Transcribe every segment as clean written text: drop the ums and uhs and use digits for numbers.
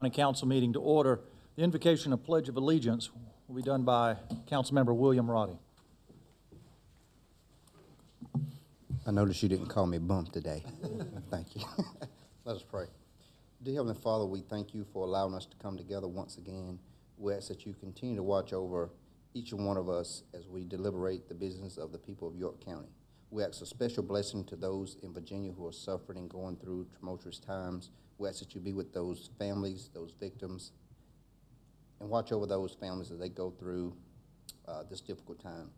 Council meeting to order. The invocation of Pledge of Allegiance will be done by Councilmember William Roddy. I noticed you didn't call me Bump today. Thank you. Let us pray. Dear Heavenly Father, we thank you for allowing us to come together once again. We ask that you continue to watch over each and one of us as we deliberate the business of the people of York County. We ask a special blessing to those in Virginia who are suffering and going through tumultuous times. We ask that you be with those families, those victims, and watch over those families as they go through this difficult time.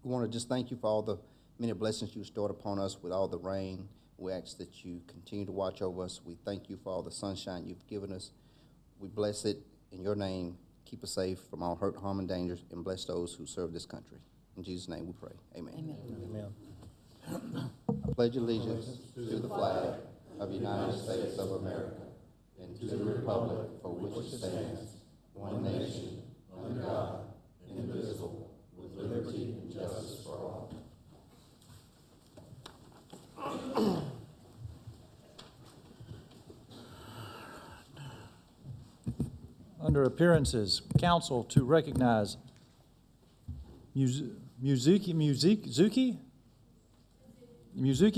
We want to just thank you for all the many blessings you stored upon us with all the rain. We ask that you continue to watch over us. We thank you for all the sunshine you've given us. We bless it in your name. Keep us safe from all hurt, harm, and dangers, and bless those who serve this country. In Jesus' name we pray. Amen. Amen. I pledge allegiance to the flag of the United States of America and to the republic for which it stands, one nation, under God, indivisible, with liberty and justice for all. Under appearances, council to recognize Mizuki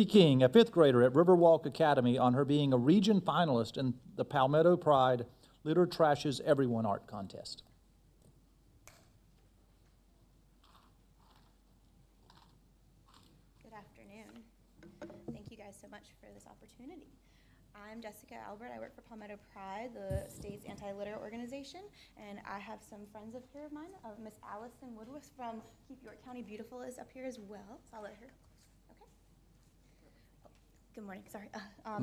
King, a fifth grader at Riverwalk Academy, on her being a region finalist in the Palmetto Pride Litter Trashes Everyone Art Contest. Good afternoon. Thank you guys so much for this opportunity. I'm Jessica Albert. I work for Palmetto Pride, the state's anti-litter organization, and I have some friends up here of mine. Miss Allison Woodworth from Keep York County Beautiful is up here as well, so I'll let her. Okay. Oh, good morning. Sorry.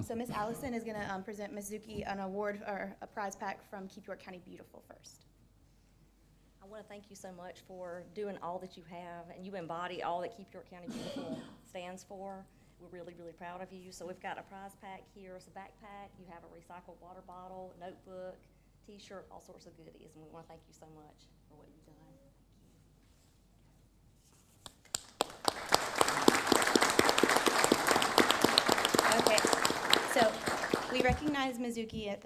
So Miss Allison is going to present Mizuki an award or a prize pack from Keep York County Beautiful first. I want to thank you so much for doing all that you have, and you embody all that Keep York County Beautiful stands for. We're really, really proud of you. So we've got a prize pack here. It's a backpack. You have a recycled water bottle, notebook, t-shirt, all sorts of goodies. And we want to thank you so much for what you've done. Okay, so we recognized Mizuki at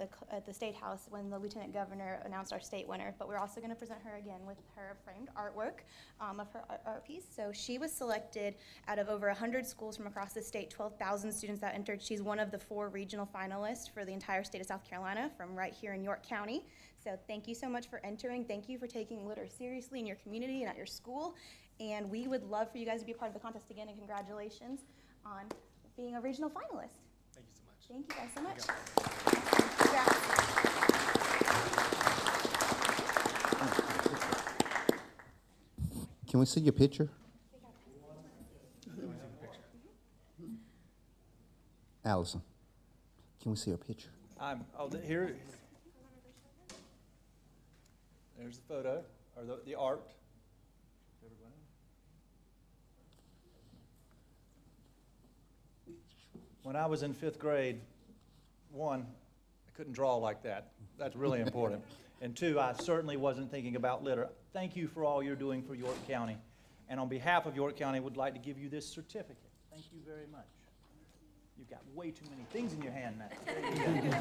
the State House when the Lieutenant Governor announced our state winner, but we're also going to present her again with her framed artwork of her art piece. So she was selected out of over 100 schools from across the state, 12,000 students that entered. She's one of the 4 regional finalists for the entire state of South Carolina from right here in York County. So thank you so much for entering. Thank you for taking litter seriously in your community and at your school. And we would love for you guys to be a part of the contest again, and congratulations on being a regional finalist. Thank you guys so much. Can we see your picture? Allison, can we see her picture? Here. There's the photo, or the art. When I was in 5th grade, 1, I couldn't draw like that. That's really important. And 2, I certainly wasn't thinking about litter. Thank you for all you're doing for York County. And on behalf of York County, I would like to give you this certificate. Thank you very much. You've got way too many things in your hand now. There you go.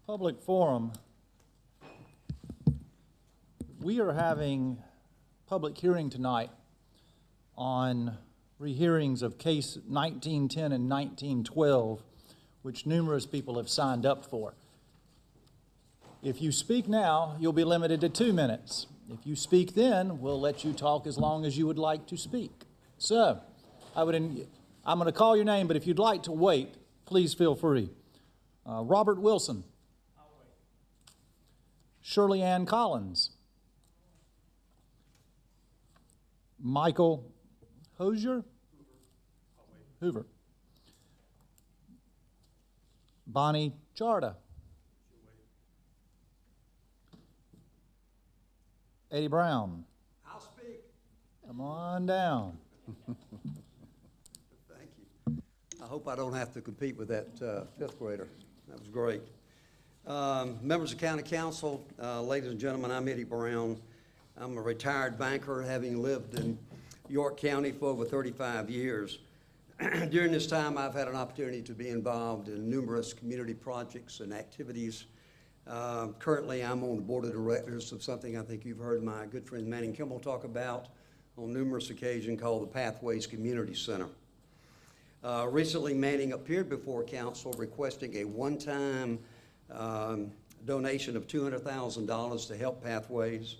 Public forum. We are having public hearing tonight on rehearings of case 1910 and 1912, which numerous people have signed up for. If you speak now, you'll be limited to 2 minutes. If you speak then, we'll let you talk as long as you would like to speak. So, I'm going to call your name, but if you'd like to wait, please feel free. Robert Wilson. Shirley Ann Collins. Michael Hosier? Hoover. Bonnie Charda. Eddie Brown, I'll speak. come on down. Thank you. I hope I don't have to compete with that fifth grader. That was great. Members of County Council, ladies and gentlemen, I'm Eddie Brown. I'm a retired banker, having lived in York County for over 35 years. During this time, I've had an opportunity to be involved in numerous community projects and activities. Currently, I'm on the board of directors of something I think you've heard my good friend Manning Kimball talk about on numerous occasions, called the Pathways Community Center. Recently, Manning appeared before council requesting a one-time donation of $200,000 to help Pathways.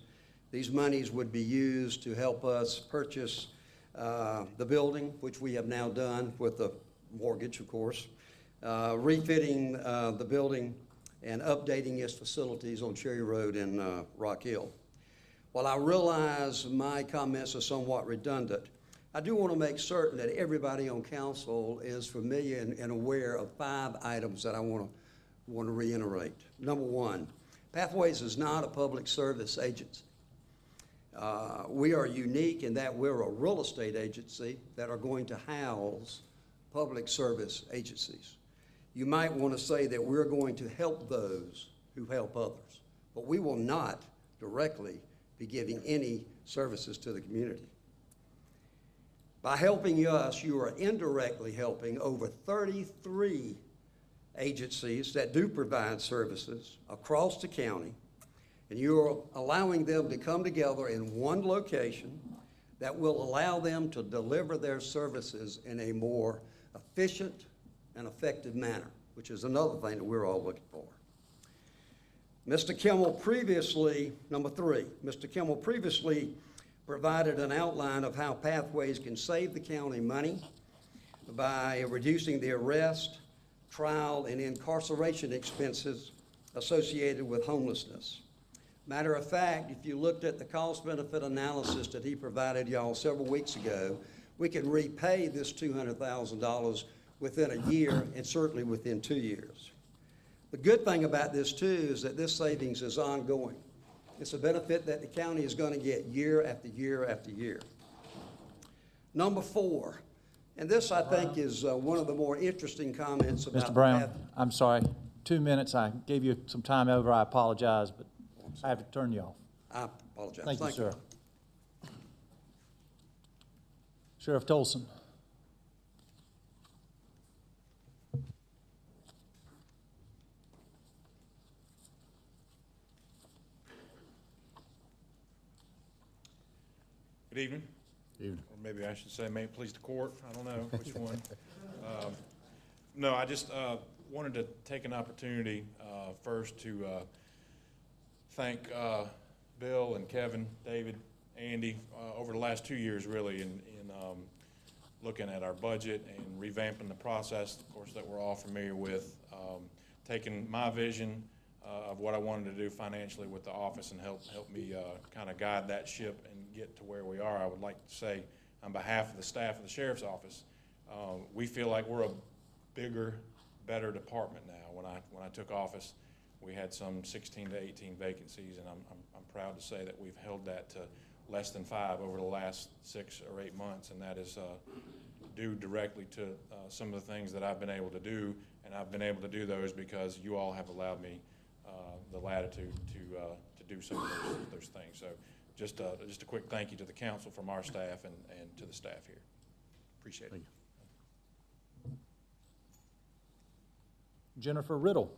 These monies would be used to help us purchase the building, which we have now done with the mortgage, of course, refitting the building and updating its facilities on Cherry Road in Rock Hill. While I realize my comments are somewhat redundant, I do want to make certain that everybody on council is familiar and aware of 5 items that I want to reiterate. Number 1, Pathways is not a public service agency. We are unique in that we're a real estate agency that are going to house public service agencies. You might want to say that we're going to help those who help others, but we will not directly be giving any services to the community. By helping us, you are indirectly helping over 33 agencies that do provide services across the county, and you're allowing them to come together in one location that will allow them to deliver their services in a more efficient and effective manner, which is another thing that we're all looking for. Mr. Kimmel previously, number 3, Mr. Kimmel previously provided an outline of how Pathways can save the county money by reducing the arrest, trial, and incarceration expenses associated with homelessness. Matter of fact, if you looked at the cost-benefit analysis that he provided y'all several weeks ago, we can repay this $200,000 within a year and certainly within 2 years. The good thing about this too is that this savings is ongoing. It's a benefit that the county is going to get year after year after year. Number 4, and this I think is one of the more interesting comments about Mr. Brown, I'm sorry, 2 minutes. I gave you some time over. I apologize, but I have to turn you off. I apologize. Thank you, sir. Sheriff Tolson. Good evening. Or maybe I should say, may it please the court. I don't know which one. No, I just wanted to take an opportunity first to thank Bill and Kevin, David, Andy, over the last 2 years really in looking at our budget and revamping the process, of course, that we're all familiar with, taking my vision of what I wanted to do financially with the office and help me kind of guide that ship and get to where we are. I would like to say on behalf of the staff of the Sheriff's Office, we feel like we're a bigger, better department now. When I took office, we had some 16 to 18 vacancies, and I'm proud to say that we've held that to less than 5 over the last 6 or 8 months, and that is due directly to some of the things that I've been able to do, and I've been able to do those because you all have allowed me the latitude to do some of those things. So just a quick thank you to the council from our staff and to the staff here. Appreciate it. Jennifer Riddle.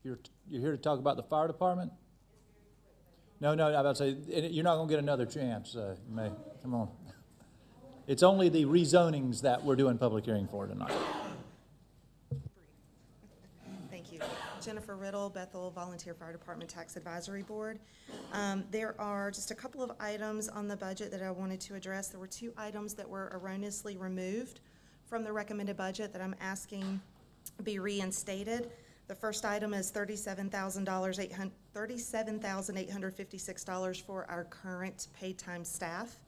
You're here to talk about the fire department? No, I'm about to say, you're not going to get another chance. You may. Come on. It's only the rezonings that we're doing public hearing for tonight. Thank you. Jennifer Riddle, Bethel Volunteer Fire Department Tax Advisory Board. There are just a couple of items on the budget that I wanted to address. There were 2 items that were erroneously removed from the recommended budget that I'm asking be reinstated. The first item is $37,856 for our current paid time staff.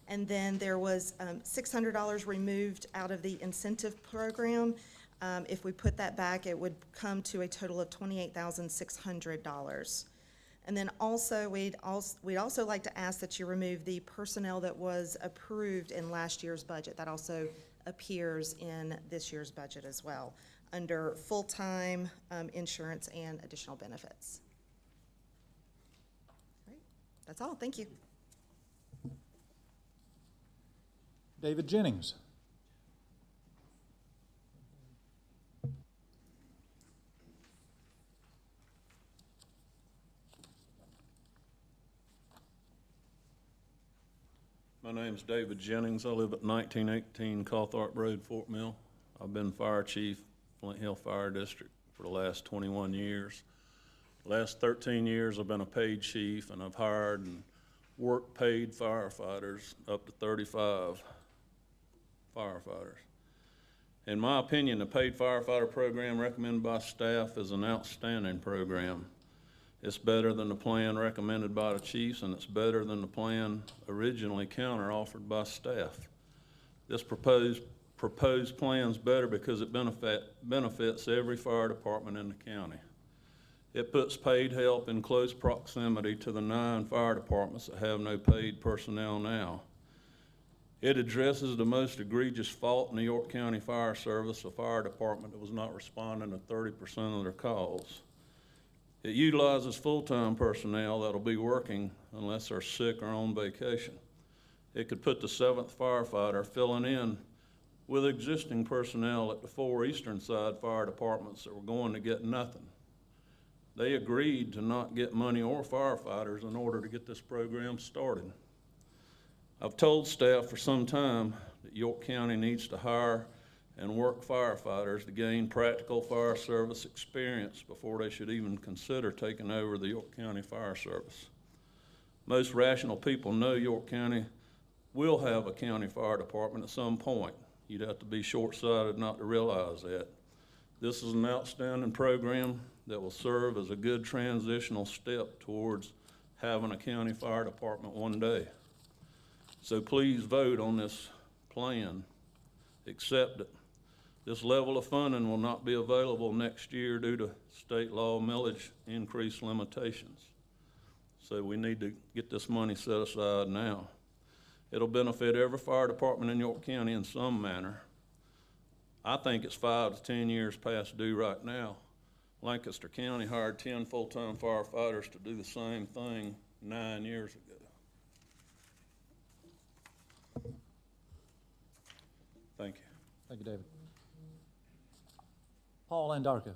And then there was $600 removed out of the incentive program. If we put that back, it would come to a total of $28,600. And then also, we'd also like to ask that you remove the personnel that was approved in last year's budget. That also appears in this year's budget as well, under full-time, insurance, and additional benefits. All right, that's all, thank you. David Jennings. My name's David Jennings. I live at 1918 Cawthorpe Road, Fort Mill. I've been fire chief, Flint Hill Fire District, for the last 21 years. The last 13 years, I've been a paid chief, and I've hired and worked paid firefighters, up to 35 firefighters. In my opinion, the paid firefighter program recommended by staff is an outstanding program. It's better than the plan recommended by the chiefs, and it's better than the plan originally counter-offered by staff. This proposed plan's better because it benefits every fire department in the county. It puts paid help in close proximity to the 9 fire departments that have no paid personnel now. It addresses the most egregious fault in the York County Fire Service, a fire department that was not responding to 30% of their calls. It utilizes full-time personnel that'll be working unless they're sick or on vacation. It could put the 7th firefighter filling in with existing personnel at the 4 Eastern Side fire departments that were going to get nothing. They agreed to not get money or firefighters in order to get this program started. I've told staff for some time that York County needs to hire and work firefighters to gain practical fire service experience before they should even consider taking over the York County Fire Service. Most rational people know York County will have a county fire department at some point. You'd have to be short-sighted not to realize that. This is an outstanding program that will serve as a good transitional step towards having a county fire department one day. So please vote on this plan. Accept it. This level of funding will not be available next year due to state law millage increase limitations. So we need to get this money set aside now. It'll benefit every fire department in York County in some manner. I think it's 5 to 10 years past due right now. Lancaster County hired 10 full-time firefighters to do the same thing 9 years ago. Thank you. Thank you, David. Paul Andarka.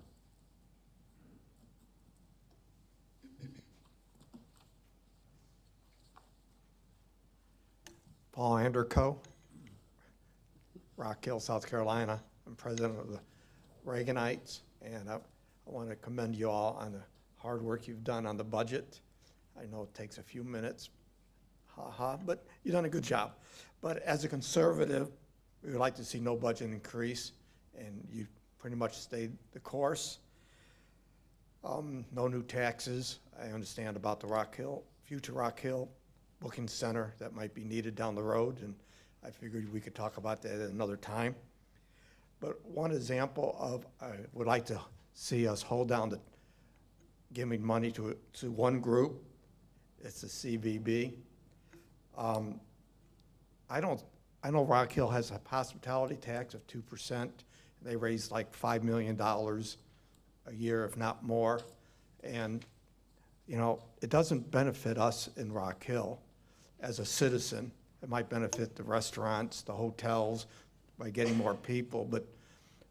Paul Anderco, Rock Hill, South Carolina. I'm president of the Reaganites, and I want to commend you all on the hard work you've done on the budget. I know it takes a few minutes, but you've done a good job. But as a conservative, we would like to see no budget increase, and you pretty much stayed the course. No new taxes. I understand about the Rock Hill, future Rock Hill booking center that might be needed down the road, and I figured we could talk about that at another time. But one example of, I would like to see us hold down to giving money to one group. It's the CVB. I know Rock Hill has a hospitality tax of 2%. They raise like $5 million a year, if not more. And, you know, it doesn't benefit us in Rock Hill as a citizen. It might benefit the restaurants, the hotels, by getting more people. But,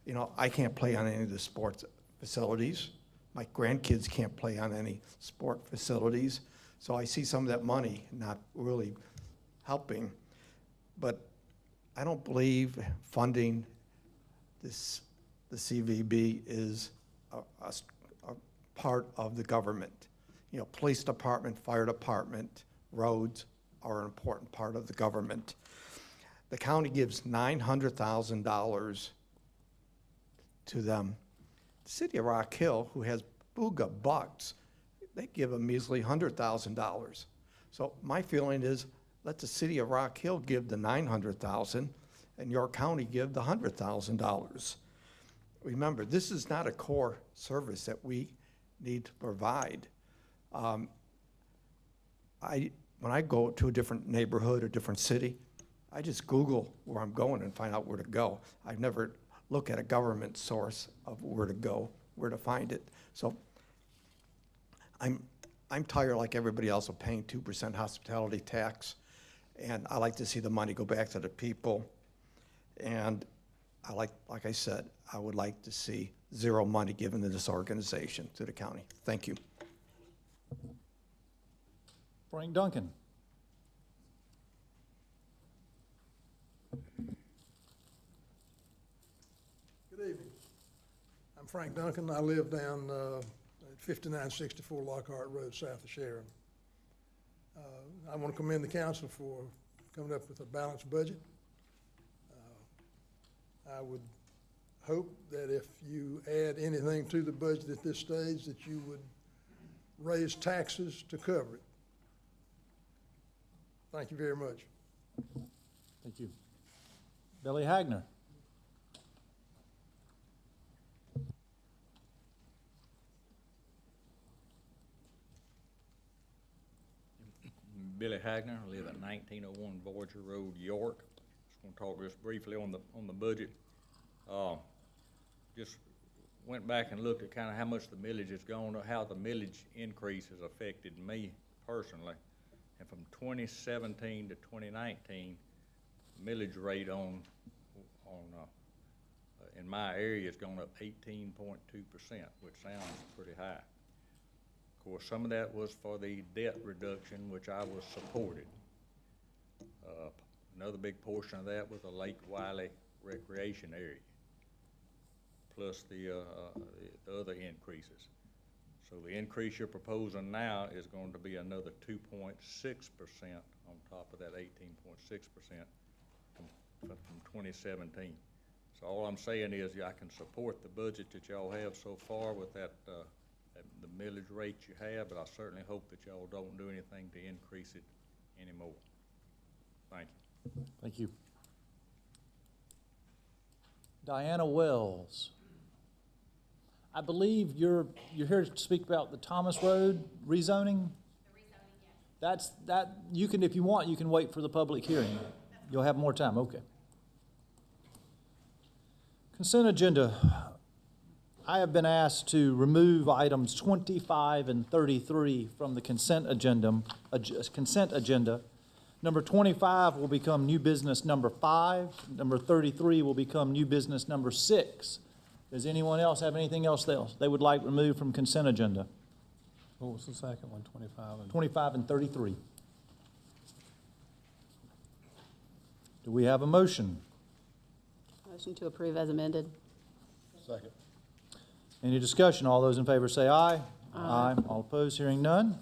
you know, I can't play on any of the sports facilities. My grandkids can't play on any sport facilities. So I see some of that money not really helping. But I don't believe funding the CVB is a part of the government. You know, police department, fire department, roads are an important part of the government. The county gives $900,000 to them. The city of Rock Hill, who has booga bucks, they give a measly $100,000. So my feeling is, let the city of Rock Hill give the $900,000 and York County give the $100,000. remember, this is not a core service that we need to provide. When I go to a different neighborhood or different city, I just Google where I'm going and find out where to go. I never look at a government source of where to go, where to find it. So I'm tired, like everybody else, of paying 2% hospitality tax. And I like to see the money go back to the people. And like I said, I would like to see zero money given to this organization, to the county. Thank you. Frank Duncan. Good evening. I'm Frank Duncan. I live down at 5964 Lockhart Road, south of Sharon. I want to commend the council for coming up with a balanced budget. I would hope that if you add anything to the budget at this stage, that you would raise taxes to cover it. Thank you very much. Thank you. Billy Hagner. Billy Hagner, I live at 1901 Voyager Road, York. Just want to talk just briefly on the budget. Just went back and looked at kind of how much the millage has gone, or how the millage increase has affected me personally. And from 2017 to 2019, millage rate in my area has gone up 18.2%, which sounds pretty high. Of course, some of that was for the debt reduction, which I was supported. Another big portion of that was the Lake Wiley recreation area, plus the other increases. So the increase you're proposing now is going to be another 2.6% on top of that 18.6% from 2017. So all I'm saying is I can support the budget that y'all have so far with that, the millage rate you have, but I certainly hope that y'all don't do anything to increase it anymore. Thank you. Thank you. Diana Wells. I believe you're here to speak about the Thomas Road rezoning? The rezoning, yes. You can, if you want, you can wait for the public hearing. You'll have more time, okay. Consent agenda. I have been asked to remove items 25 and 33 from the consent agenda. Number 25 will become new business number 5. Number 33 will become new business number 6. Does anyone else have anything else they would like removed from consent agenda? What was the second one, 25? 25 and 33. Do we have a motion? Motion to approve as amended. Second. Any discussion? All those in favor say aye. Aye. All opposed, hearing none.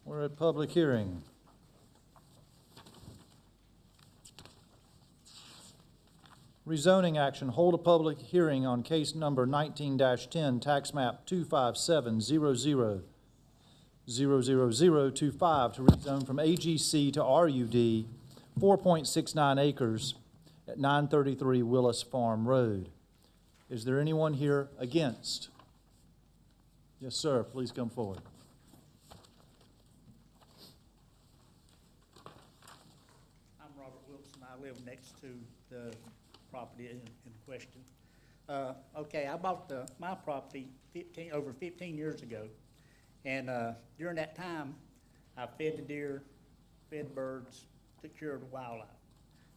We're at public hearing. Rezoning action, hold a public hearing on case number 19-10, tax map 257000025 to rezone from AGC to RUD, 4.69 acres at 933 Willis Farm Road. Is there anyone here against? Yes, sir, please come forward. I'm Robert Wilson. I live next to the property in question. Okay, I bought my property over 15 years ago, and during that time, I fed the deer, fed birds, took care of the wildlife.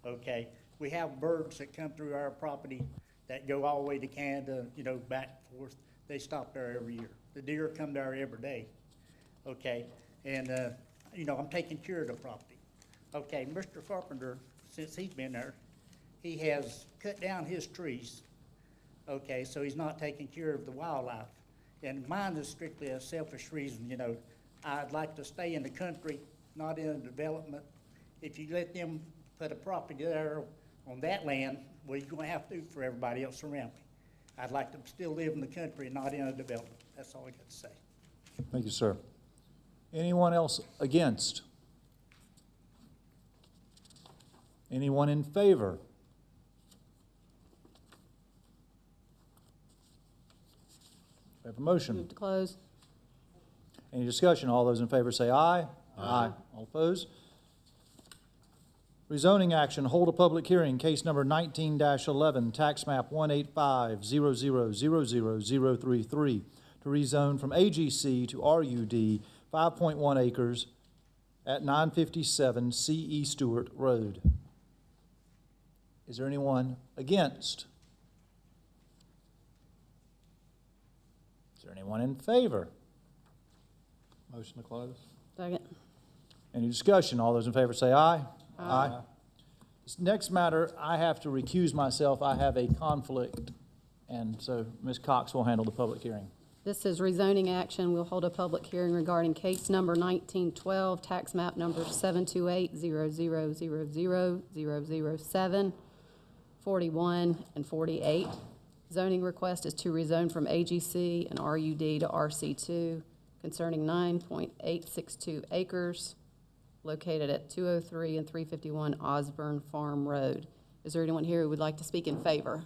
Okay, we have birds that come through our property that go all the way to Canada, back and forth. They stop there every year. The deer come there every day. Okay, and I'm taking care of the property. Okay, Mr. Carpenter, since he's been there, he has cut down his trees. Okay, so he's not taking care of the wildlife. And mine is strictly a selfish reason, I'd like to stay in the country, not in a development. If you let them put a property there on that land, well, you're gonna have to do for everybody else around me. I'd like to still live in the country and not in a development. That's all I got to say. Thank you, sir. Anyone else against? Anyone in favor? have a motion? Move to close. Any discussion? All those in favor say aye. Aye. All opposed? Rezoning action, hold a public hearing, case number 19-11, tax map 185-00000033, to rezone from AGC to RUD 5.1 acres at 957 C.E. Stewart Road. Is there anyone against? Is there anyone in favor? Motion to close? Second. Any discussion? All those in favor say aye. Aye. This next matter, I have to recuse myself. I have a conflict, and so Ms. Cox will handle the public hearing. This is rezoning action. We'll hold a public hearing regarding case number 1912, tax map number 728-00000007, 41, and 48. Zoning request is to rezone from AGC and RUD to RC2 concerning 9.862 acres located at 203 and 351 Osborne Farm Road. Is there anyone here who would like to speak in favor?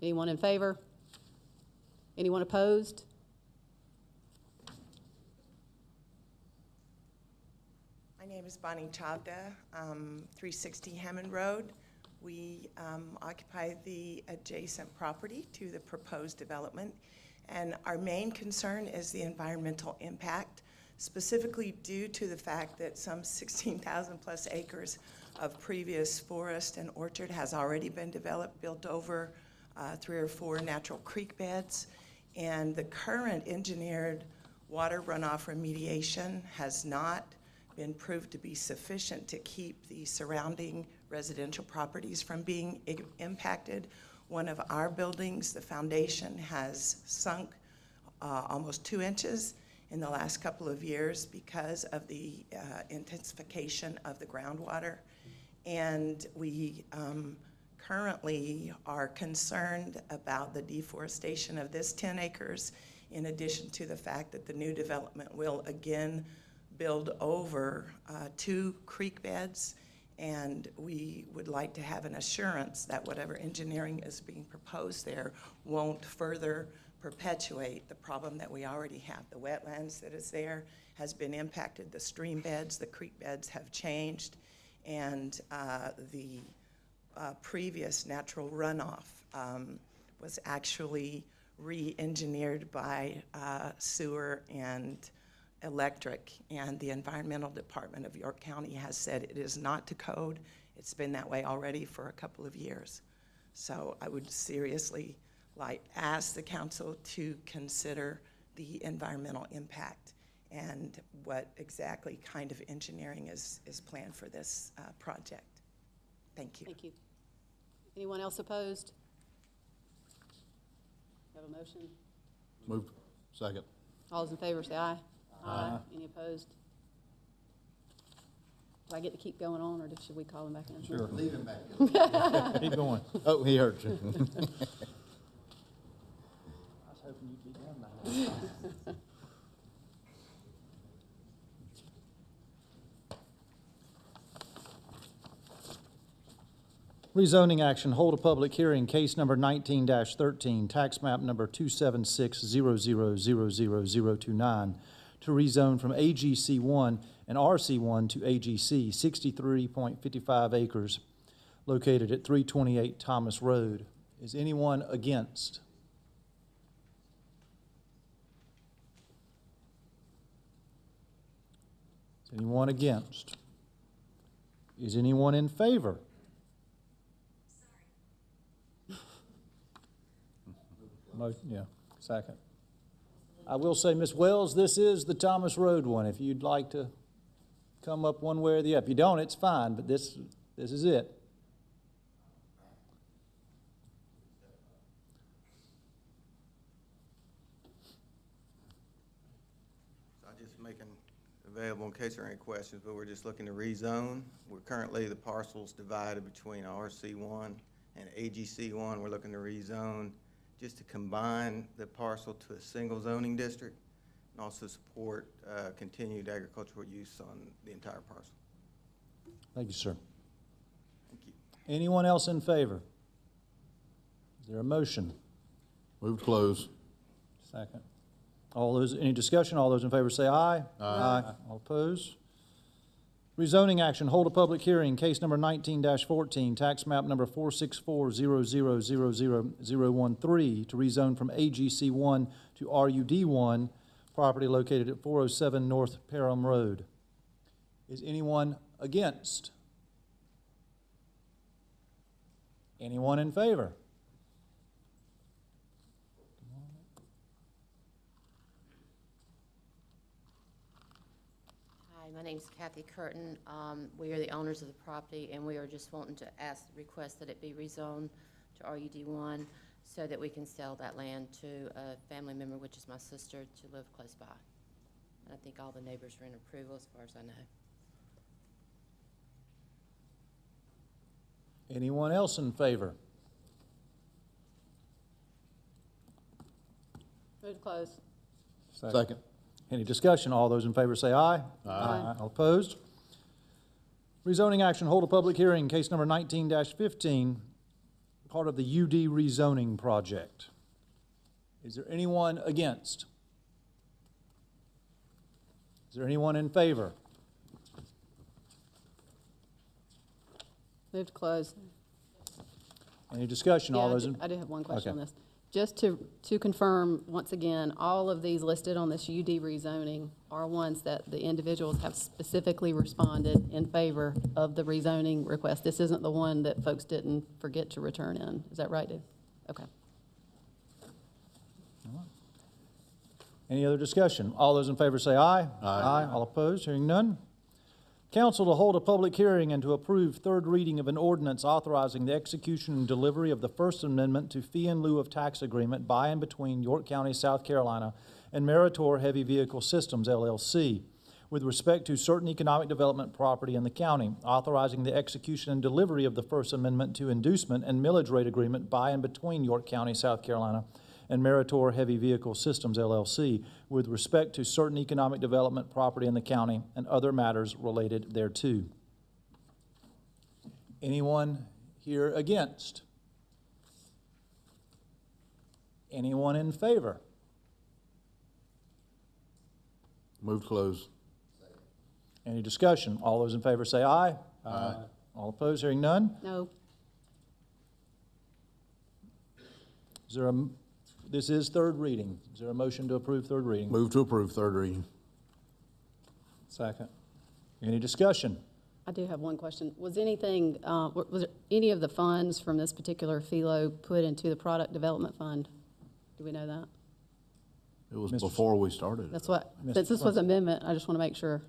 Anyone in favor? Anyone opposed? My name is Bonnie Chavda, 360 Hammond Road. We occupy the adjacent property to the proposed development, and our main concern is the environmental impact, specifically due to the fact that some 16,000 plus acres of previous forest and orchard has already been developed, built over 3 or 4 natural creek beds, and the current engineered water runoff remediation has not been proved to be sufficient to keep the surrounding residential properties from being impacted. One of our buildings, the foundation, has sunk almost 2 inches in the last couple of years because of the intensification of the groundwater. And we currently are concerned about the deforestation of this 10 acres, in addition to the fact that the new development will again build over 2 creek beds, and we would like to have an assurance that whatever engineering is being proposed there won't further perpetuate the problem that we already have. The wetlands that is there has been impacted, the stream beds, the creek beds have changed, and the previous natural runoff was actually re-engineered by sewer and electric, and the environmental department of York County has said it is not to code. It's been that way already for a couple of years. So I would seriously ask the council to consider the environmental impact and what exactly kind of engineering is planned for this project. Thank you. Thank you. Anyone else opposed? Have a motion? Move. Second. All those in favor say aye. Aye. Any opposed? Do I get to keep going on, or should we call him back in? Sure. Leave him back. Keep going. Oh, he heard you. I was hoping you'd be done by now. Rezoning action, hold a public hearing, case number 19-13, tax map number 276-000029, to rezone from AGC1 and RC1 to AGC, 63.55 acres, located at 328 Thomas Road. Is anyone against? Is anyone against? Is anyone in favor? Yeah, second. I will say, Ms. Wells, this is the Thomas Road one, if you'd like to come up one way or the other. If you don't, it's fine, but this is it. I'm just making available in case there are any questions, but we're just looking to rezone. We're currently, the parcel's divided between RC1 and AGC1. We're looking to rezone just to combine the parcel to a single zoning district. and also support continued agricultural use on the entire parcel. Thank you, sir. Thank you. Anyone else in favor? Is there a motion? Move to close. Second. All those, any discussion? All those in favor say aye. Aye. All opposed? Rezoning action, hold a public hearing, case number 19-14, tax map number 464000013, to rezone from AGC 1 to RUD 1, property located at 407 North Parham Road. Is anyone against? Anyone in favor? Hi, my name's Kathy Curtin. We are the owners of the property, and we are just wanting to request that it be rezoned to RUD 1 so that we can sell that land to a family member, which is my sister, to live close by. And I think all the neighbors are in approval as far as I know. Anyone else in favor? Move to close. Second. Any discussion? All those in favor say aye. Aye. All opposed? Rezoning action, hold a public hearing, case number 19-15, part of the UD rezoning project. Is there anyone against? Is there anyone in favor? Move to close. Any discussion? All Yeah, those in? I do have one question on Okay. this. Just to confirm, once again, all of these listed on this UD rezoning are ones that the individuals have specifically responded in favor of the rezoning request. This isn't the one that folks didn't forget to return in. Is that right, Dave? Okay. Any other discussion? All those in favor say aye. Aye. All opposed? Hearing none. Council to hold a public hearing and to approve third reading of an ordinance authorizing the execution and delivery of the First Amendment to fee in lieu of tax agreement by and between York County, South Carolina, and Meritor Heavy Vehicle Systems, LLC, with respect to certain economic development property in the county, authorizing the execution and delivery of the First Amendment to inducement and millage rate agreement by and between York County, South Carolina, and Meritor Heavy Vehicle Systems, LLC, with respect to certain economic development property in the county and other matters related thereto. Anyone here against? Anyone in favor? Move to close. Any discussion? All those in favor say aye. Aye. All opposed? Hearing none? No. Is there a, this is third reading. Is there a motion to approve third reading? Move to approve third reading. Second. Any discussion? I do have one question. Was anything, was there any of the funds from this particular FILO put into the product development fund? Do we know that? It was Mr. before we started it. That's what, Mr. since this was Swenson. amendment, I just want to make sure.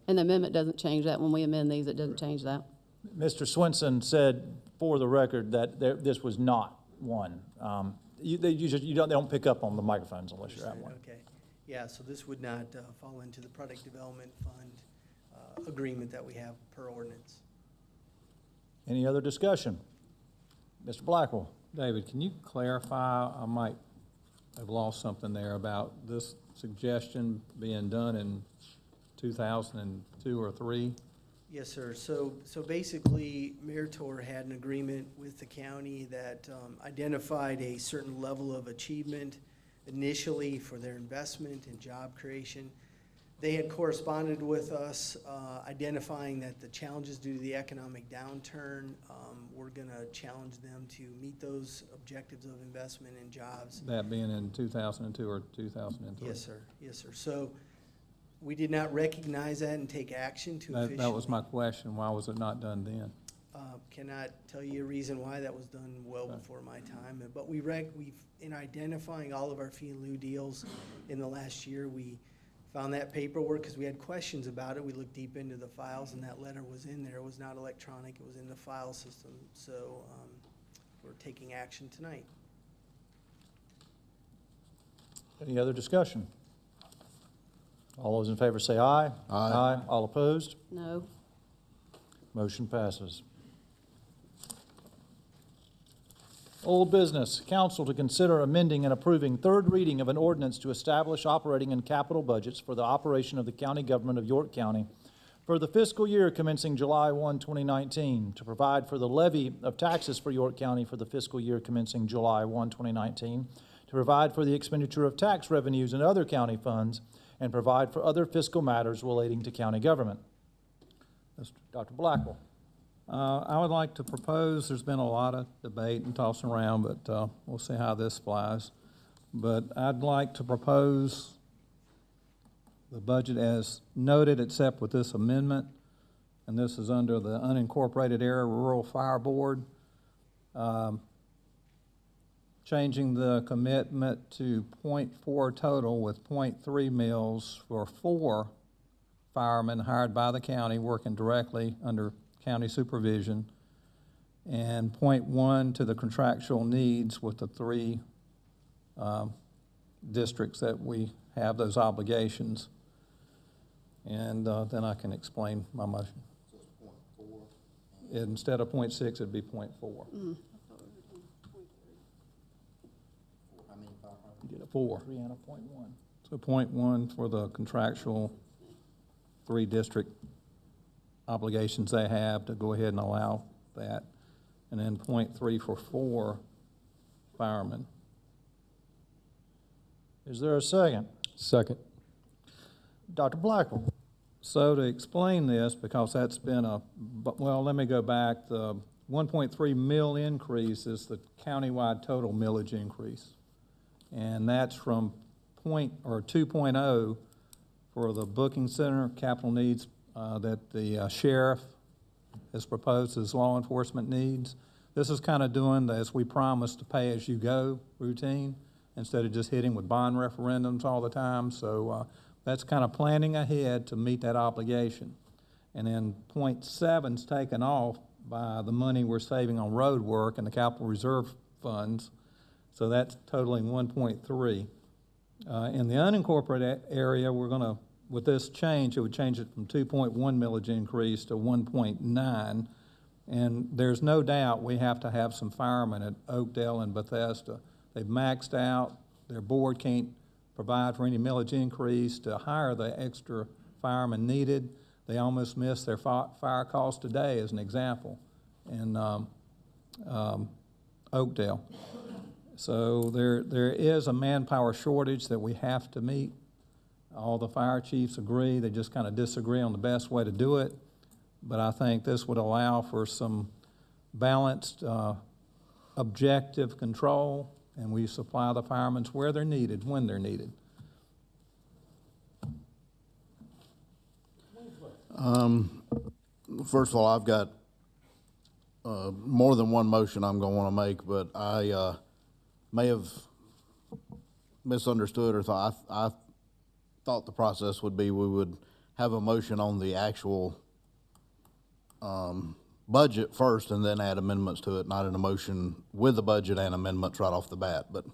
And the amendment doesn't change that. When we amend these, it doesn't change that. Mr. Swenson said, for the record, that this was not one. They don't pick up on the microphones unless you're at one. Okay, yeah, so this would not fall into the product development fund agreement that we have per ordinance. Any other discussion? Mr. Blackwell? David, can you clarify, I might have lost something there about this suggestion being done in 2002 or 3? Yes, sir. So basically, Meritor had an agreement with the county that identified a certain level of achievement initially for their investment and job creation. They had corresponded with us, identifying that the challenges due to the economic downturn, we're gonna challenge them to meet those objectives of investment and jobs. That being in 2002 or 2003? Yes, sir. Yes, sir. So we did not recognize that and take action to officially. That was my question. Why was it not done then? Cannot tell you a reason why that was done well before my time, but we've, in identifying all of our fee in lieu deals in the last year, we found that paperwork because we had questions about it. We looked deep into the files and that letter was in there. It was not electronic, it was in the file system. So we're taking action tonight. Any other discussion? All those in favor say aye. Aye. All opposed? No. Motion passes. Old business, council to consider amending and approving third reading of an ordinance to establish operating and capital budgets for the operation of the county government of York County for the fiscal year commencing July 1, 2019, to provide for the levy of taxes for York County for the fiscal year commencing July 1, 2019, to provide for the expenditure of tax revenues and other county funds, and provide for other fiscal matters relating to county government. Dr. Blackwell. I would like to propose, there's been a lot of debate and tossing around, but we'll see how this flies. But I'd like to propose the budget as noted, except with this amendment, and this is under the unincorporated area rural fire board, changing the commitment to 0.4 total with 0.3 mills for 4 firemen hired by the county working directly under county supervision, and 0.1 to the contractual needs with the 3 districts that we have those obligations. And then I can explain my motion. Instead of 0.6, it'd be 0.4. Mm. You did a 4. 3 and a 0.1. So 0.1 for the contractual 3 district obligations they have to go ahead and allow that, and then 0.3 for 4 firemen. Is there a second? Second. Dr. Blackwell. So to explain this, because that's been well, let me go back. The 1.3 mil increase is the countywide total millage increase. And that's from 2.0 for the booking center capital needs that the sheriff has proposed as law enforcement needs. This is kind of doing the, as we promised, to pay as you go routine instead of just hitting with bond referendums all the time. So that's kind of planning ahead to meet that obligation. And then 0.7 is taken off by the money we're saving on road work and the capital reserve funds. So that's totaling 1.3. In the unincorporated area, we're going to, with this change, it would change it from 2.1 millage increase to 1.9. And there's no doubt we have to have some firemen at Oakdale and Bethesda. They've maxed out. Their board can't provide for any millage increase to hire the extra firemen needed. They almost missed their fire costs today, as an example, in Oakdale. So there is a manpower shortage that we have to meet. All the fire chiefs agree. They just kind of disagree on the best way to do it. But I think this would allow for some balanced, objective control, and we supply the firemen where they're needed, when they're needed. First of all, I've got more than one motion I'm going to want to make, but I may have misunderstood or thought I thought the process would be we would have a motion on the actual budget first and then add amendments to it, not an emotion with the budget and amendments right off the bat. But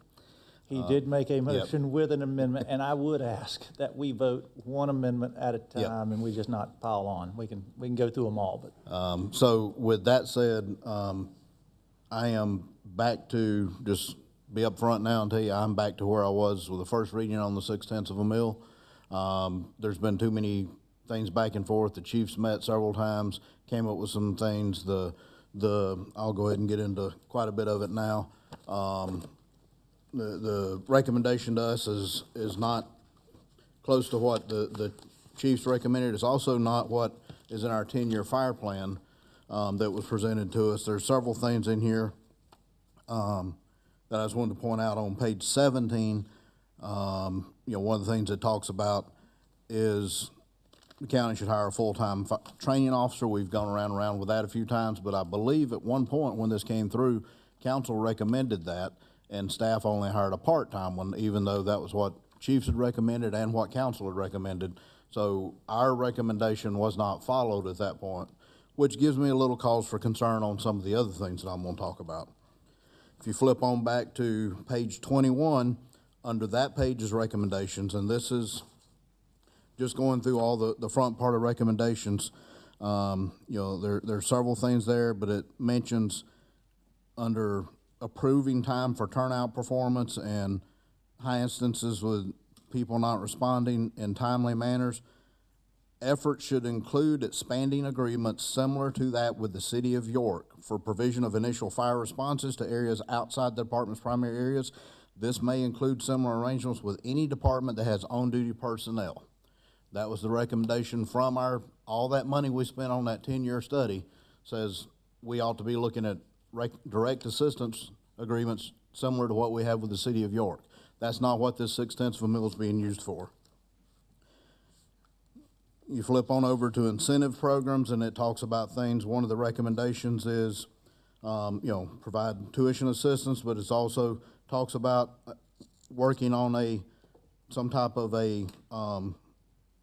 He did make a motion with an amendment, and I would ask that we vote one amendment at a time and we just not pile on. We can go through them all, but. So with that said, I am back to, just be upfront now and tell you, I'm back to where I was with the first reading on the 0.6 of a mil. There's been too many things back and forth. The chiefs met several times, came up with some things. I'll go ahead and get into quite a bit of it now. The recommendation to us is not close to what the chiefs recommended. It's also not what is in our 10-year fire plan that was presented to us. There's several things in here that I just wanted to point out. On page 17, one of the things it talks about is the county should hire a full-time training officer. We've gone around with that a few times, but I believe at one point when this came through, council recommended that, and staff only hired a part-time one, even though that was what chiefs had recommended and what council had recommended. So our recommendation was not followed at that point, which gives me a little cause for concern on some of the other things that I'm going to talk about. If you flip on back to page 21, under that page's recommendations, and this is just going through all the front part of recommendations, there's several things there, but it mentions under approving time for turnout performance and high instances with people not responding in timely manners. Efforts should include expanding agreements similar to that with the City of York for provision of initial fire responses to areas outside the department's primary areas. This may include similar arrangements with any department that has on-duty personnel. That was the recommendation from all that money we spent on that 10-year study says we ought to be looking at direct assistance agreements similar to what we have with the City of York. That's not what this 0.6 of a mil is being used for. You flip on over to incentive programs, and it talks about things. One of the recommendations is, provide tuition assistance, but it also talks about working on some type of a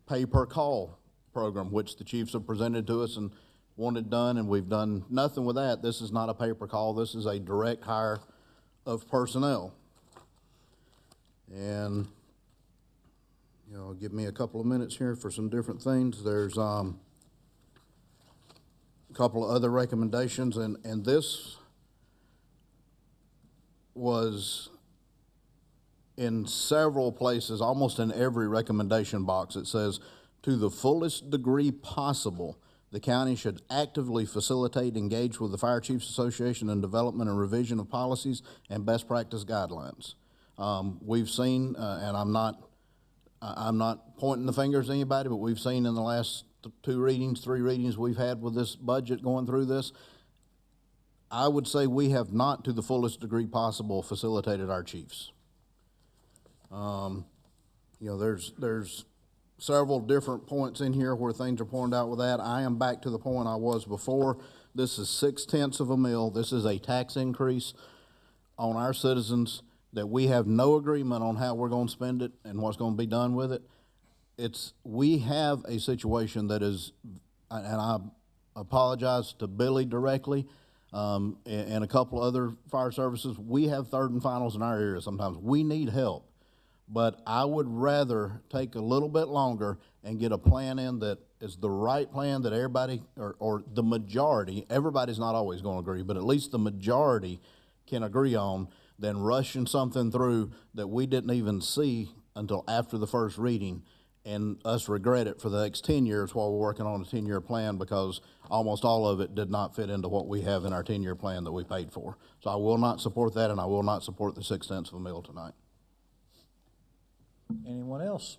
pay-per-call program, which the chiefs have presented to us and wanted done, and we've done nothing with that. This is not a pay-per-call. This is a direct hire of personnel. And give me a couple of minutes here for some different things. There's a couple of other recommendations, and this was in several places, almost in every recommendation box. It says, to the fullest degree possible, the county should actively facilitate, engage with the Fire Chiefs Association in development and revision of policies and best practice guidelines. We've seen, and I'm not pointing the fingers at anybody, but we've seen in the last 3 readings we've had with this budget going through this, I would say we have not, to the fullest degree possible, facilitated our chiefs. There's several different points in here where things are pointed out with that. I am back to the point I was before. This is 0.6 of a mil. This is a tax increase on our citizens that we have no agreement on how we're going to spend it and what's going to be done with it. We have a situation that is, and I apologize to Billy directly, and a couple other fire services, we have third and finals in our area sometimes. We need help. But I would rather take a little bit longer and get a plan in that is the right plan that everybody, or the majority, everybody's not always going to agree, but at least the majority can agree on, than rushing something through that we didn't even see until after the first reading and us regret it for the next 10 years while we're working on a 10-year plan, because almost all of it did not fit into what we have in our 10-year plan that we paid for. So I will not support that, and I will not support the 0.6 of a mil tonight. Anyone else?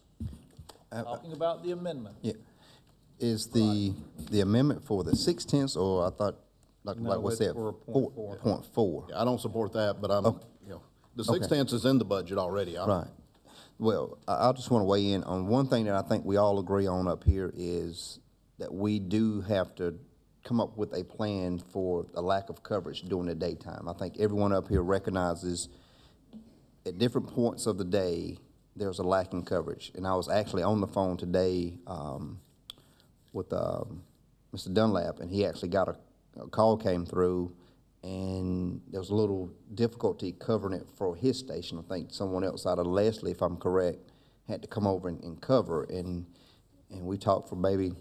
Talking about the amendment. Yeah. Is the amendment for the 0.6, or I thought, like what's that? 0.4. Yeah, I don't support that, but the 0.6 Okay. is in the budget already. Right. Well, I just want to weigh in on one thing that I think we all agree on up here is that we do have to come up with a plan for the lack of coverage during the daytime. I think everyone up here recognizes at different points of the day, there's a lack in coverage. And I was actually on the phone today with Mr. Dunlap, and he actually got a call came through, and there was a little difficulty covering it for his station. I think someone else out of Leslie, if I'm correct, had to come over and cover. And we talked for maybe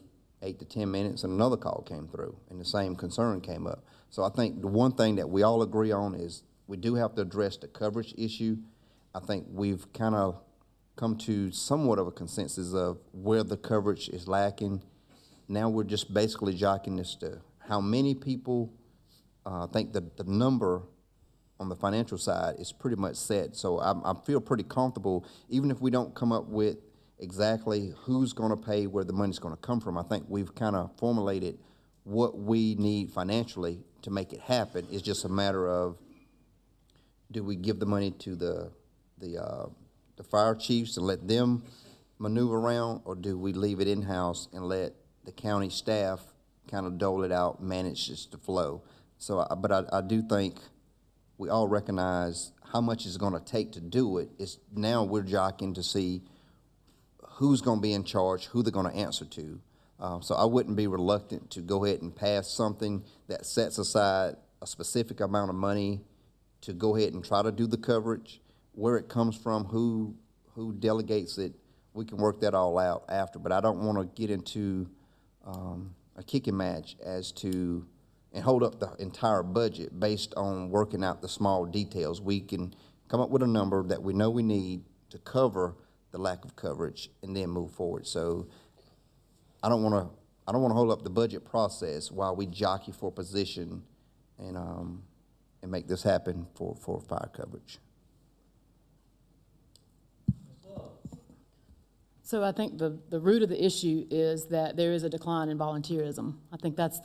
8 to 10 minutes, and another call came through, and the same concern came up. So I think the one thing that we all agree on is we do have to address the coverage issue. I think we've kind of come to somewhat of a consensus of where the coverage is lacking. Now we're just basically jockeying as to how many people. I think that the number on the financial side is pretty much set. So I feel pretty comfortable, even if we don't come up with exactly who's going to pay, where the money's going to come from. I think we've kind of formulated what we need financially to make it happen. It's just a matter of, do we give the money to the fire chiefs and let them maneuver around, or do we leave it in-house and let the county staff kind of dole it out, manage just the flow? So, but I do think we all recognize how much it's going to take to do it. It's now we're jockeying to see who's going to be in charge, who they're going to answer to. So I wouldn't be reluctant to go ahead and pass something that sets aside a specific amount of money to go ahead and try to do the coverage. Where it comes from, who delegates it, we can work that all out after. But I don't want to get into a kicking match as to and hold up the entire budget based on working out the small details. We can come up with a number that we know we need to cover the lack of coverage and then move forward. So I don't want to hold up the budget process while we jockey for position and make this happen for fire coverage. So I think the root of the issue is that there is a decline in volunteerism. I think that's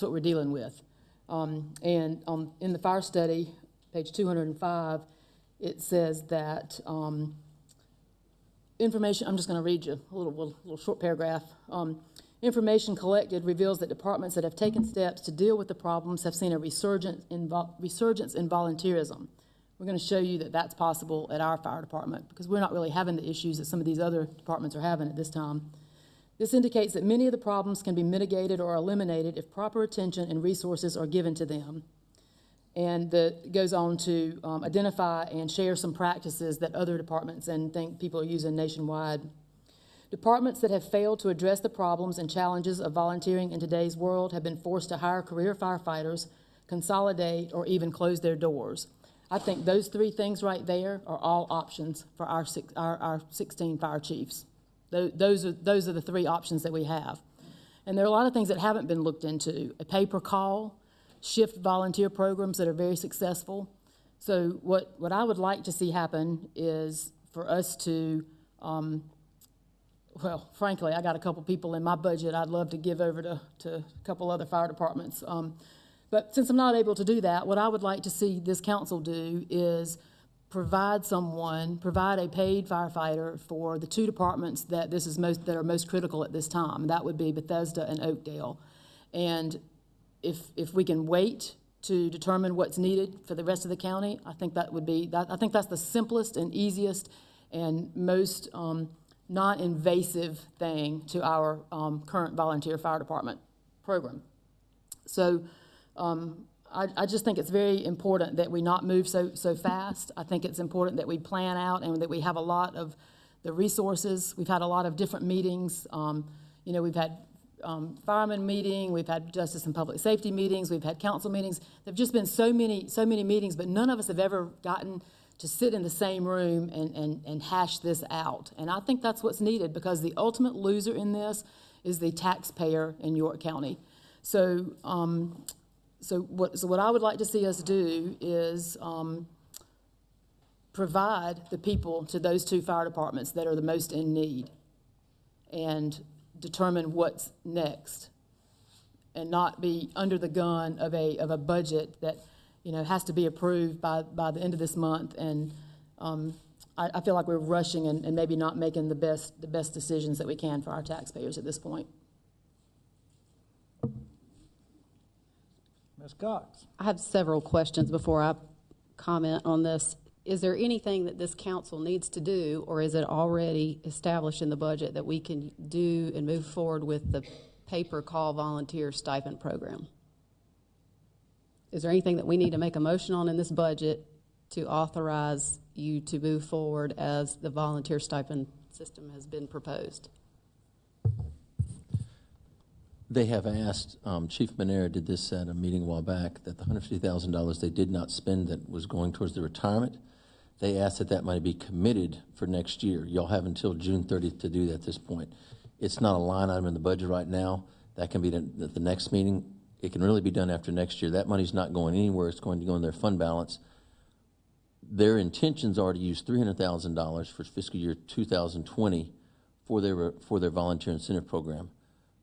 what we're dealing with. In the fire study, page 205, it says that information, I'm just going to read you a little short paragraph. Information collected reveals that departments that have taken steps to deal with the problems have seen a resurgence in volunteerism. We're going to show you that that's possible at our fire department because we're not really having the issues that some of these other departments are having at this time. This indicates that many of the problems can be mitigated or eliminated if proper attention and resources are given to them. And it goes on to identify and share some practices that other departments and think people are using nationwide. Departments that have failed to address the problems and challenges of volunteering in today's world have been forced to hire career firefighters, consolidate, or even close their doors. I think those three things right there are all options for our 16 fire chiefs. Those are the three options that we have. And there are a lot of things that haven't been looked into. A pay-per-call, shift volunteer programs that are very successful. So what I would like to see happen is for us to, well, frankly, I got a couple people in my budget I'd love to give over to a couple other fire departments. But since I'm not able to do that, what I would like to see this council do is provide a paid firefighter for the two departments that are most critical at this time. That would be Bethesda and Oakdale. And if we can wait to determine what's needed for the rest of the county, I think that would be, I think that's the simplest and easiest and most non-invasive thing to our current volunteer fire department program. So I just think it's very important that we not move so fast. I think it's important that we plan out and that we have a lot of the resources. We've had a lot of different meetings. We've had fireman meeting, we've had justice and public safety meetings, we've had council meetings. There've just been so many meetings, but none of us have ever gotten to sit in the same room and hash this out. And I think that's what's needed because the ultimate loser in this is the taxpayer in York County. So what I would like to see us do is provide the people to those two fire departments that are the most in need and determine what's next and not be under the gun of a budget that has to be approved by the end of this month. And I feel like we're rushing and maybe not making the best decisions that we can for our taxpayers at this point. Ms. Cox. I have several questions before I comment on this. Is there anything that this council needs to do, or is it already established in the budget that we can do and move forward with the pay-per-call volunteer stipend program? Is there anything that we need to make a motion on in this budget to authorize you to move forward as the volunteer stipend system has been proposed? They have asked, Chief Manera did this at a meeting a while back, that the $150,000 they did not spend that was going towards the retirement, they asked that might be committed for next year. Y'all have until June 30th to do that at this point. It's not a line item in the budget right now. That can be done at the next meeting. It can really be done after next year. That money's not going anywhere. It's going to go in their fund balance. Their intentions are to use $300,000 for fiscal year 2020 for their volunteer incentive program.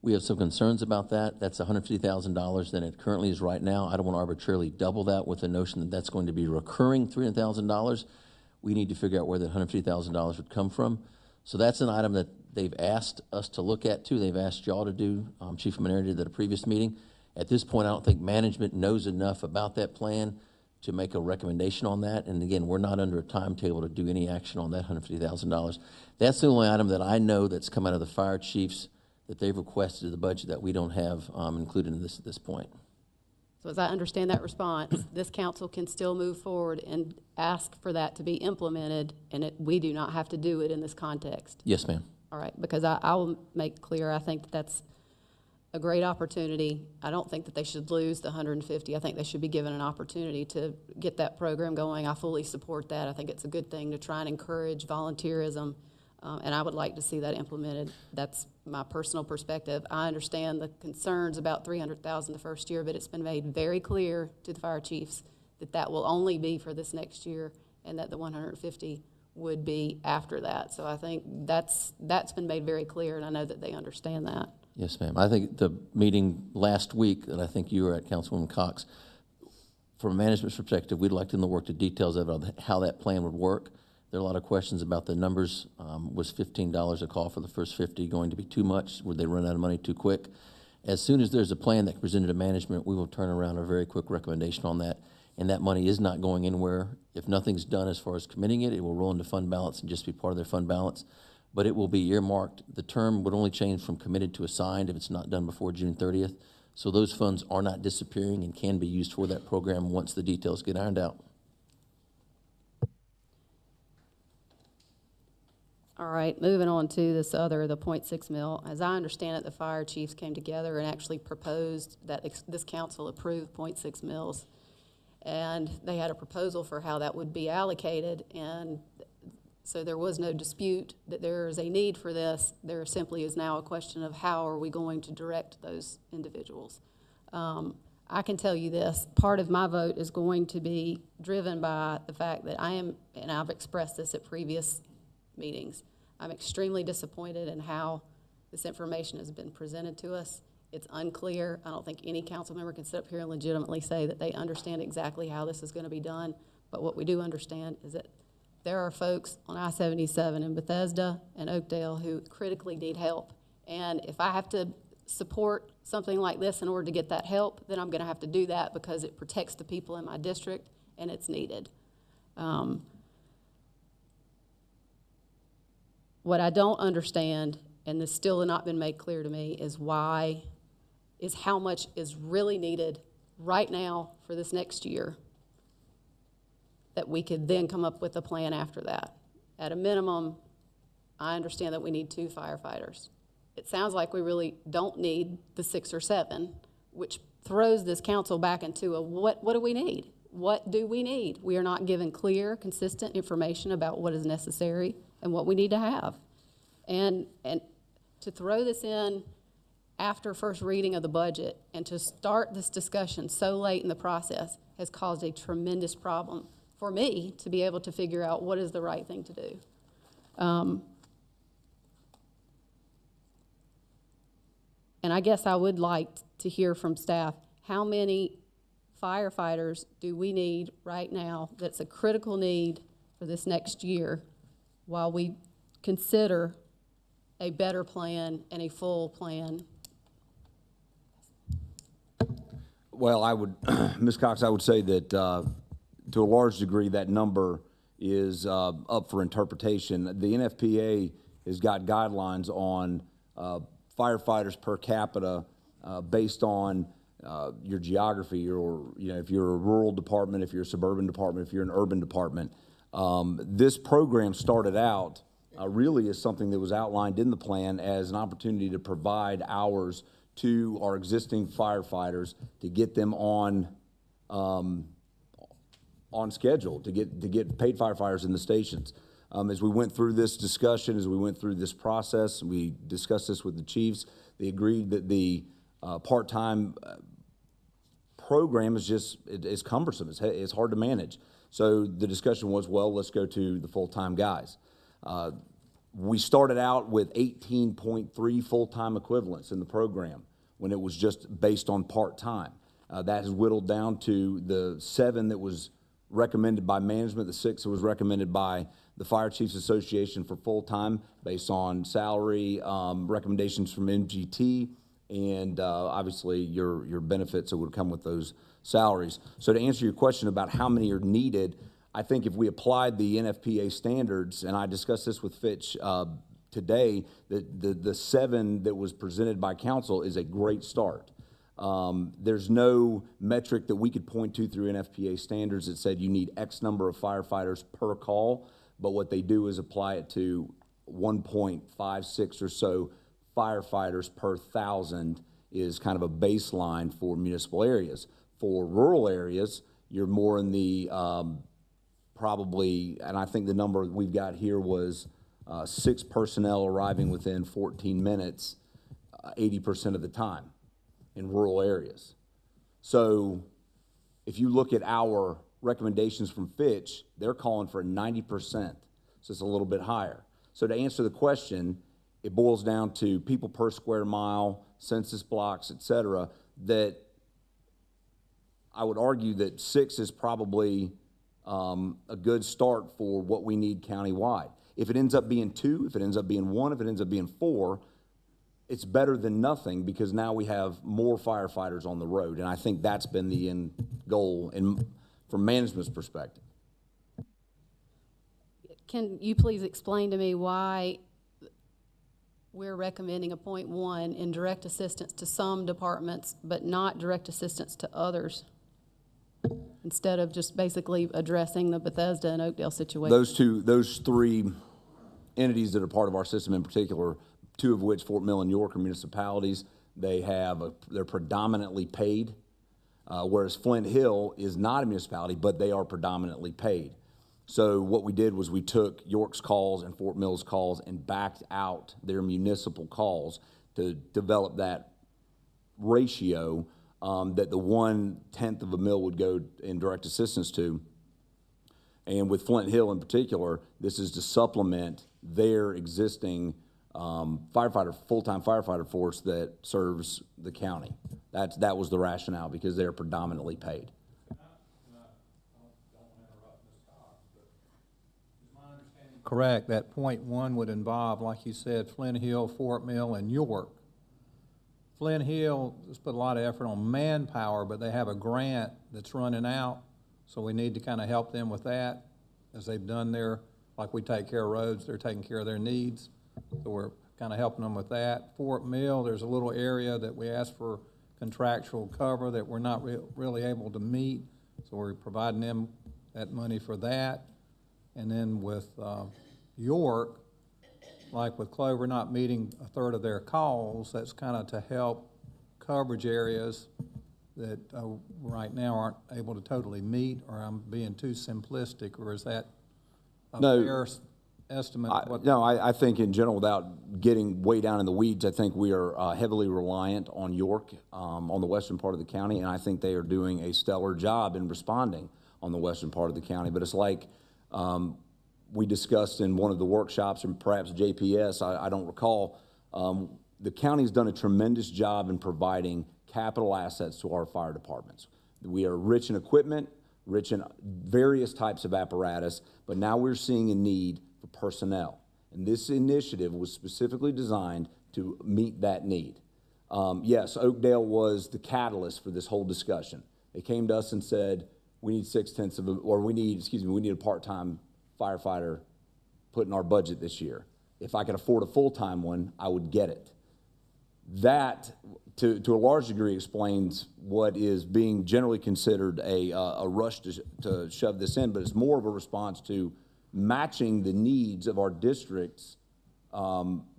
We have some concerns about that. That's $150,000 than it currently is right now. I don't want to arbitrarily double that with the notion that that's going to be recurring $300,000. We need to figure out where that $150,000 would come from. So that's an item that they've asked us to look at too. They've asked y'all to do. Chief Manera did at a previous meeting. At this point, I don't think management knows enough about that plan to make a recommendation on that. And again, we're not under a timetable to do any action on that $150,000. That's the only item that I know that's come out of the fire chiefs that they've requested in the budget that we don't have included in this at this point. So as I understand that response, this council can still move forward and ask for that to be implemented, and we do not have to do it in this context. Yes, ma'am. All right, because I will make clear, I think that's a great opportunity. I don't think that they should lose the 150. I think they should be given an opportunity to get that program going. I fully support that. I think it's a good thing to try and encourage volunteerism, and I would like to see that implemented. That's my personal perspective. I understand the concerns about $300,000 the first year, but it's been made very clear to the fire chiefs that that will only be for this next year, and that the 150 would be after that. So I think that's been made very clear, and I know that they understand that. Yes, ma'am. I think the meeting last week that I think you were at, Councilwoman Cox, from a management perspective, we'd like to know the details of how that plan would work. There are a lot of questions about the numbers. Was $15 a call for the first 50 going to be too much? Would they run out of money too quick? As soon as there's a plan that presented to management, we will turn around a very quick recommendation on that. And that money is not going anywhere. If nothing's done as far as committing it, it will roll into fund balance and just be part of their fund balance. But it will be earmarked. The term would only change from committed to assigned if it's not done before June 30th. So those funds are not disappearing and can be used for that program once the details get ironed out. All right, moving on to this other, the .6 mil. As I understand it, the fire chiefs came together and actually proposed that this council approve .6 mils. And they had a proposal for how that would be allocated, and so there was no dispute that there is a need for this. There simply is now a question of how are we going to direct those individuals. I can tell you this, part of my vote is going to be driven by the fact that I am, and I've expressed this at previous meetings, I'm extremely disappointed in how this information has been presented to us. It's unclear. I don't think any council member can sit up here and legitimately say that they understand exactly how this is going to be done. But what we do understand is that there are folks on I-77 in Bethesda and Oakdale who critically need help. And if I have to support something like this in order to get that help, then I'm going to have to do that because it protects the people in my district and it's needed. What I don't understand, and this still has not been made clear to me, is how much is really needed right now for this next year that we could then come up with a plan after that. At a minimum, I understand that we need 2 firefighters. It sounds like we really don't need the 6 or 7, which throws this council back into a what do we need? What do we need? We are not given clear, consistent information about what is necessary and what we need to have. And to throw this in after first reading of the budget and to start this discussion so late in the process has caused a tremendous problem for me to be able to figure out what is the right thing to do. And I guess I would like to hear from staff, how many firefighters do we need right now that's a critical need for this next year while we consider a better plan and a full plan? Well, I would, Ms. Cox, I would say that to a large degree that number is up for interpretation. The NFPA has got guidelines on firefighters per capita based on your geography, or if you're a rural department, if you're a suburban department, if you're an urban department. This program started out really as something that was outlined in the plan as an opportunity to provide hours to our existing firefighters to get them on schedule, to get paid firefighters in the stations. As we went through this discussion, as we went through this process, we discussed this with the chiefs. They agreed that the part-time program is cumbersome. It's hard to manage. So the discussion was, well, let's go to the full-time guys. We started out with 18.3 full-time equivalents in the program when it was just based on part-time. That has whittled down to the 7 that was recommended by management, the 6 that was recommended by the Fire Chiefs Association for full-time based on salary, recommendations from MGT, and obviously your benefits that would come with those salaries. So to answer your question about how many are needed, I think if we applied the NFPA standards, and I discussed this with Fitch today, the 7 that was presented by council is a great start. There's no metric that we could point to through NFPA standards that said you need X number of firefighters per call, but what they do is apply it to 1.56 or so firefighters per 1,000 is kind of a baseline for municipal areas. For rural areas, you're more in the probably, and I think the number we've got here was 6 personnel arriving within 14 minutes 80% of the time in rural areas. So if you look at our recommendations from Fitch, they're calling for 90%, so it's a little bit higher. So to answer the question, it boils down to people per square mile, census blocks, et cetera, that I would argue that 6 is probably a good start for what we need countywide. If it ends up being 2, if it ends up being 1, if it ends up being 4, it's better than nothing because now we have more firefighters on the road, and I think that's been the end goal from management's perspective. Can you please explain to me why we're recommending a .1 in direct assistance to some departments, but not direct assistance to others, instead of just basically addressing the Bethesda and Oakdale situation? Those 3 entities that are part of our system in particular, 2 of which, Fort Mill and York, are municipalities. They're predominantly paid, whereas Flint Hill is not a municipality, but they are predominantly paid. So what we did was we took York's calls and Fort Mill's calls and backed out their municipal calls to develop that ratio that the 1/10 of a mil would go in direct assistance to. And with Flint Hill in particular, this is to supplement their existing full-time firefighter force that serves the county. That was the rationale, because they're predominantly paid. Correct, that .1 would involve, like you said, Flint Hill, Fort Mill, and York. Flint Hill has put a lot of effort on manpower, but they have a grant that's running out, so we need to kind of help them with that, as they've done like we take care of roads, they're taking care of their needs, so we're kind of helping them with that. Fort Mill, there's a little area that we asked for contractual cover that we're not really able to meet, so we're providing them that money for that. And then with York, like with Clover not meeting a third of their calls, that's kind of to help coverage areas that right now aren't able to totally meet, or I'm being too simplistic, or is that a fair estimate? I think in general, without getting way down in the weeds, I think we are heavily reliant on York on the western part of the county, and I think they are doing a stellar job in responding on the western part of the county. But it's like we discussed in one of the workshops, and perhaps JPS, I don't recall, the county's done a tremendous job in providing capital assets to our fire departments. We are rich in equipment, rich in various types of apparatus, but now we're seeing a need for personnel. And this initiative was specifically designed to meet that need. Yes, Oakdale was the catalyst for this whole discussion. They came to us and said, we need we need a part-time firefighter put in our budget this year. If I could afford a full-time one, I would get it. That, to a large degree, explains what is being generally considered a rush to shove this in, but it's more of a response to matching the needs of our districts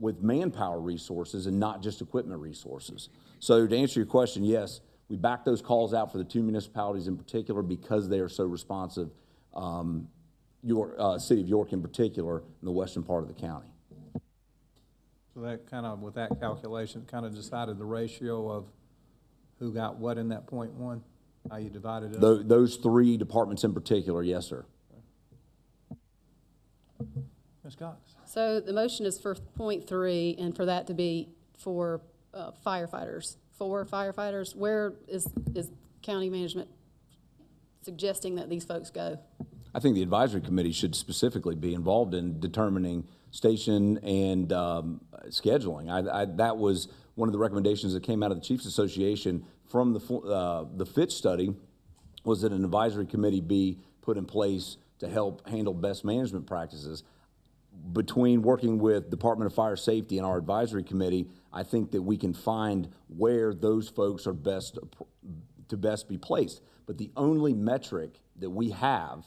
with manpower resources and not just equipment resources. So to answer your question, yes, we back those calls out for the 2 municipalities in particular because they are so responsive, City of York in particular, in the western part of the county. So that kind of, with that calculation, kind of decided the ratio of who got what in that .1, how you divided it up? Those 3 departments in particular, yes, sir. Ms. Cox? So the motion is for .3, and for that to be for firefighters. 4 firefighters. Where is county management suggesting that these folks go? I think the advisory committee should specifically be involved in determining station and scheduling. That was one of the recommendations that came out of the Chiefs Association from the Fitch study, was that an advisory committee be put in place to help handle best management practices. Between working with Department of Fire Safety and our advisory committee, I think that we can find where those folks are best be placed. But the only metric that we have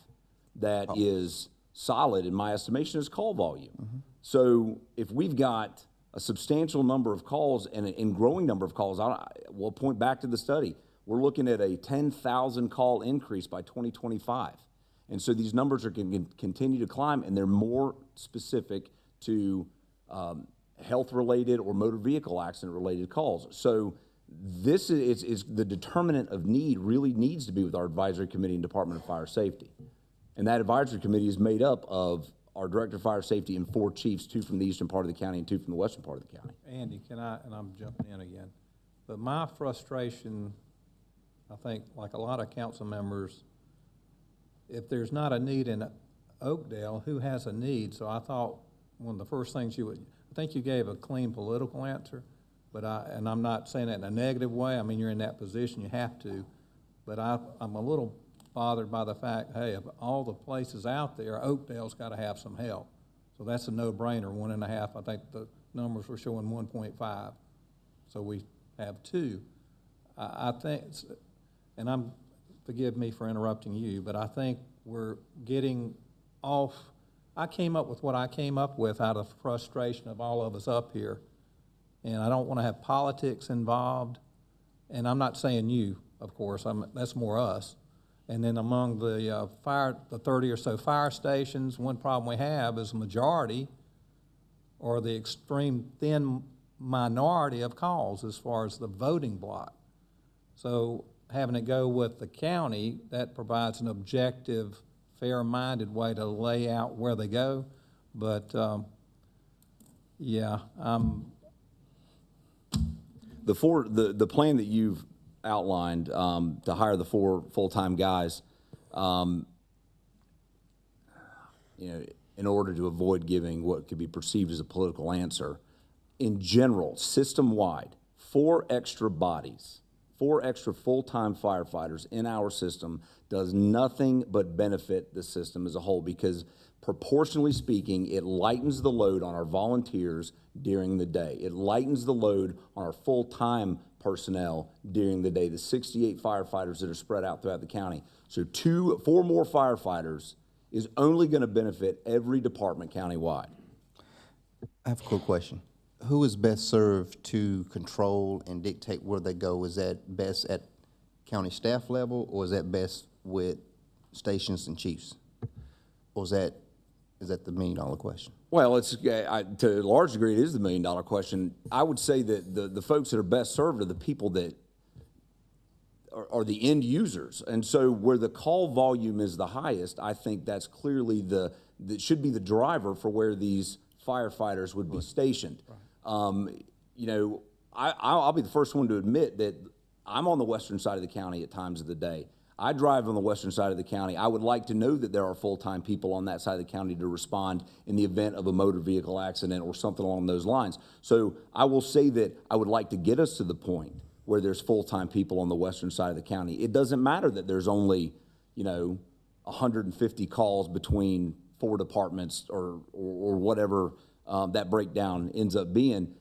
that is solid, in my estimation, is call volume. So if we've got a substantial number of calls and a growing number of calls. We'll point back to the study. We're looking at a 10,000 call increase by 2025. And so these numbers are going to continue to climb, and they're more specific to health-related or motor vehicle accident-related calls. So this is the determinant of need really needs to be with our advisory committee and Department of Fire Safety. And that advisory committee is made up of our Director of Fire Safety and 4 chiefs, 2 from the eastern part of the county and 2 from the western part of the county. Andy, and I'm jumping in again, but my frustration, I think, like a lot of council members, if there's not a need in Oakdale, who has a need? So I thought one of the first things I think you gave a clean political answer, but and I'm not saying that in a negative way. I mean, you're in that position, you have to, but I'm a little bothered by the fact, hey, of all the places out there, Oakdale's got to have some help. So that's a no-brainer, 1.5. I think the numbers were showing 1.5. So we have 2. I think, and forgive me for interrupting you, but I think we're getting off. I came up with what I came up with out of frustration of all of us up here. And I don't want to have politics involved. And I'm not saying you, of course, that's more us. And then among the 30 or so fire stations, one problem we have is majority or the extreme thin minority of calls as far as the voting block. So having it go with the county, that provides an objective, fair-minded way to lay out where they go. But, yeah, The plan that you've outlined to hire the 4 full-time guys, in order to avoid giving what could be perceived as a political answer, in general, system-wide, 4 extra bodies, 4 extra full-time firefighters in our system does nothing but benefit the system as a whole, because proportionally speaking, it lightens the load on our volunteers during the day. It lightens the load on our full-time personnel during the day, the 68 firefighters that are spread out throughout the county. So 4 more firefighters is only going to benefit every department countywide. I have a quick question. Who is best served to control and dictate where they go? Is that best at county staff level, or is that best with stations and chiefs? Or is that the $1 million question? Well, to a large degree, it is the $1 million question. I would say that the folks that are best served are the people that are the end users. And so where the call volume is the highest, I think that's clearly that should be the driver for where these firefighters would be stationed. I'll be the first one to admit that I'm on the western side of the county at times of the day. I drive on the western side of the county. I would like to know that there are full-time people on that side of the county to respond in the event of a motor vehicle accident or something along those lines. So I will say that I would like to get us to the point where there's full-time people on the western side of the county. It doesn't matter that there's only, 150 calls between 4 departments or whatever that breakdown ends up being.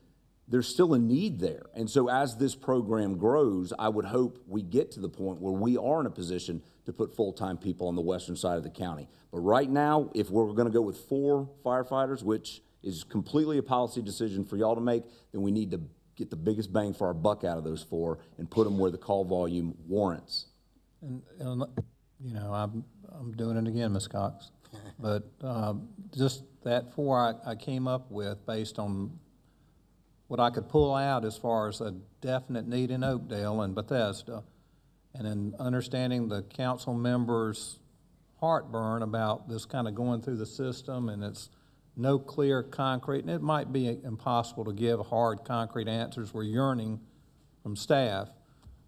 There's still a need there. And so as this program grows, I would hope we get to the point where we are in a position to put full-time people on the western side of the county. But right now, if we're going to go with 4 firefighters, which is completely a policy decision for y'all to make, then we need to get the biggest bang for our buck out of those 4 and put them where the call volume warrants. And I'm doing it again, Ms. Cox. But just that 4 I came up with based on what I could pull out as far as a definite need in Oakdale and Bethesda, and then understanding the council members' heartburn about this kind of going through the system, and it's no clear concrete, and it might be impossible to give hard concrete answers. We're yearning from staff,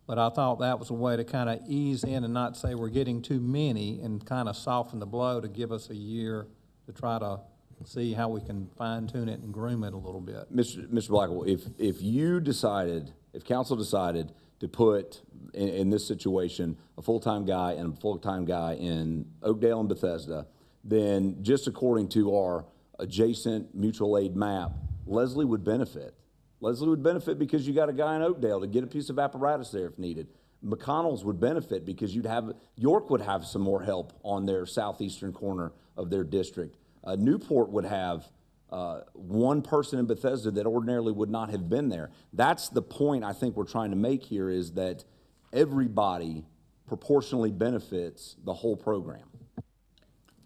but I thought that was a way to kind of ease in and not say we're getting too many and kind of soften the blow to give us a year to try to see how we can fine-tune it and groom it a little bit. Mr. Blackwell, if council decided to put, in this situation, a full-time guy and a full-time guy in Oakdale and Bethesda, then just according to our adjacent mutual aid map, Leslie would benefit. Leslie would benefit because you got a guy in Oakdale to get a piece of apparatus there if needed. McConnell's would benefit because York would have some more help on their southeastern corner of their district. Newport would have one person in Bethesda that ordinarily would not have been there. That's the point I think we're trying to make here, is that everybody proportionally benefits the whole program.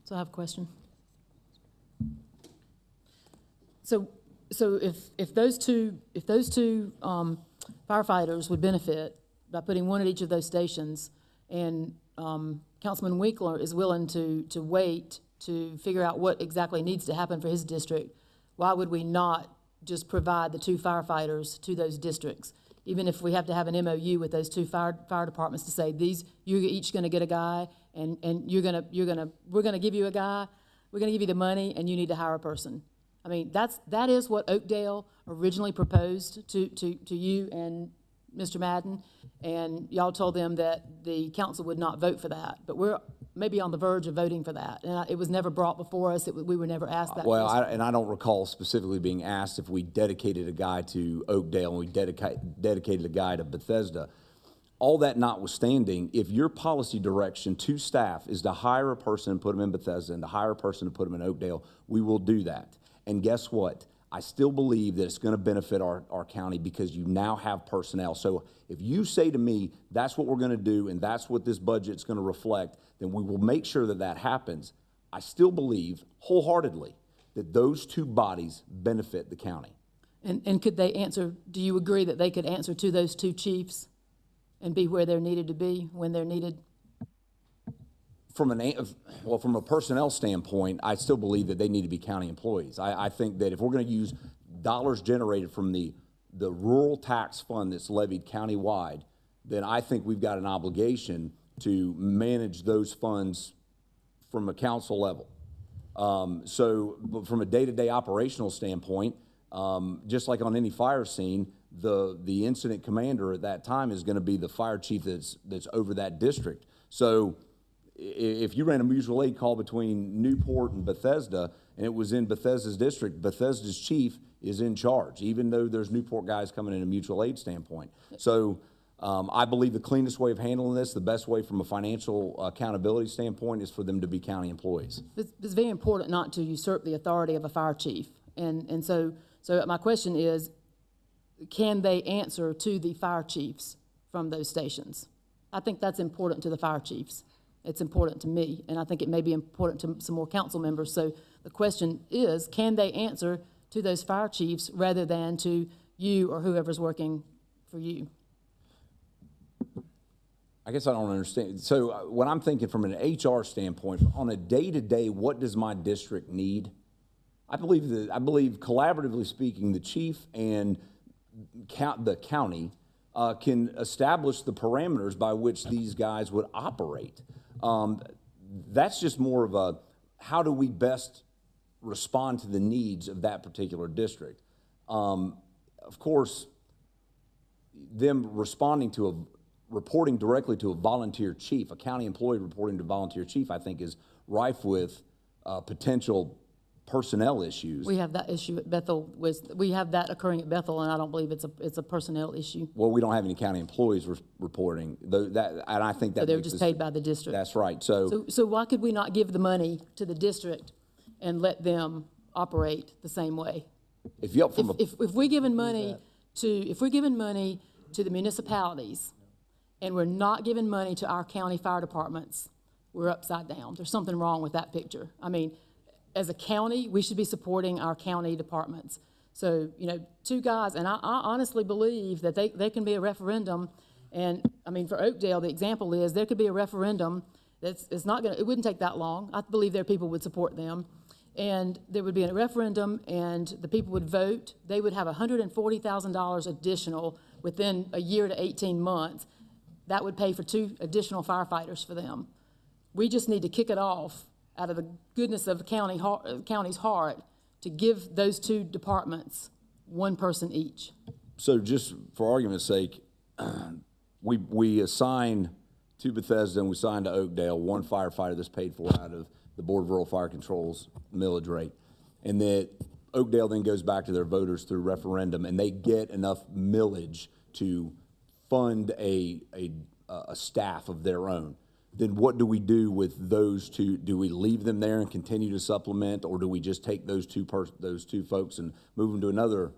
So I have a question. So if those two firefighters would benefit by putting one at each of those stations, and Councilman Winkler is willing to wait to figure out what exactly needs to happen for his district, why would we not just provide the 2 firefighters to those districts? Even if we have to have an MOU with those 2 fire departments to say, you're each gonna get a guy, and we're gonna give you a guy, we're gonna give you the money, and you need to hire a person. I mean, that is what Oakdale originally proposed to you and Mr. Madden, and y'all told them that the council would not vote for that. But we're maybe on the verge of voting for that, and it was never brought before us. We were never asked that Well, question. I don't recall specifically being asked if we dedicated a guy to Oakdale and we dedicated a guy to Bethesda. All that notwithstanding, if your policy direction to staff is to hire a person and put them in Bethesda and to hire a person and put them in Oakdale, we will do that. And guess what? I still believe that it's going to benefit our county, because you now have personnel. So if you say to me, that's what we're going to do and that's what this budget's going to reflect, then we will make sure that that happens. I still believe wholeheartedly that those 2 bodies benefit the county. And could they answer, do you agree that they could answer to those 2 chiefs and be where they're needed to be when they're needed? From a personnel standpoint, I still believe that they need to be county employees. I think that if we're going to use dollars generated from the rural tax fund that's levied countywide, then I think we've got an obligation to manage those funds from a council level. But from a day-to-day operational standpoint, just like on any fire scene, the incident commander at that time is going to be the fire chief that's over that district. So if you ran a mutual aid call between Newport and Bethesda, and it was in Bethesda's district, Bethesda's chief is in charge, even though there's Newport guys coming in a mutual aid standpoint. So I believe the cleanest way of handling this, the best way from a financial accountability standpoint, is for them to be county employees. It's very important not to usurp the authority of a fire chief. And so my question is, can they answer to the fire chiefs from those stations? I think that's important to the fire chiefs. It's important to me, and I think it may be important to some more council members. So the question is, can they answer to those fire chiefs rather than to you or whoever's working for you? I guess I don't understand. So what I'm thinking from an HR standpoint, on a day-to-day, what does my district need? I believe collaboratively speaking, the chief and the county can establish the parameters by which these guys would operate. That's just more of a, how do we best respond to the needs of that particular district? Of course, them reporting directly to a volunteer chief, a county employee reporting to a volunteer chief, I think is rife with potential personnel issues. We have that issue at Bethel. We have that occurring at Bethel, and I don't believe it's a personnel issue. Well, we don't have any county employees reporting, and I think that So they're just paid by the district. That's right. So why could we not give the money to the district and let them operate the same way? if we're giving money to the municipalities and we're not giving money to our county fire departments, we're upside down. There's something wrong with that picture. I mean, as a county, we should be supporting our county departments. So, 2 guys, and I honestly believe that there can be a referendum. And I mean, for Oakdale, the example is there could be a referendum it wouldn't take that long. I believe their people would support them. And there would be a referendum and the people would vote. They would have $140,000 additional within a year to 18 months. That would pay for 2 additional firefighters for them. We just need to kick it off out of the goodness of the county's heart to give those 2 departments 1 person each. So just for argument's sake, we assign to Bethesda and we assign to Oakdale 1 firefighter that's paid for out of the Board of Rural Fire Control's millage rate. And that Oakdale then goes back to their voters through referendum and they get enough millage to fund a staff of their own. then what do we do with those two? Do we leave them there and continue to supplement, or do we just take those two folks and move them to another?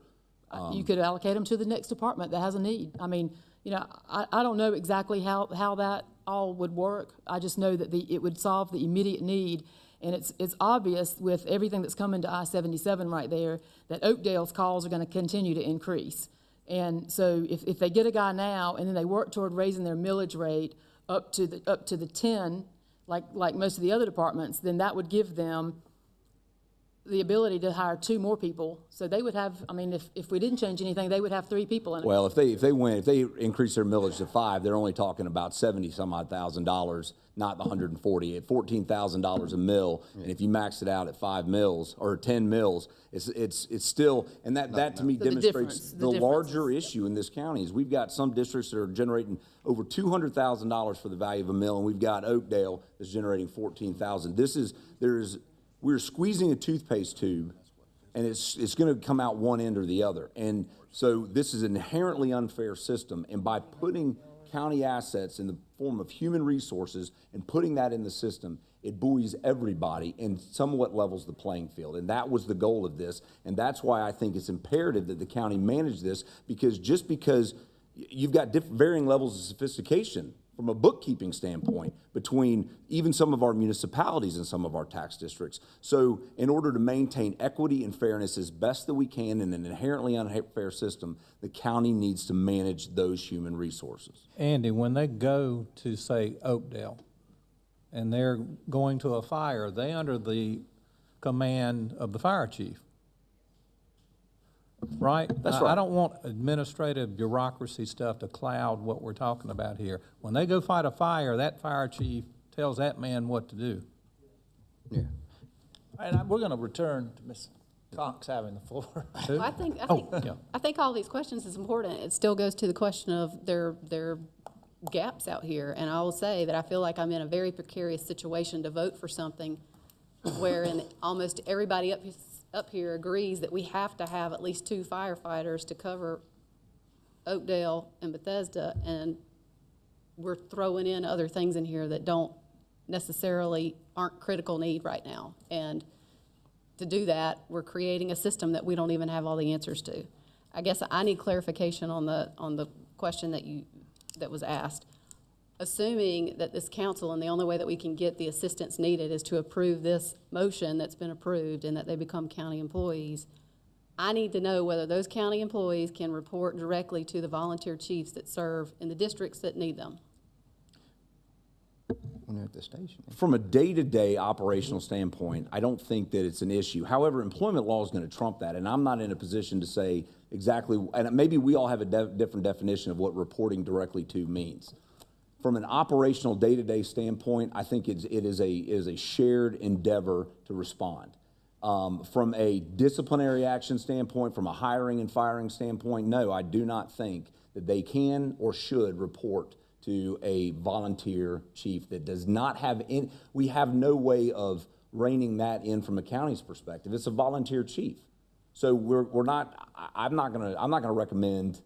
You could allocate them to the next department that has a need. I mean, I don't know exactly how that all would work. I just know that it would solve the immediate need. And it's obvious with everything that's coming to I-77 right there that Oakdale's calls are going to continue to increase. And so if they get a guy now and then they work toward raising their millage rate up to the 10, like most of the other departments, then that would give them the ability to hire 2 more people. So they would have, I mean, if we didn't change anything, they would have 3 people in it. Well, if they increase their millage to 5, they're only talking about $70,000, not the 140. At $14,000 a mill, and if you max it out at 5 mills or 10 mills, it's still, and that to me So the demonstrates difference- the larger issue in this county is we've got some districts that are generating over $200,000 for the value of a mill, and we've got Oakdale that's generating $14,000. We're squeezing a toothpaste tube, and it's going to come out one end or the other. And so this is an inherently unfair system, and by putting county assets in the form of human resources and putting that in the system, it buoys everybody and somewhat levels the playing field. And that was the goal of this, and that's why I think it's imperative that the county manage this, because just because you've got varying levels of sophistication from a bookkeeping standpoint between even some of our municipalities and some of our tax districts. So in order to maintain equity and fairness as best that we can in an inherently unfair system, the county needs to manage those human resources. Andy, when they go to, say, Oakdale, and they're going to a fire, they under the command of the fire chief, right? That's right. I don't want administrative bureaucracy stuff to cloud what we're talking about here. When they go fight a fire, that fire chief tells that man what to do. Yeah. And we're going to return to Ms. Cox having the floor. Well, I Yeah. think all these questions is important. It still goes to the question of their gaps out here. And I will say that I feel like I'm in a very precarious situation to vote for something wherein almost everybody up here agrees that we have to have at least 2 firefighters to cover Oakdale and Bethesda, and we're throwing in other things in here that aren't critical need right now. And to do that, we're creating a system that we don't even have all the answers to. I guess I need clarification on the question that was asked. Assuming that this council, and the only way that we can get the assistance needed is to approve this motion that's been approved and that they become county employees, I need to know whether those county employees can report directly to the volunteer chiefs that serve in the districts that need them. When they're at the station. From a day-to-day operational standpoint, I don't think that it's an issue. However, employment law is going to trump that, and I'm not in a position to say exactly, and maybe we all have a different definition of what reporting directly to means. From an operational day-to-day standpoint, I think it is a shared endeavor to respond. From a disciplinary action standpoint, from a hiring and firing standpoint, no, I do not think that they can or should report to a volunteer chief that does not have we have no way of reining that in from a county's perspective. It's a volunteer chief. So I'm not gonna recommend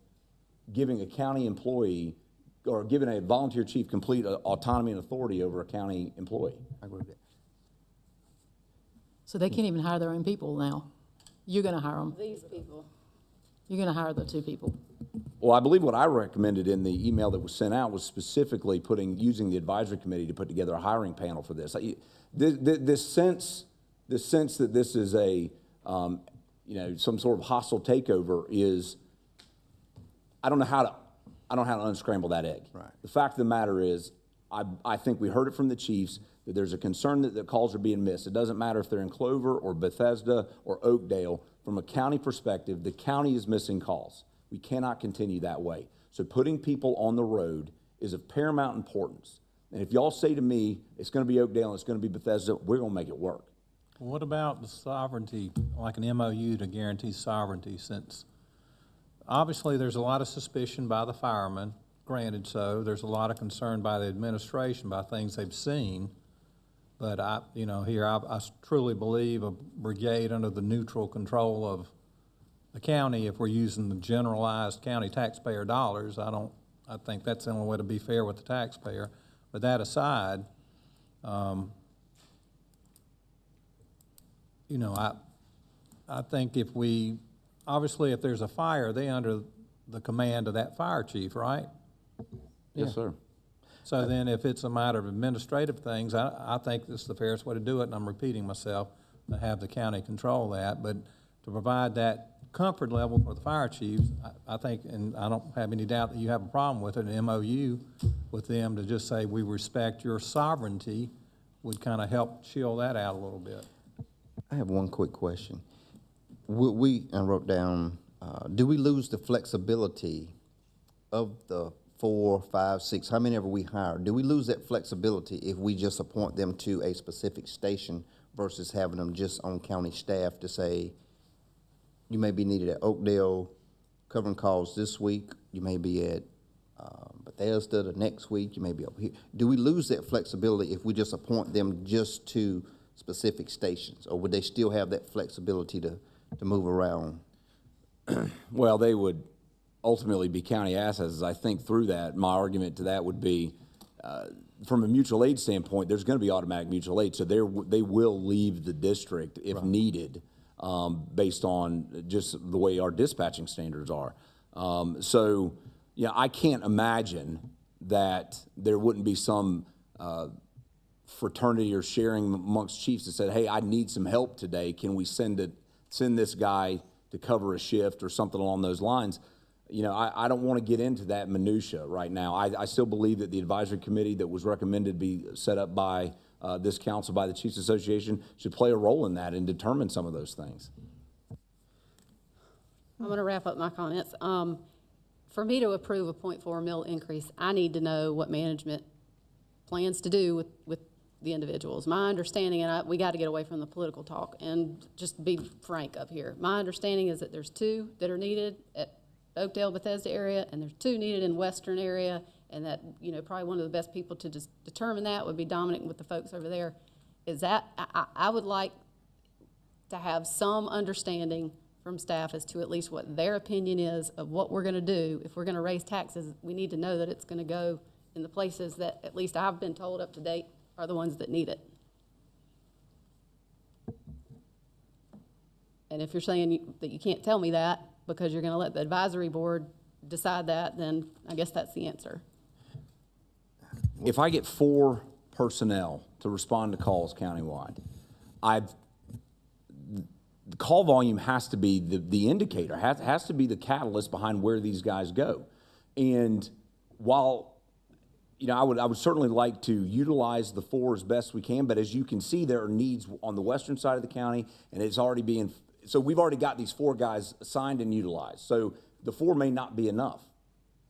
giving a county employee or giving a volunteer chief complete autonomy and authority over a county employee. I agree with that. So they can't even hire their own people now. You're going to hire them. These people. You're going to hire the 2 people. Well, I believe what I recommended in the email that was sent out was specifically using the advisory committee to put together a hiring panel for this. This sense that this is some sort of hostile takeover is, I don't know how to unscramble that egg. Right. The fact of the matter is, I think we heard it from the chiefs that there's a concern that the calls are being missed. It doesn't matter if they're in Clover or Bethesda or Oakdale. From a county perspective, the county is missing calls. We cannot continue that way. So putting people on the road is of paramount importance. And if y'all say to me, it's going to be Oakdale and it's going to be Bethesda, we're going to make it work. What about the sovereignty, like an MOU to guarantee sovereignty, since obviously there's a lot of suspicion by the firemen, granted so, there's a lot of concern by the administration by things they've seen, but I truly believe a brigade under the neutral control of the county, if we're using the generalized county taxpayer dollars, I think that's the only way to be fair with the taxpayer. But that aside, you know, I think if we, obviously, if there's a fire, they under the command of that fire chief, right? Yes, sir. So then if it's a matter of administrative things, I think this is the fairest way to do it, and I'm repeating myself, to have the county control that. But to provide that comfort level for the fire chiefs, I think, and I don't have any doubt that you have a problem with it, an MOU with them to just say, we respect your sovereignty, would kind of help chill that out a little bit. I have one quick question. I wrote down, do we lose the flexibility of the 4, 5, 6, how many ever we hire? Do we lose that flexibility if we just appoint them to a specific station versus having them just on county staff to say, you may be needed at Oakdale covering calls this week, you may be at Bethesda the next week, you may be over here. Do we lose that flexibility if we just appoint them just to specific stations, or would they still have that flexibility to move around? Well, they would ultimately be county assets. As I think through that, my argument to that would be, from a mutual aid standpoint, there's going to be automatic mutual aid, so they will leave the district if needed, based on just the way our dispatching standards are. So, yeah, I can't imagine that there wouldn't be some fraternity or sharing amongst chiefs that said, hey, I need some help today. Can we send this guy to cover a shift or something along those lines? You know, I don't want to get into that minutia right now. I still believe that the advisory committee that was recommended be set up by this council, by the Chiefs Association, should play a role in that and determine some of those things. I'm going to wrap up my comments. For me to approve a 0.4 mil increase, I need to know what management plans to do with the individuals. My understanding, and we got to get away from the political talk and just be frank up here. My understanding is that there's 2 that are needed at Oakdale, Bethesda area, and there's 2 needed in Western area, and that, you know, probably one of the best people to just determine that would be Dominic with the folks over there. Is that, I would like to have some understanding from staff as to at least what their opinion is of what we're gonna do. If we're gonna raise taxes, we need to know that it's gonna go in the places that, at least I've been told up to date, are the ones that need it. And if you're saying that you can't tell me that because you're gonna let the advisory board decide that, then I guess that's the answer. If I get 4 personnel to respond to calls countywide, the call volume has to be the indicator, has to be the catalyst behind where these guys go. And while, you know, I would certainly like to utilize the 4 as best we can, but as you can see, there are needs on the western side of the county, and it's already being, so we've already got these 4 guys assigned and utilized. So the 4 may not be enough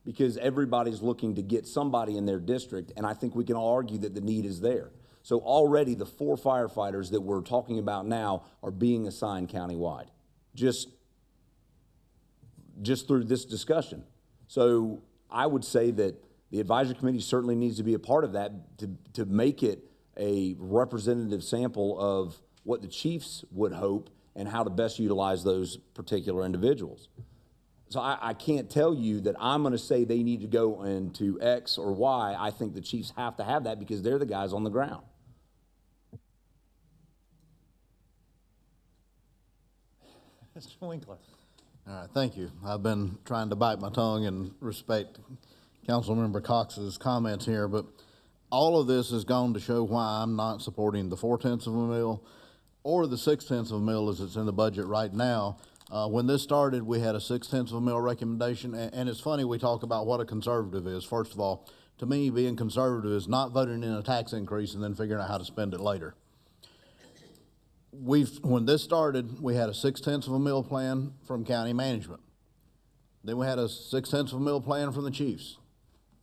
because everybody's looking to get somebody in their district, and I think we can all argue that the need is there. So already the 4 firefighters that we're talking about now are being assigned countywide, just through this discussion. So I would say that the advisory committee certainly needs to be a part of that to make it a representative sample of what the chiefs would hope and how to best utilize those particular individuals. So I can't tell you that I'm going to say they need to go into X or Y. I think the chiefs have to have that because they're the guys on the ground. Mr. Winkler. All right, thank you. I've been trying to bite my tongue and respect Councilmember Cox's comments here, but all of this has gone to show why I'm not supporting the 0.4 mil or the 0.6 mil as it's in the budget right now. When this started, we had a 0.6 mil recommendation, and it's funny we talk about what a conservative is. First of all, to me, being conservative is not voting in a tax increase and then figuring out how to spend it later. When this started, we had a 0.6 mil plan from county management. Then we had a 0.6 mil plan from the chiefs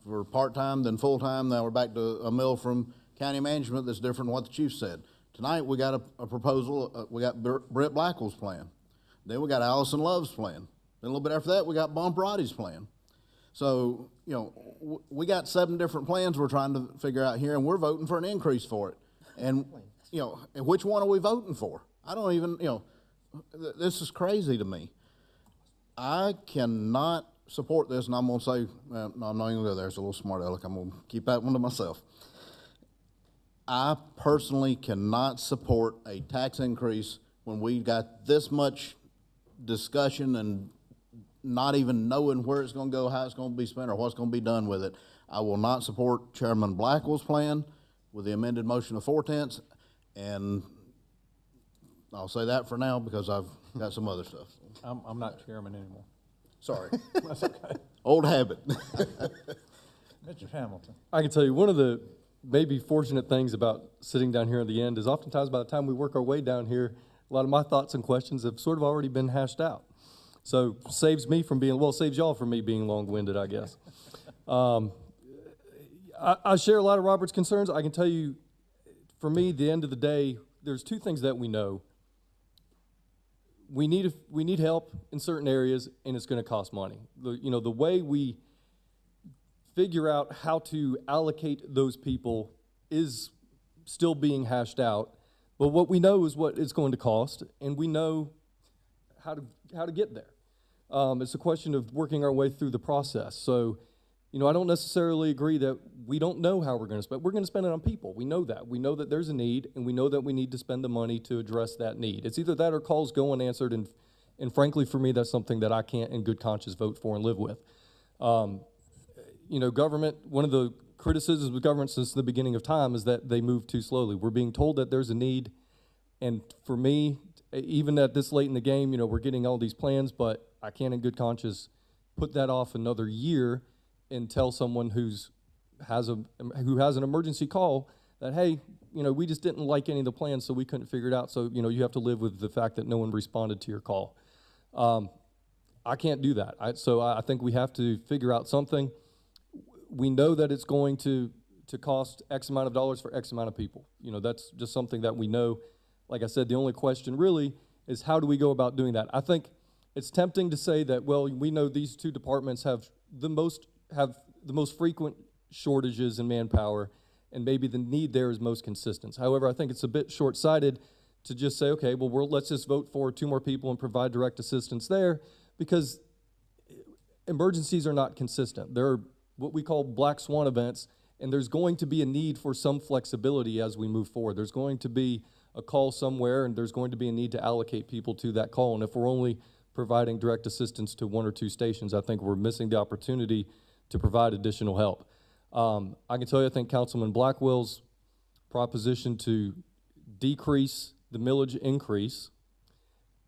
for part-time, then full-time. Now we're back to a mil from county management that's different than what the chiefs said. Tonight we got a proposal. We got Brett Blackwell's plan. Then we got Allison Love's plan. Then a little bit after that, we got Bump Roddy's plan. So, you know, we got 7 different plans we're trying to figure out here, and we're voting for an increase for it. And, you know, which one are we voting for? I don't even, you know, this is crazy to me. I cannot support this, and I'm going to say, no, I'm not even going to go there. It's a little smart aleck. I'm going to keep that one to myself. I personally cannot support a tax increase when we got this much discussion and not even knowing where it's gonna go, how it's gonna be spent, or what's gonna be done with it. I will not support Chairman Blackwell's plan with the amended motion of 4/10, and I'll say that for now because I've got some other stuff. I'm not chairman anymore. Sorry. That's okay. Old habit. Mr. Hamilton. I can tell you, one of the maybe fortunate things about sitting down here at the end is oftentimes by the time we work our way down here, a lot of my thoughts and questions have sort of already been hashed out. So saves me from being, well, saves y'all from me being long-winded, I guess. I share a lot of Robert's concerns. I can tell you, for me, at the end of the day, there's two things that we know. We need help in certain areas, and it's going to cost money. The way we figure out how to allocate those people is still being hashed out. But what we know is what it's going to cost, and we know how to get there. It's a question of working our way through the process. So, I don't necessarily agree that we don't know how we're going to spend. We're going to spend it on people. We know that. We know that there's a need, and we know that we need to spend the money to address that need. It's either that or calls go unanswered, and frankly, for me, that's something that I can't in good conscience vote for and live with. Government, one of the criticisms of government since the beginning of time is that they move too slowly. We're being told that there's a need, and for me, even at this late in the game, we're getting all these plans, but I can't in good conscience put that off another year and tell someone who has an emergency call that, hey, we just didn't like any of the plans, so we couldn't figure it out. So, you have to live with the fact that no one responded to your call. I can't do that. So I think we have to figure out something. We know that it's going to cost X amount of dollars for X amount of people. That's just something that we know. Like I said, the only question really is how do we go about doing that? I think it's tempting to say that, well, we know these two departments have the most frequent shortages in manpower, and maybe the need there is most consistent. However, I think it's a bit short-sighted to just say, okay, well, let's just vote for 2 more people and provide direct assistance there, because emergencies are not consistent. There are what we call black swan events, and there's going to be a need for some flexibility as we move forward. There's going to be a call somewhere, and there's going to be a need to allocate people to that call. And if we're only providing direct assistance to 1 or 2 stations, I think we're missing the opportunity to provide additional help. I can tell you, I think Councilman Blackwell's proposition to decrease the millage increase,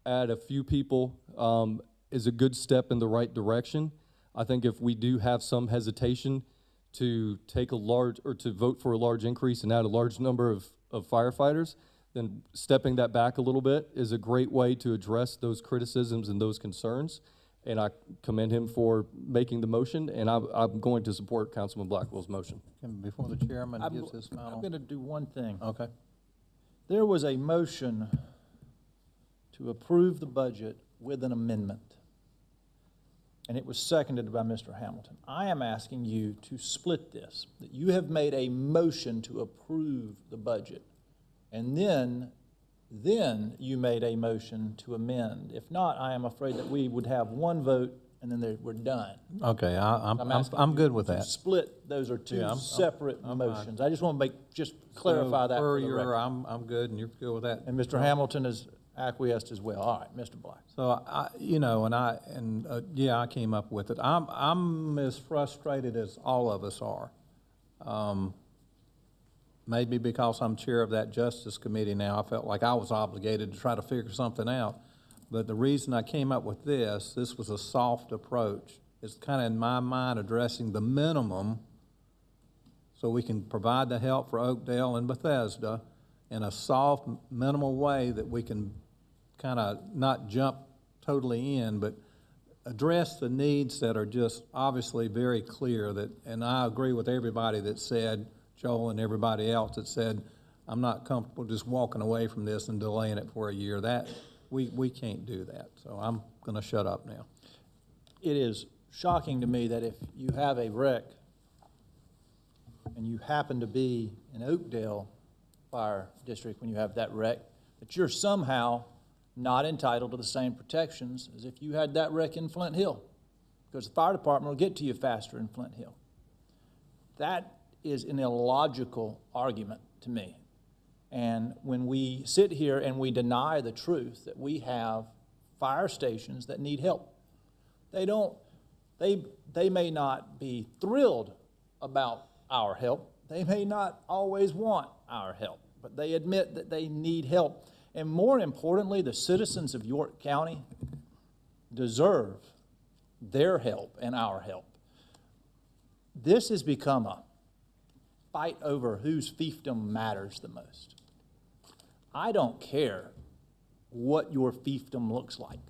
add a few people, is a good step in the right direction. I think if we do have some hesitation to take to vote for a large increase and add a large number of firefighters, then stepping that back a little bit is a great way to address those criticisms and those concerns. And I commend him for making the motion, and I'm going to support Councilman Blackwell's motion. And before the chairman gives his final. I'm going to do one thing. Okay. There was a motion to approve the budget with an amendment, and it was seconded by Mr. Hamilton. I am asking you to split this, that you have made a motion to approve the budget, and then you made a motion to amend. If not, I am afraid that we would have one vote and then we're done. Okay, asking I'm you good with to that. Split, those are 2 separate I'm motions. I just want to clarify that for the record. I'm good, and you're good with that. And Mr. Hamilton has acquiesced as well. All right, Mr. Black. So I came up with it. I'm as frustrated as all of us are. Maybe because I'm chair of that Justice Committee now, I felt like I was obligated to try to figure something out. But the reason I came up with this was a soft approach. It's kind of, in my mind, addressing the minimum so we can provide the help for Oakdale and Bethesda in a soft, minimal way that we can kind of not jump totally in, but address the needs that are just obviously very clear. And I agree with everybody that said, Joel and everybody else that said, I'm not comfortable just walking away from this and delaying it for a year. That we can't do that. So I'm going to shut up now. It is shocking to me that if you have a wreck and you happen to be in Oakdale Fire District when you have that wreck, that you're somehow not entitled to the same protections as if you had that wreck in Flint Hill, because the fire department will get to you faster in Flint Hill. That is an illogical argument to me. And when we sit here and we deny the truth that we have fire stations that need help, they may not be thrilled about our help. They may not always want our help, but they admit that they need help. And more importantly, the citizens of York County deserve their help and our help. This has become a fight over whose fiefdom matters the most. I don't care what your fiefdom looks like.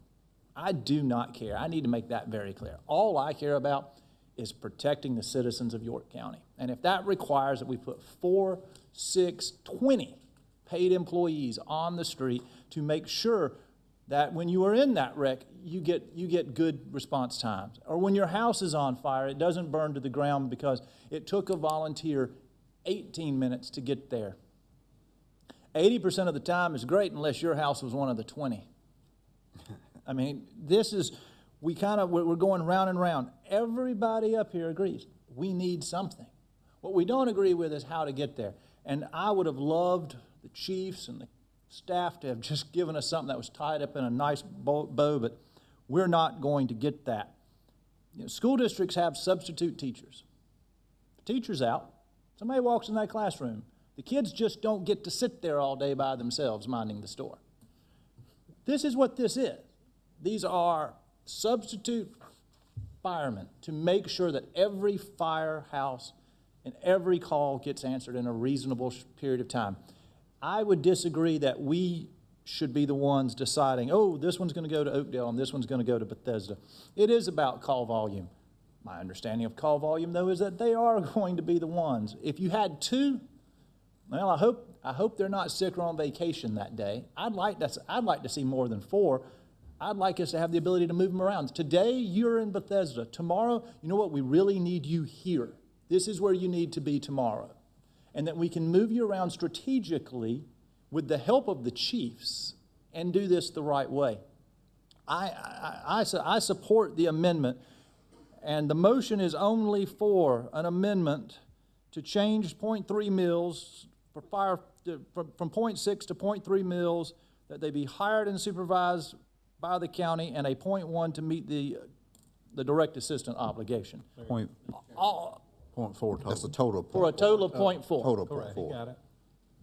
I do not care. I need to make that very clear. All I care about is protecting the citizens of York County. And if that requires that we put 4, 6, 20 paid employees on the street to make sure that when you are in that wreck, you get good response times. Or when your house is on fire, it doesn't burn to the ground because it took a volunteer 18 minutes to get there. 80% of the time is great unless your house was one of the 20. I mean, we're going round and round. Everybody up here agrees we need something. What we don't agree with is how to get there. And I would have loved the chiefs and the staff to have just given us something that was tied up in a nice bow, but we're not going to get that. You know, school districts have substitute teachers. The teacher's out. Somebody walks in that classroom. The kids just don't get to sit there all day by themselves minding the store. This is what this is. These are substitute firemen to make sure that every firehouse and every call gets answered in a reasonable period of time. I would disagree that we should be the ones deciding, oh, this one's going to go to Oakdale and this one's going to go to Bethesda. It is about call volume. My understanding of call volume, though, is that they are going to be the ones. If you had 2, well, I hope they're not sick or on vacation that day. I'd like to see more than 4. I'd like us to have the ability to move them around. Today, you're in Bethesda. Tomorrow, you know what? We really need you here. This is where you need to be tomorrow. And that we can move you around strategically with the help of the chiefs and do this the right way. I support the amendment, and the motion is only for an amendment to change 0.3 mils for fire, from 0.6 to 0.3 mils, that they be hired and supervised by the county, and a 0.1 to meet the direct assistant obligation. Point 0.4 total. That's the total. For a total of 0.4. Total Correct, 0.4. got it.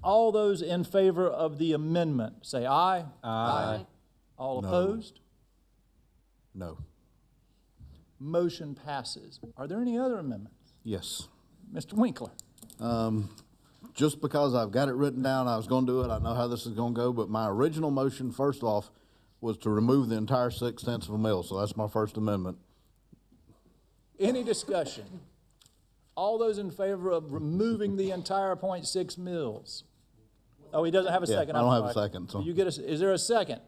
All those in favor of the amendment, say aye. Aye. All No. opposed? No. Motion passes. Are there any other amendments? Yes. Mr. Winkler? Just because I've got it written down, I was going to do it. I know how this is going to go, but my original motion, first off, was to remove the entire 6/10 of a mil. So that's my first amendment. Any discussion? All those in favor of removing the entire 0.6 mils? Oh, he doesn't have a Yeah, second. I I'm don't have a sorry. second, so- Is there a second?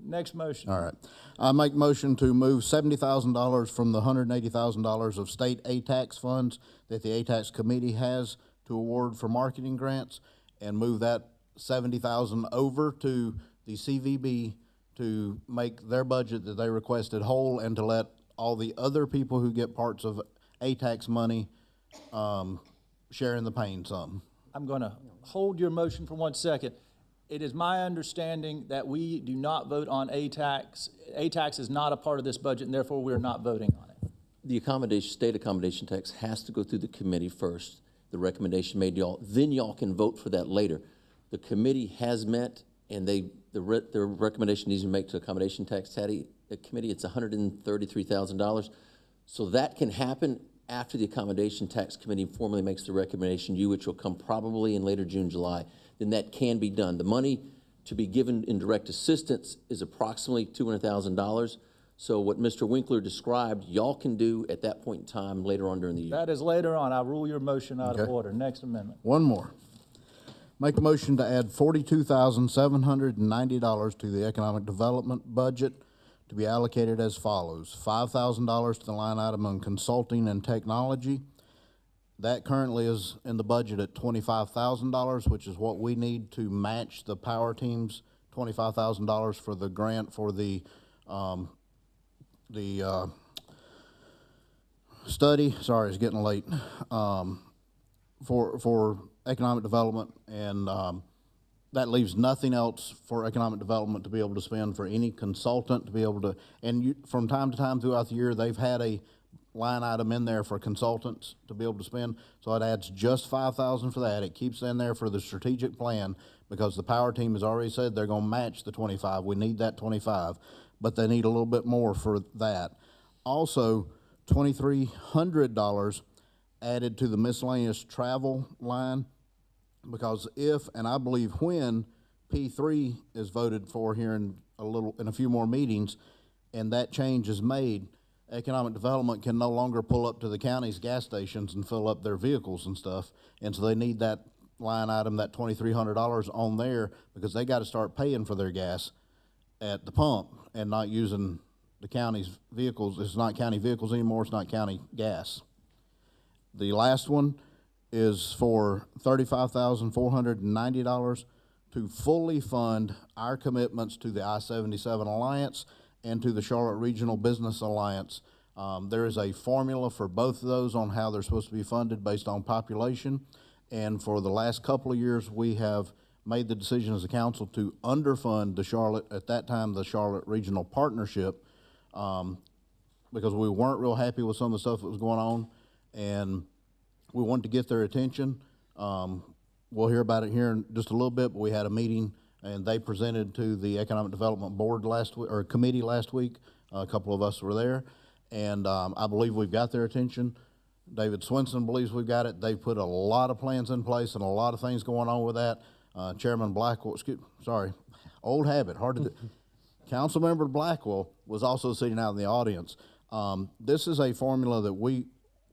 Next motion. All right. I make motion to move $70,000 from the $180,000 of state ATAX funds that the ATAX committee has to award for marketing grants, and move that $70,000 over to the CVB to make their budget that they requested whole, and to let all the other people who get parts of ATAX money share in the pain some. I'm going to hold your motion for 1 second. It is my understanding that we do not vote on ATAX. ATAX is not a part of this budget, and therefore we're not voting on it. The state accommodation tax has to go through the committee first. The recommendation made to y'all, then y'all can vote for that later. The committee has met, and the recommendation needs to make to accommodation tax committee, it's $133,000. So that can happen after the accommodation tax committee formally makes the recommendation to you, which will come probably in later June, July. Then that can be done. The money to be given in direct assistance is approximately $200,000. So what Mr. Winkler described, y'all can do at that point in time later on during the year. That is later on. I rule your motion out of Okay. order. Next amendment. One more. Make a motion to add $42,790 to the economic development budget to be allocated as follows. $5,000 to the line item on consulting and technology. That currently is in the budget at $25,000, which is what we need to match the power team's $25,000 for the grant for the study. Sorry, it's getting late. For economic development, and that leaves nothing else for economic development to be able to spend for any consultant to be able to, and you, from time to time throughout the year, they've had a line item in there for consultants to be able to spend, so it adds just $5,000 for that. It keeps in there for the strategic plan, because the power team has already said they're gonna match the 25. We need that 25, but they need a little bit more for that. Also, $2,300 added to the miscellaneous travel line, because if, and I believe when, P3 is voted for here in a few more meetings, and that change is made, economic development can no longer pull up to the county's gas stations and fill up their vehicles and stuff, and so they need that line item, that $2,300 on there, because they got to start paying for their gas at the pump and not using the county's vehicles. It's not county vehicles anymore, it's not county gas. The last one is for $35,490 to fully fund our commitments to the I-77 Alliance and to the Charlotte Regional Business Alliance. There is a formula for both of those on how they're supposed to be funded based on population. And for the last couple of years, we have made the decision as a council to underfund the Charlotte, at that time, the Charlotte Regional Partnership, because we weren't real happy with some of the stuff that was going on, and we wanted to get their attention. We'll hear about it here in just a little bit, but we had a meeting, and they presented to the Economic Development Board last week, or committee last week. A couple of us were there, and I believe we've got their attention. David Swinson believes we've got it. They've put a lot of plans in place and a lot of things going on with that. Chairman Blackwell, old habit, hard to do. Councilmember Blackwell was also sitting out in the audience. This is a formula that we,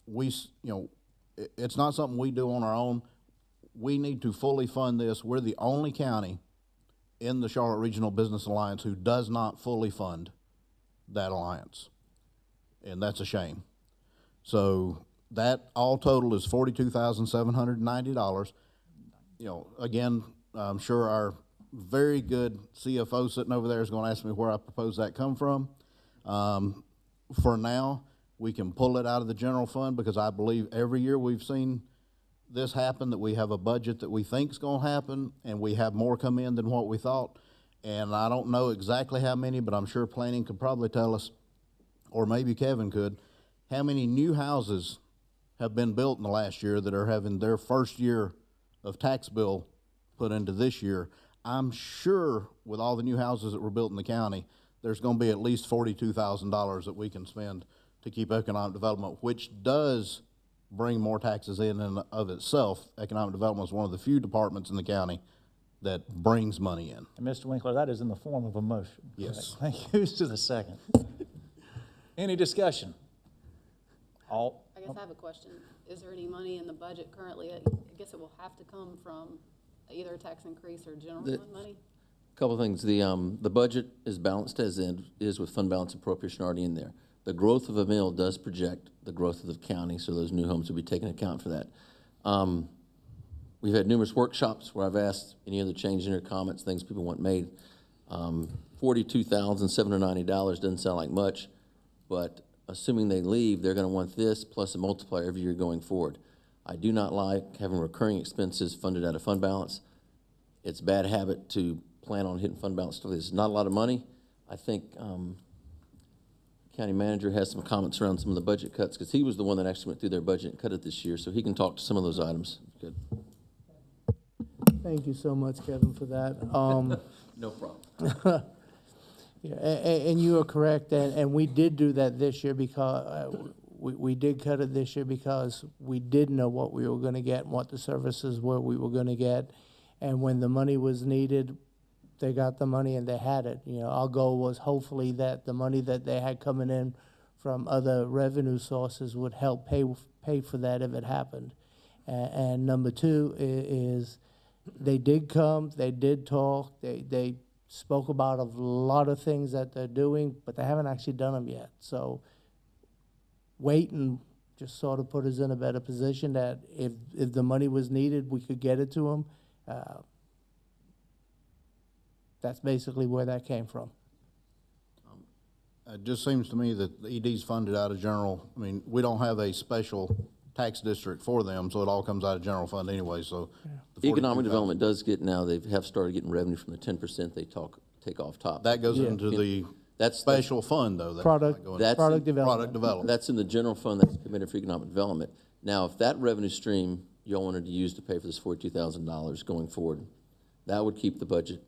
it's not something we do on our own. We need to fully fund this. We're the only county in the Charlotte Regional Business Alliance who does not fully fund that alliance, and that's a shame. So that all total is $42,790. Again, I'm sure our very good CFO sitting over there is going to ask me where I propose that come from. For now, we can pull it out of the general fund, because I believe every year we've seen this happen, that we have a budget that we think is going to happen, and we have more come in than what we thought. And I don't know exactly how many, but I'm sure planning could probably tell us, or maybe Kevin could, how many new houses have been built in the last year that are having their first year of tax bill put into this year. I'm sure with all the new houses that were built in the county, there's going to be at least $42,000 that we can spend to keep economic development, which does bring more taxes in and of itself. Economic development is one of the few departments in the county that brings money in. And Mr. Winkler, that is in the form of a motion. Yes. Thank you. Who's to the second? Any discussion? I guess I have a question. Is there any money in the budget currently? I guess it will have to come from either a tax increase or general fund money? Couple of things. The budget is balanced as is with fund balance appropriation already in there. The growth of a mill does project the growth of the county, so those new homes will be taken into account for that. We've had numerous workshops where I've asked any other change in their comments, things people want made. $42,790 doesn't sound like much, but assuming they leave, they're going to want this plus a multiplier every year going forward. I do not like having recurring expenses funded out of fund balance. It's a bad habit to plan on hitting fund balance. It's not a lot of money. I think county manager has some comments around some of the budget cuts, because he was the one that actually went through their budget and cut it this year, so he can talk to some of those items. Good. Thank you so much, Kevin, for that. No problem. Yeah, and you are correct, and we did do that this year because we did cut it this year because we did know what we were going to get and what the services were we were going to get, and when the money was needed, they got the money and they had it. Our goal was hopefully that the money that they had coming in from other revenue sources would help pay for that if it happened. And number two is they did come, they did talk, they spoke about a lot of things that they're doing, but they haven't actually done them yet. So wait and just sort of put us in a better position that if the money was needed, we could get it to them. That's basically where that came from. It just seems to me that the ED's funded out of general. I mean, we don't have a special tax district for them, so it all comes out of general fund anyway, so. the Economic 42,000 development does get now, they have started getting revenue from the 10% they take off top. That goes into the That's special fund, though. That's Product- not going- That's Product in- development. Product development. That's in the general fund that's committed for economic development. Now, if that revenue stream y'all wanted to use to pay for this $42,000 going forward, that would keep the budget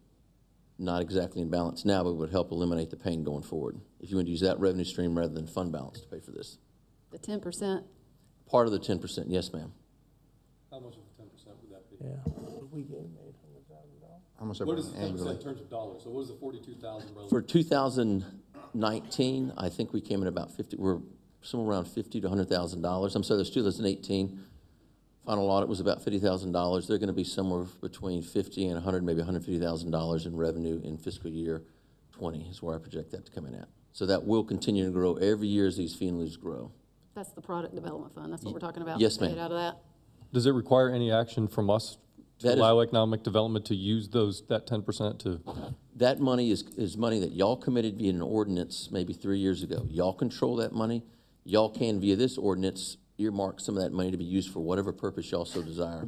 not exactly in balance now, but would help eliminate the pain going forward. If you want to use that revenue stream rather than fund balance to pay for this. The 10%? Part of the 10%, yes, ma'am. How much of the 10% would that be? Yeah, we gave them $800,000. How much What is the 10% annually? in terms of dollars? So what is the 42,000 relative? For 2019, I think we came in about 50, we're somewhere around $50,000 to $100,000. I'm sorry, there's 2018. Final audit was about $50,000. They're going to be somewhere between 50 and 100, maybe $150,000 in revenue in fiscal year 20 is where I project that to come in at. So that will continue to grow every year as these fee and lieu's grow. That's the product development fund, that's what we're talking about? Yes, Pay ma'am. it out of that? Does it require any action from us to That is- allow economic development to use that 10% to? That money is money that y'all committed via an ordinance maybe 3 years ago. Y'all control that money. Y'all can, via this ordinance, earmark some of that money to be used for whatever purpose y'all so desire.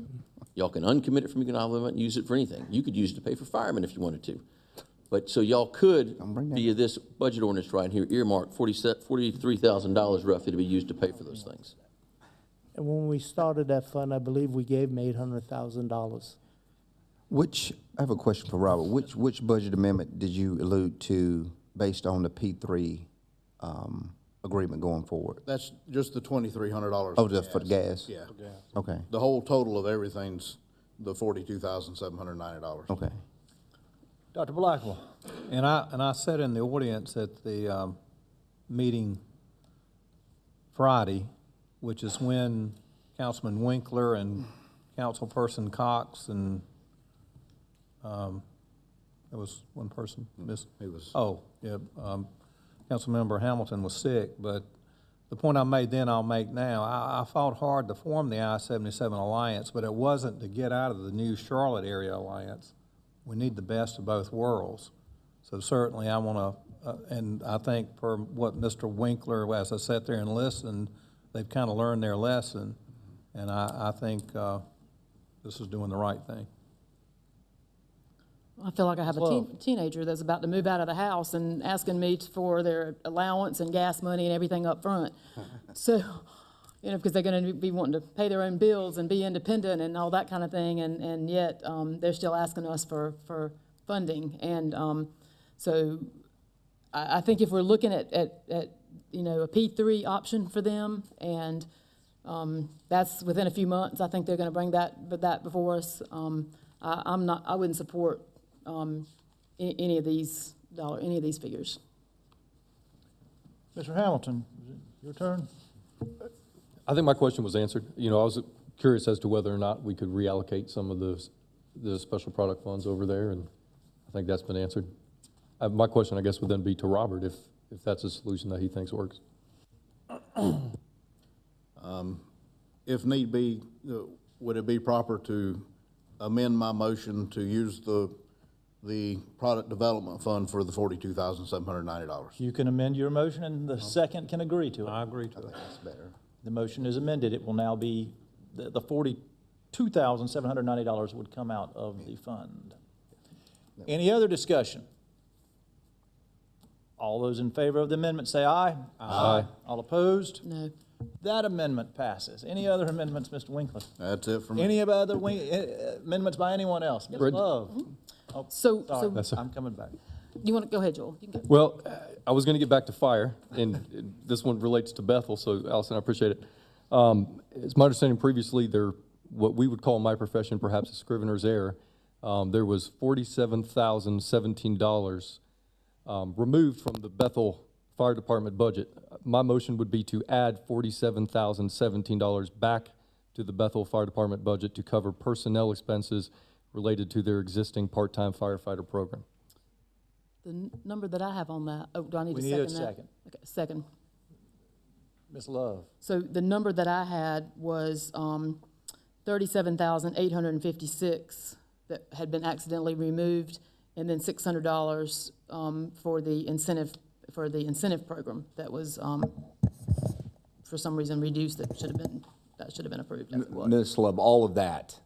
Y'all can uncommit it from economic development and use it for anything. You could use it to pay for firemen if you wanted to. But, so y'all could, via this budget ordinance right here, earmark $43,000 roughly to be used to pay for those things. And when we started that fund, I believe we gave them $800,000. I have a question for Robert. Which budget amendment did you allude to based on the P3 agreement going forward? That's just the $2,300. Oh, just for the gas? Yeah. Okay, The whole total of everything's the $42,790. okay. Dr. Blackwell, and I sat in the audience at the meeting Friday, which is when Councilman Winkler and Councilperson Cox and there was one person missed. Councilmember Hamilton was sick, but the point I made then I'll make now. I fought hard to form the I-77 Alliance, but it wasn't to get out of the new Charlotte area alliance. We need the best of both worlds. So certainly I want to, and I think per what Mr. Winkler, as I sat there and listened, they've kind of learned their lesson, and I think this is doing the right thing. I feel like I have a Love. teenager that's about to move out of the house and asking me for their allowance and gas money and everything up front. So, you know, because they're going to be wanting to pay their own bills and be independent and all that kind of thing, and yet they're still asking us for funding. And so I think if we're looking at you know, a P3 option for them, and that's within a few months, I think they're going to bring that before us. I wouldn't support any of these figures. Mr. Hamilton, is it your turn? I think my question was answered. You know, I was curious as to whether or not we could reallocate some of the special product funds over there, and I think that's been answered. My question, I guess, would then be to Robert, if that's a solution that he thinks works. If need be, would it be proper to amend my motion to use the product development fund for the $42,790? You can amend your motion and the second can agree to it. I agree to I that. think that's better. The motion is amended. It will now be, the $42,790 would come out of the fund. Any other discussion? All those in favor of the amendment say aye. Aye. All opposed? No. That amendment passes. Any other amendments, Mr. Winkler? That's it for me. Any other amendments by anyone else? Ms. Reg- Love? Oh, So That's I'm coming back. you want to go ahead, Joel? You can go. Well, I was going to get back to fire, and this one relates to Bethel, so Allison, I appreciate it. It's my understanding previously what we would call in my profession perhaps a scrivener's error. There was $47,017 removed from the Bethel Fire Department budget. My motion would be to add $47,017 back to the Bethel Fire Department budget to cover personnel expenses related to their existing part-time firefighter program. The number that I have on that, do I need We to need a second that? second. Okay, second. Ms. Love? So the number that I had was 37,856 that had been accidentally removed, and then $600 for the incentive program that was for some reason reduced that should have been that should have been approved as it was. Ms. Love, all of that,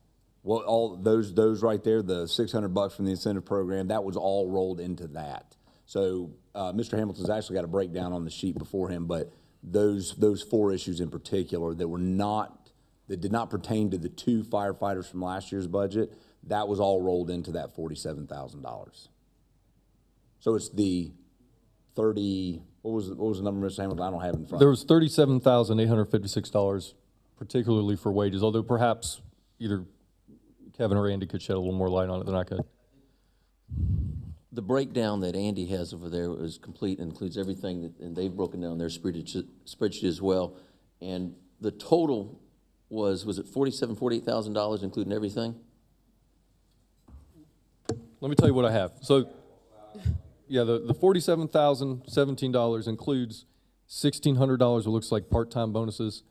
well, all those right there, the $600 from the incentive program, that was all rolled into that. So Mr. Hamilton's actually got a breakdown on the sheet before him, but those 4 issues in particular that did not pertain to the 2 firefighters from last year's budget, that was all rolled into that $47,000. So it's the 30. What was the number, Mr. Hamilton? I don't have it in front. There was $37,856, particularly for wages, although perhaps either Kevin or Andy could shed a little more light on it than I could. The breakdown that Andy has over there is complete, and includes everything, and they've broken down their spreadsheet as well. And the total was it $48,000, including everything? Let me tell you what I have. So, yeah, the $47,017 includes $1,600, it looks like part-time bonuses,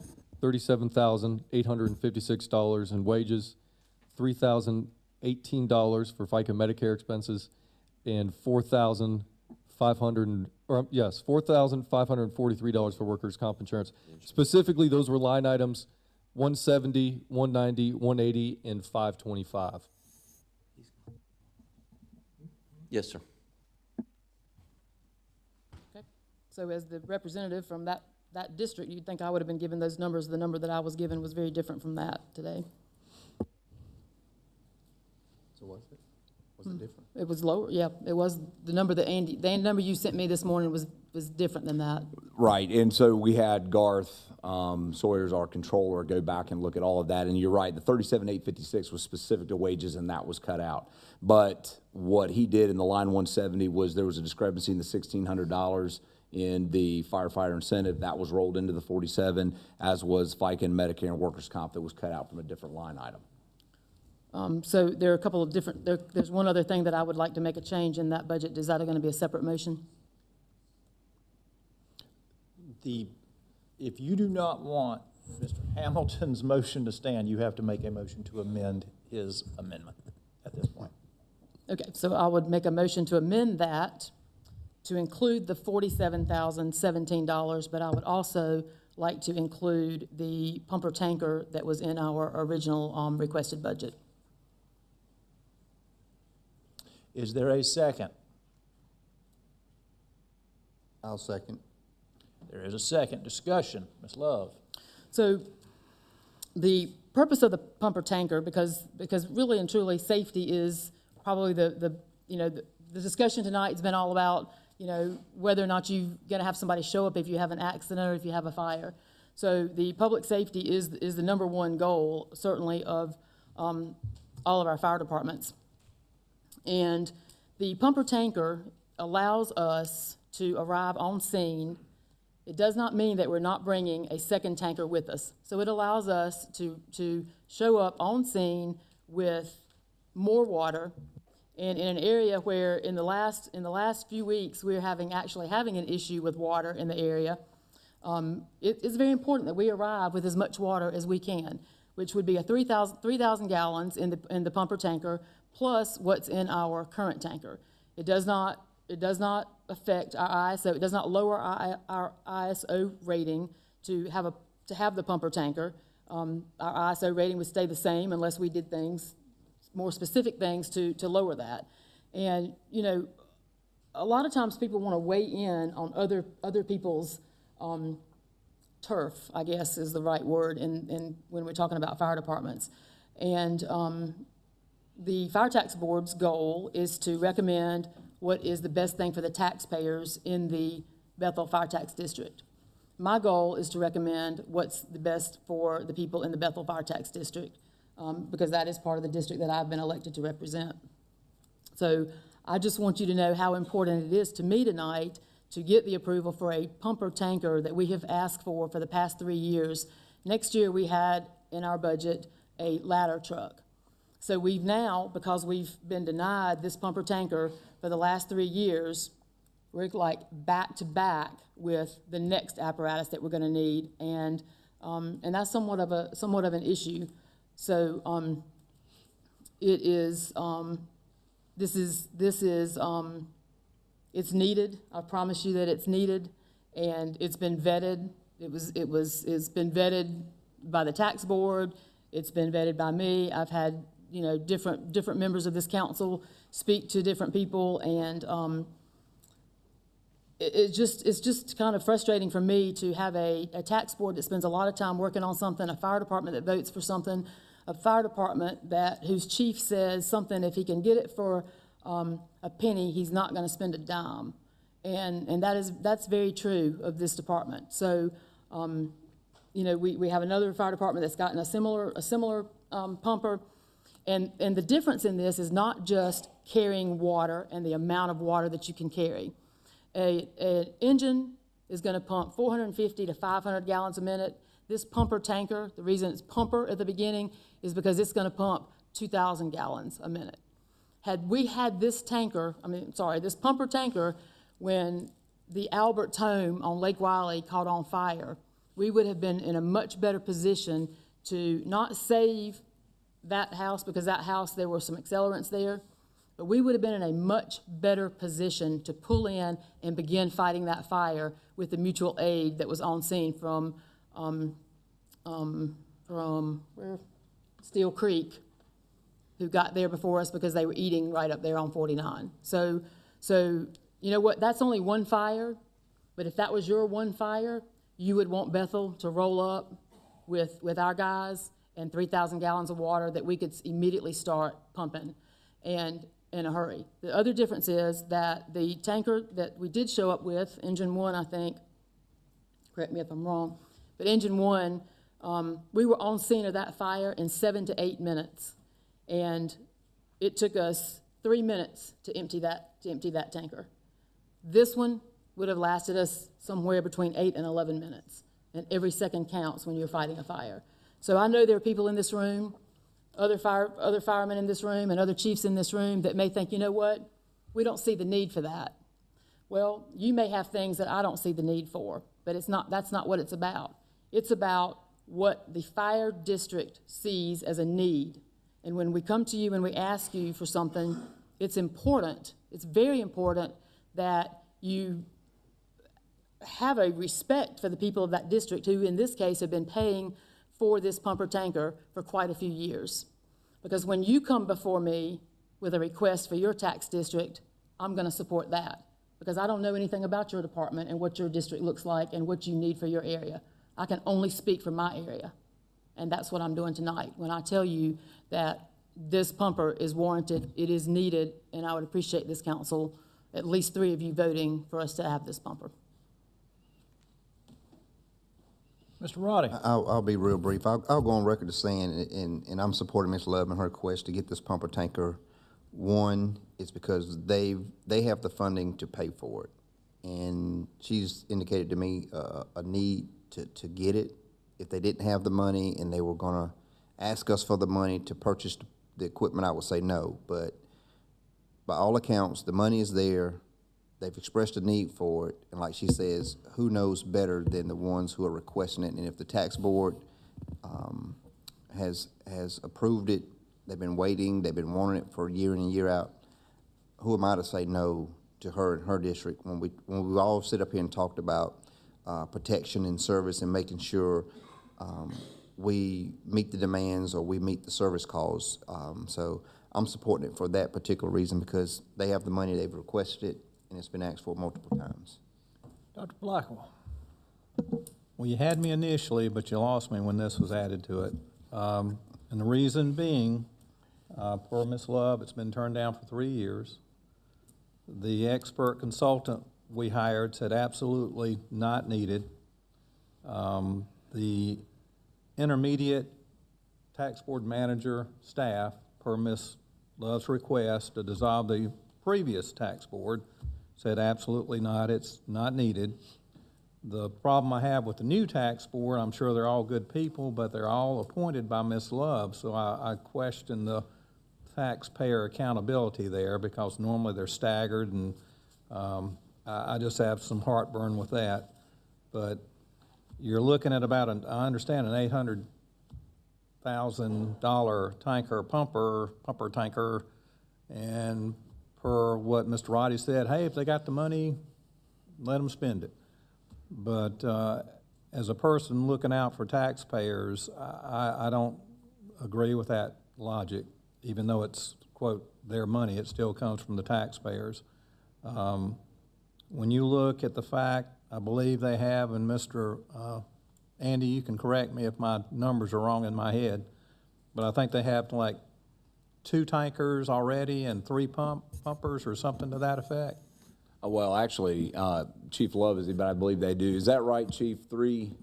$37,856 in wages, $3,018 for FICA Medicare expenses, and $4,543 for workers' comp insurance. Specifically, those were line items 170, 190, 180, and 525. Yes, sir. Okay. So as the representative from that district, you'd think I would have been given those numbers. The number that I was given was very different from that today. So was it? Was it different? It was lower, yeah. It was the number that the number you sent me this morning was different than that. Right, and so we had Garth Sawyer's our controller go back and look at all of that, and you're right, the $37,856 was specific to wages, and that was cut out. But what he did in the line 170 was there was a discrepancy in the $1,600 in the firefighter incentive. That was rolled into the 47, as was FICA and Medicare and workers' comp that was cut out from a different line item. So there are a couple of different, there's one other thing that I would like to make a change in that budget. Is that going to be a separate motion? If you do not want Mr. Hamilton's motion to stand, you have to make a motion to amend his amendment at this point. Okay, so I would make a motion to amend that to include the $47,017, but I would also like to include the pumper tanker that was in our original requested budget. Is there a second? I'll second. There is a second. Discussion. Ms. Love. So the purpose of the pumper tanker, because really and truly safety is probably the discussion tonight has been all about, whether or not you're going to have somebody show up if you have an accident or if you have a fire. So the public safety is the number one goal, certainly, of all of our fire departments. And the pumper tanker allows us to arrive on scene. It does not mean that we're not bringing a second tanker with us. So it allows us to show up on scene with more water, and in an area where in the last few weeks we're actually having an issue with water in the area. It's very important that we arrive with as much water as we can, which would be 3,000 gallons in the pumper tanker, plus what's in our current tanker. It does not affect our ISO. It does not lower our ISO rating to have the pumper tanker. Our ISO rating would stay the same unless we did more specific things to lower that. And a lot of times people want to weigh in on other people's turf, I guess is the right word, when we're talking about fire departments. And the Fire Tax Board's goal is to recommend what is the best thing for the taxpayers in the Bethel Fire Tax District. My goal is to recommend what's the best for the people in the Bethel Fire Tax District, because that is part of the district that I've been elected to represent. So I just want you to know how important it is to me tonight to get the approval for a pumper tanker that we have asked for the past 3 years. Next year we had in our budget a ladder truck. So we've now, because we've been denied this pumper tanker for the last 3 years, we're like back to back with the next apparatus that we're going to need, and that's somewhat of an issue. So it is it's needed. I promise you that it's needed, and it's been vetted. It's been vetted by the tax board, it's been vetted by me. I've had, different members of this council speak to different people, and it's just kind of frustrating for me to have a tax board that spends a lot of time working on something, a fire department that votes for something, a fire department whose chief says something, if he can get it for a penny, he's not gonna spend a dime. And that's very true of this department. So, we have another fire department that's gotten a similar pumper. And the difference in this is not just carrying water and the amount of water that you can carry. An engine is gonna pump 450 to 500 gallons a minute. This pumper tanker, the reason it's pumper at the beginning is because it's gonna pump 2,000 gallons a minute. Had we had this pumper tanker, when the Albert Home on Lake Wiley caught on fire, we would have been in a much better position to not save that house, because that house, there were some accelerants there, but we would have been in a much better position to pull in and begin fighting that fire with the mutual aid that was on scene from Steel Creek, who got there before us because they were eating right up there on 49. So you know what, that's only one fire, but if that was your one fire, you would want Bethel to roll up with our guys and 3,000 gallons of water that we could immediately start pumping, and in a hurry. The other difference is that the tanker that we did show up with, engine one, I think, correct me if I'm wrong, but engine one, we were on scene of that fire in 7 to 8 minutes. And it took us 3 minutes to empty that tanker. This one would have lasted us somewhere between 8 and 11 minutes. And every second counts when you're fighting a fire. So I know there are people in this room, other firemen in this room, and other chiefs in this room that may think, you know what, we don't see the need for that. Well, you may have things that I don't see the need for, but that's not what it's about. It's about what the fire district sees as a need. And when we come to you and we ask you for something, it's important, it's very important that you have a respect for the people of that district who, in this case, have been paying for this pumper tanker for quite a few years. Because when you come before me with a request for your tax district, I'm gonna support that. Because I don't know anything about your department and what your district looks like and what you need for your area. I can only speak for my area. And that's what I'm doing tonight. When I tell you that this pumper is warranted, it is needed, and I would appreciate this council, at least 3 of you voting for us to have this pumper. Mr. Roddy? I'll be real brief. I'll go on record as saying, and I'm supporting Ms. Love and her request to get this pumper tanker. One, it's because they have the funding to pay for it. And she's indicated to me a need to get it. If they didn't have the money and they were gonna ask us for the money to purchase the equipment, I would say no. But by all accounts, the money is there. They've expressed a need for it. And like she says, who knows better than the ones who are requesting it? And if the tax board has approved it, they've been waiting, they've been wanting it for year in and year out, who am I to say no to her and her district when we all sit up here and talked about protection and service and making sure we meet the demands or we meet the service calls. So I'm supporting it for that particular reason, because they have the money, they've requested it, and it's been asked for multiple times. Dr. Blackwell? Well, you had me initially, but you lost me when this was added to it. And the reason being, poor Ms. Love, it's been turned down for 3 years. The expert consultant we hired said absolutely not needed. The intermediate tax board manager staff, per Ms. Love's request to dissolve the previous tax board, said absolutely not, it's not needed. The problem I have with the new tax board, I'm sure they're all good people, but they're all appointed by Ms. Love, so I question the taxpayer accountability there, because normally they're staggered, and I just have some heartburn with that. But you're looking at about, I understand, an $800,000 pumper tanker, and per what Mr. Roddy said, hey, if they got the money, let them spend it. But as a person looking out for taxpayers, I don't agree with that logic. Even though it's, quote, their money, it still comes from the taxpayers. When you look at the fact, I believe they have, and Mr. Andy, you can correct me if my numbers are wrong in my head, but I think they have like 2 tankers already and 3 pumpers or something to that effect. Well, actually, Chief Love is, but I believe they do. Is that right, Chief? Three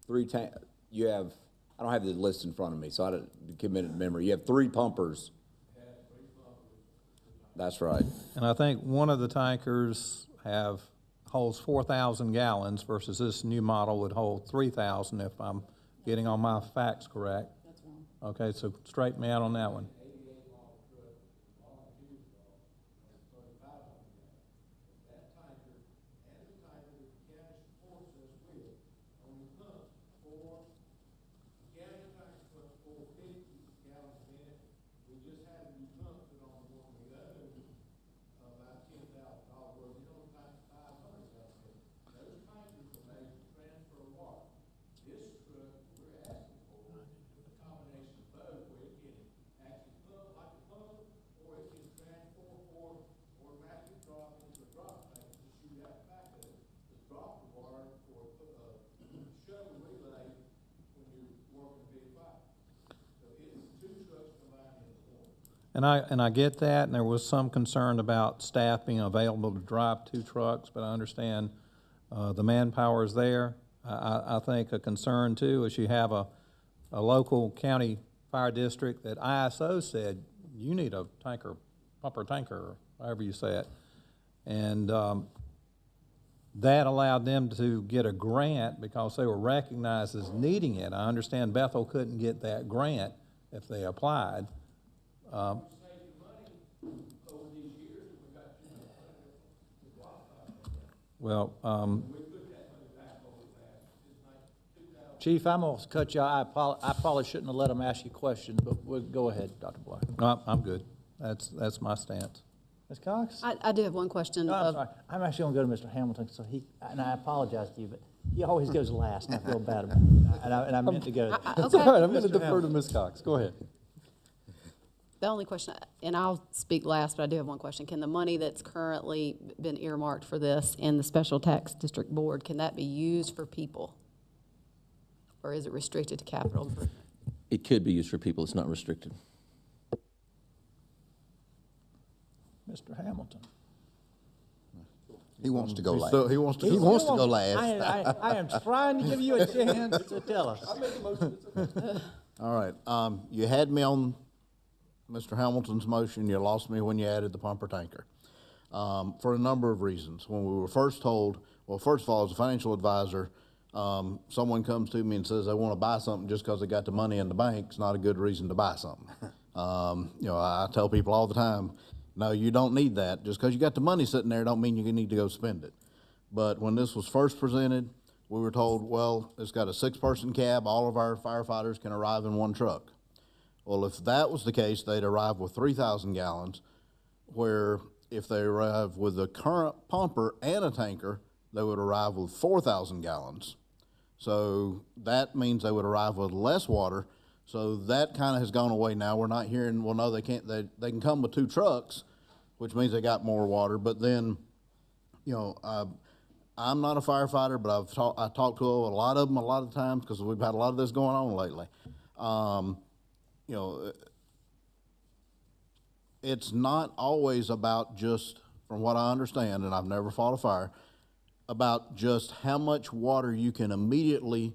you have, I don't have the list in front of me, so I don't commit it to memory. You have 3 pumpers. That's right. And I think one of the tankers holds 4,000 gallons versus this new model would hold 3,000 if I'm getting all my facts correct. That's wrong. Okay, so straighten me out on that one. And I get that, and there was some concern about staff being available to drive 2 trucks, but I understand the manpower is there. I think a concern too is you have a local county fire district that ISO said, you need a pumper tanker, or however you say it. And that allowed them to get a grant because they were recognized as needing it. I understand Bethel couldn't get that grant if they applied. Chief, I'm going to cut you. I probably shouldn't have let him ask you questions, but we'll go ahead, Dr. Black. No, I'm good. That's my stance. Ms. Cox? I do have one question. No, I'm sorry. I'm actually going to go to Mr. Hamilton, and I apologize to you, but he always goes last, and I feel bad about it. And I meant to go. It's all right, I'm going to defer to Ms. Cox. Go ahead. The only question, and I'll speak last, but I do have one question. Can the money that's currently been earmarked for this in the Special Tax District Board, can that be used for people? Or is it restricted to capital improvement? It could be used for people, it's not restricted. Mr. Hamilton. He wants to go last. He wants to go last. I am trying to give you a chance to tell us. All right, you had me on Mr. Hamilton's motion, you lost me when you added the pumper tanker, for a number of reasons. When we were first told, well, first of all, as a financial advisor, someone comes to me and says they want to buy something just because they got the money in the bank, it's not a good reason to buy something. I tell people all the time, no, you don't need that. Just because you got the money sitting there don't mean you need to go spend it. But when this was first presented, we were told, well, it's got a 6-person cab, all of our firefighters can arrive in 1 truck. Well, if that was the case, they'd arrive with 3,000 gallons, where if they arrive with a current pumper and a tanker, they would arrive with 4,000 gallons. So that means they would arrive with less water. So that kind of has gone away now. We're not hearing, well, no, they can't, they can come with 2 trucks, which means they got more water. But then, I'm not a firefighter, but I talked to a lot of them a lot of times because we've had a lot of this going on lately. It's not always about just, from what I understand, and I've never fought a fire, about just how much water you can immediately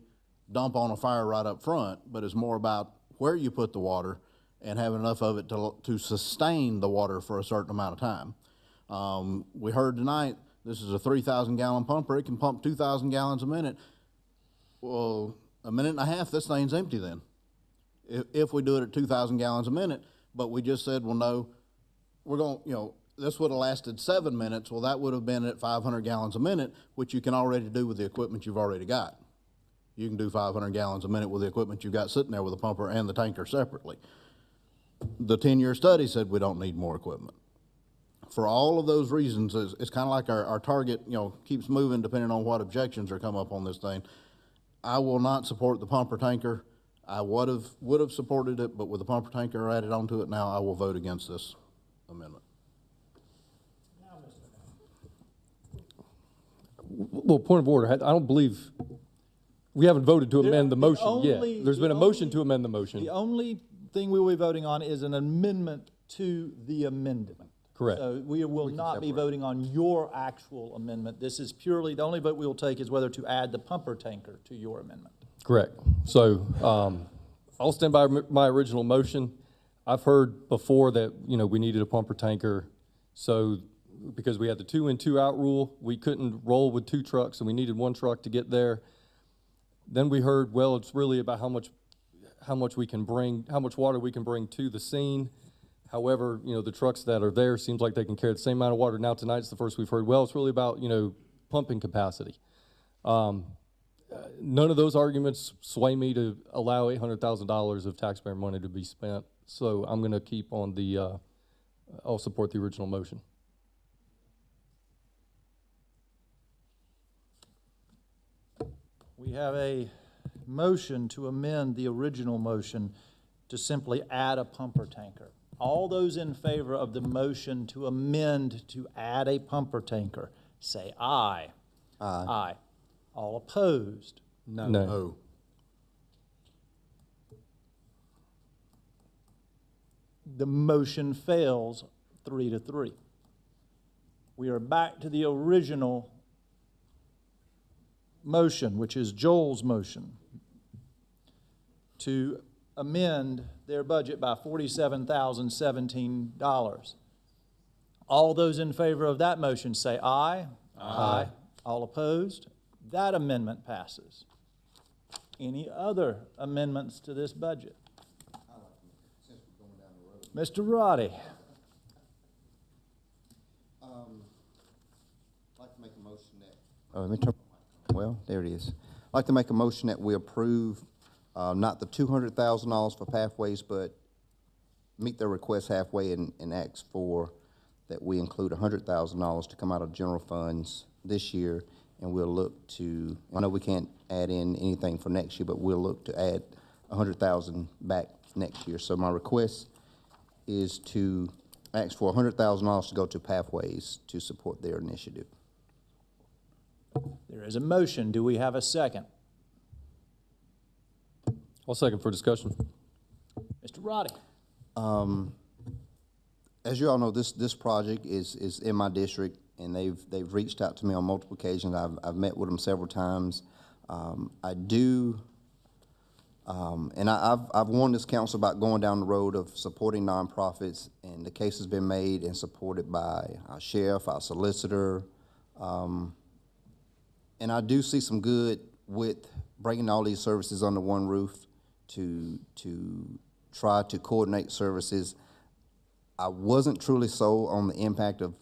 dump on a fire right up front, but it's more about where you put the water and have enough of it to sustain the water for a certain amount of time. We heard tonight, this is a 3,000 gallon pumper. It can pump 2,000 gallons a minute. Well, a minute and a half, this thing's empty then. If we do it at 2,000 gallons a minute, but we just said, well, no, we're going, this would have lasted 7 minutes. Well, that would have been at 500 gallons a minute, which you can already do with the equipment you've already got. You can do 500 gallons a minute with the equipment you've got sitting there with the pumper and the tanker separately. The 10-year study said we don't need more equipment. For all of those reasons, it's kind of like our target, keeps moving depending on what objections are come up on this thing. I will not support the pumper tanker. I would have supported it, but with the pumper tanker added onto it now, I will vote against this amendment. Well, point of order, I don't believe, we haven't voted to amend the motion yet. There's been a motion to amend the motion. The only thing we will be voting on is an amendment to the amendment. Correct. So we will not be voting on your actual amendment. This is purely, the only vote we will take is whether to add the pumper tanker to your amendment. Correct. So I'll stand by my original motion. I've heard before that, we needed a pumper tanker. So because we had the 2-in, 2-out rule, we couldn't roll with 2 trucks, and we needed 1 truck to get there. Then we heard, well, it's really about how much we can bring, how much water we can bring to the scene. However, the trucks that are there seems like they can carry the same amount of water. Now tonight's the first we've heard, well, it's really about, pumping capacity. None of those arguments sway me to allow $800,000 of taxpayer money to be spent. So I'm going to keep on the, I'll support the original motion. We have a motion to amend the original motion to simply add a pumper tanker. All those in favor of the motion to amend to add a pumper tanker, say aye. Aye. Aye. All opposed? No. No. The motion fails 3-3. We are back to the original motion, which is Joel's motion, to amend their budget by $47,017. All those in favor of that motion say aye. Aye. All opposed? That amendment passes. Any other amendments to this budget? Mr. Roddy. I'd like to make a motion that. Well, there it is. I'd like to make a motion that we approve not the $200,000 for pathways, but meet their request halfway and ask for that we include $100,000 to come out of general funds this year, and we'll look to. I know we can't add in anything for next year, but we'll look to add $100,000 back next year. So my request is to ask for $100,000 to go to pathways to support their initiative. There is a motion. Do we have a second? I'll second for discussion. Mr. Roddy. As you all know, this project is in my district, and they've reached out to me on multiple occasions. I've met with them several times. I've warned this council about going down the road of supporting nonprofits, and the case has been made and supported by our sheriff, our solicitor, and I do see some good with bringing all these services under one roof to try to coordinate services. I wasn't truly sold on the impact of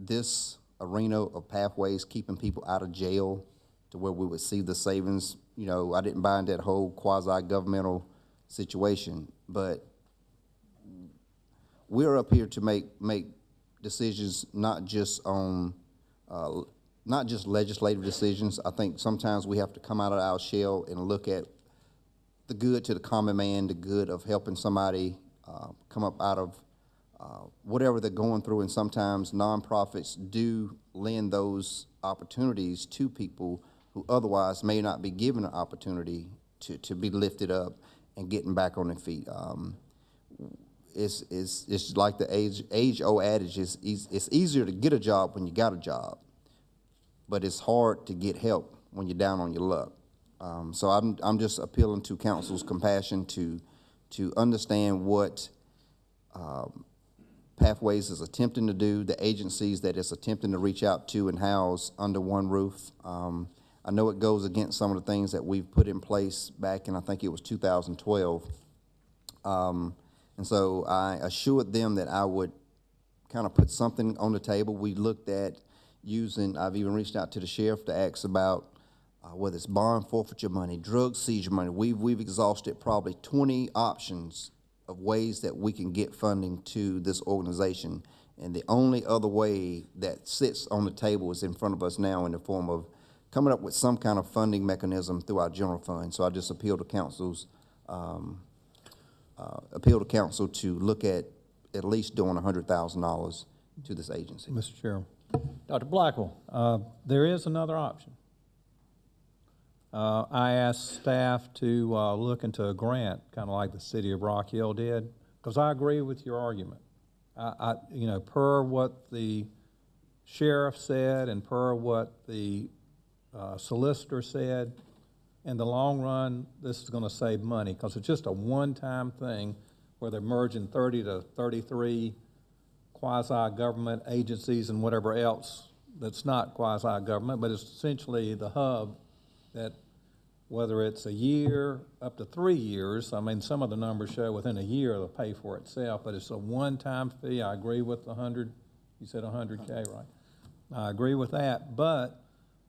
this arena of pathways keeping people out of jail to where we would see the savings. I didn't buy into that whole quasi-governmental situation, but we're up here to make decisions not just legislative decisions. I think sometimes we have to come out of our shell and look at the good to the common man, the good of helping somebody come up out of whatever they're going through, and sometimes nonprofits do lend those opportunities to people who otherwise may not be given an opportunity to be lifted up and getting back on their feet. It's like the age-old adage, it's easier to get a job when you got a job, but it's hard to get help when you're down on your luck. So I'm just appealing to council's compassion to understand what Pathways is attempting to do, the agencies that it's attempting to reach out to and house under one roof. I know it goes against some of the things that we've put in place back in, I think it was 2012. And so I assured them that I would kind of put something on the table. We looked at I've even reached out to the sheriff to ask about whether it's bond forfeiture money, drug seizure money. We've exhausted probably 20 options of ways that we can get funding to this organization. And the only other way that sits on the table is in front of us now in the form of coming up with some kind of funding mechanism through our general fund. So I just appeal to council to look at least doing $100,000 to this agency. Mr. Chairman. Dr. Blackwell, there is another option. I asked staff to look into a grant, kind of like the city of Rock Hill did, because I agree with your argument. You know, per what the sheriff said and per what the solicitor said, in the long run, this is going to save money because it's just a one-time thing where they're merging 30 to 33 quasi-government agencies and whatever else that's not quasi-government, but it's essentially the hub that, whether it's a year, up to 3 years, I mean, some of the numbers show within a year it'll pay for itself, but it's a one-time fee. I agree with the 100, you said 100K, right? I agree with that, but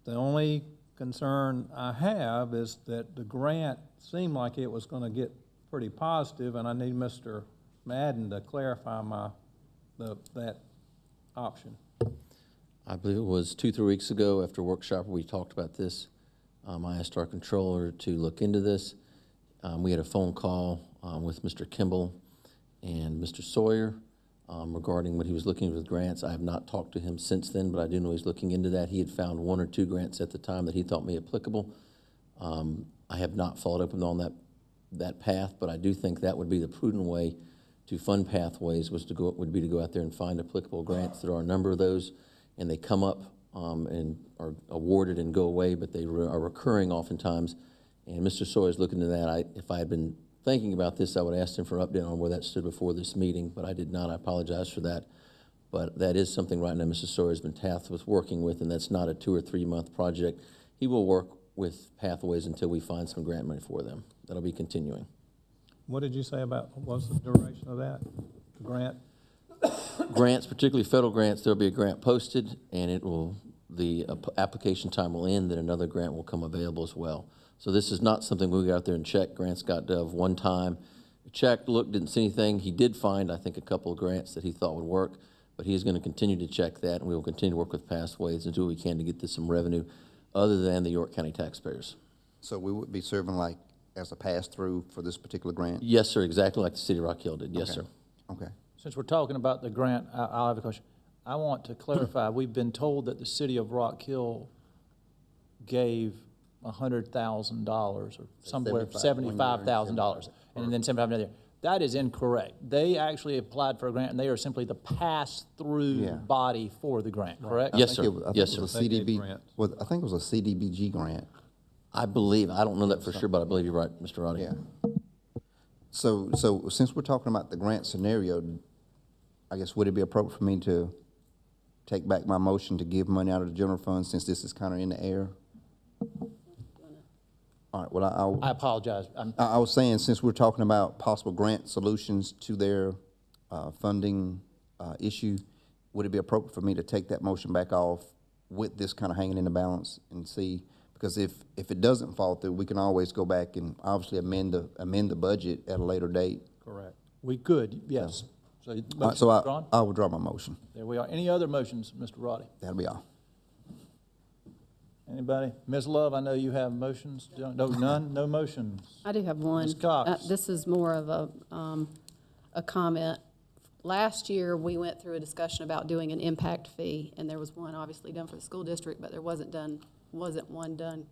the only concern I have is that the grant seemed like it was going to get pretty positive, and I need Mr. Madden to clarify that option. I believe it was 2-3 weeks ago after a workshop where we talked about this. I asked our controller to look into this. We had a phone call with Mr. Kimball and Mr. Sawyer regarding what he was looking with grants. I have not talked to him since then, but I do know he's looking into that. He had found 1 or 2 grants at the time that he thought may be applicable. I have not followed up on that path, but I do think that would be the prudent way to fund pathways would be to go out there and find applicable grants. There are a number of those, and they come up and are awarded and go away, but they are recurring oftentimes. And Mr. Sawyer's looking into that. If I had been thinking about this, I would ask him for an update on where that stood before this meeting, but I did not. I apologize for that. But that is something right now Mr. Sawyer's been tasked with working with, and that's not a 2 or 3 month project. He will work with pathways until we find some grant money for them. That'll be continuing. What did you say about, what's the duration of that, the grant? Grants, particularly federal grants, there'll be a grant posted, and the application time will end, then another grant will come available as well. So this is not something we go out there and check. Grants.gov one time, checked, looked, didn't see anything. He did find, I think, a couple of grants that he thought would work, but he's going to continue to check that, and we will continue to work with Pathways and do what we can to get this some revenue other than the York County taxpayers. So we would be serving like as a pass-through for this particular grant? Yes, sir, exactly like the city of Rock Hill did. Yes, sir. Okay. Since we're talking about the grant, I'll have a question. I want to clarify, we've been told that the city of Rock Hill gave $100,000 or somewhere, $75,000, and then $75,000 another year. That is incorrect. They actually applied for a grant, and they are simply the pass-through body for the grant, correct? Yes, sir. Yes, sir. I think it was a CDBG grant. I believe, I don't know that for sure, but I believe you're right, Mr. Roddy. Yeah. So since we're talking about the grant scenario, I guess would it be appropriate for me to take back my motion to give money out of the general fund since this is kind of in the air? All right, well, I apologize. I was saying, since we're talking about possible grant solutions to their funding issue, would it be appropriate for me to take that motion back off with this kind of hanging in the balance and see? Because if it doesn't fall through, we can always go back and obviously amend the budget at a later date. Correct. We could, yes. So I withdraw my motion. There we are. Any other motions, Mr. Roddy? That'll be all. Anybody? Ms. Love, I know you have motions. No, none? No motions? I do have one. Ms. Cox? This is more of a comment. Last year, we went through a discussion about doing an impact fee, and there was one obviously done for the school district, but there wasn't one done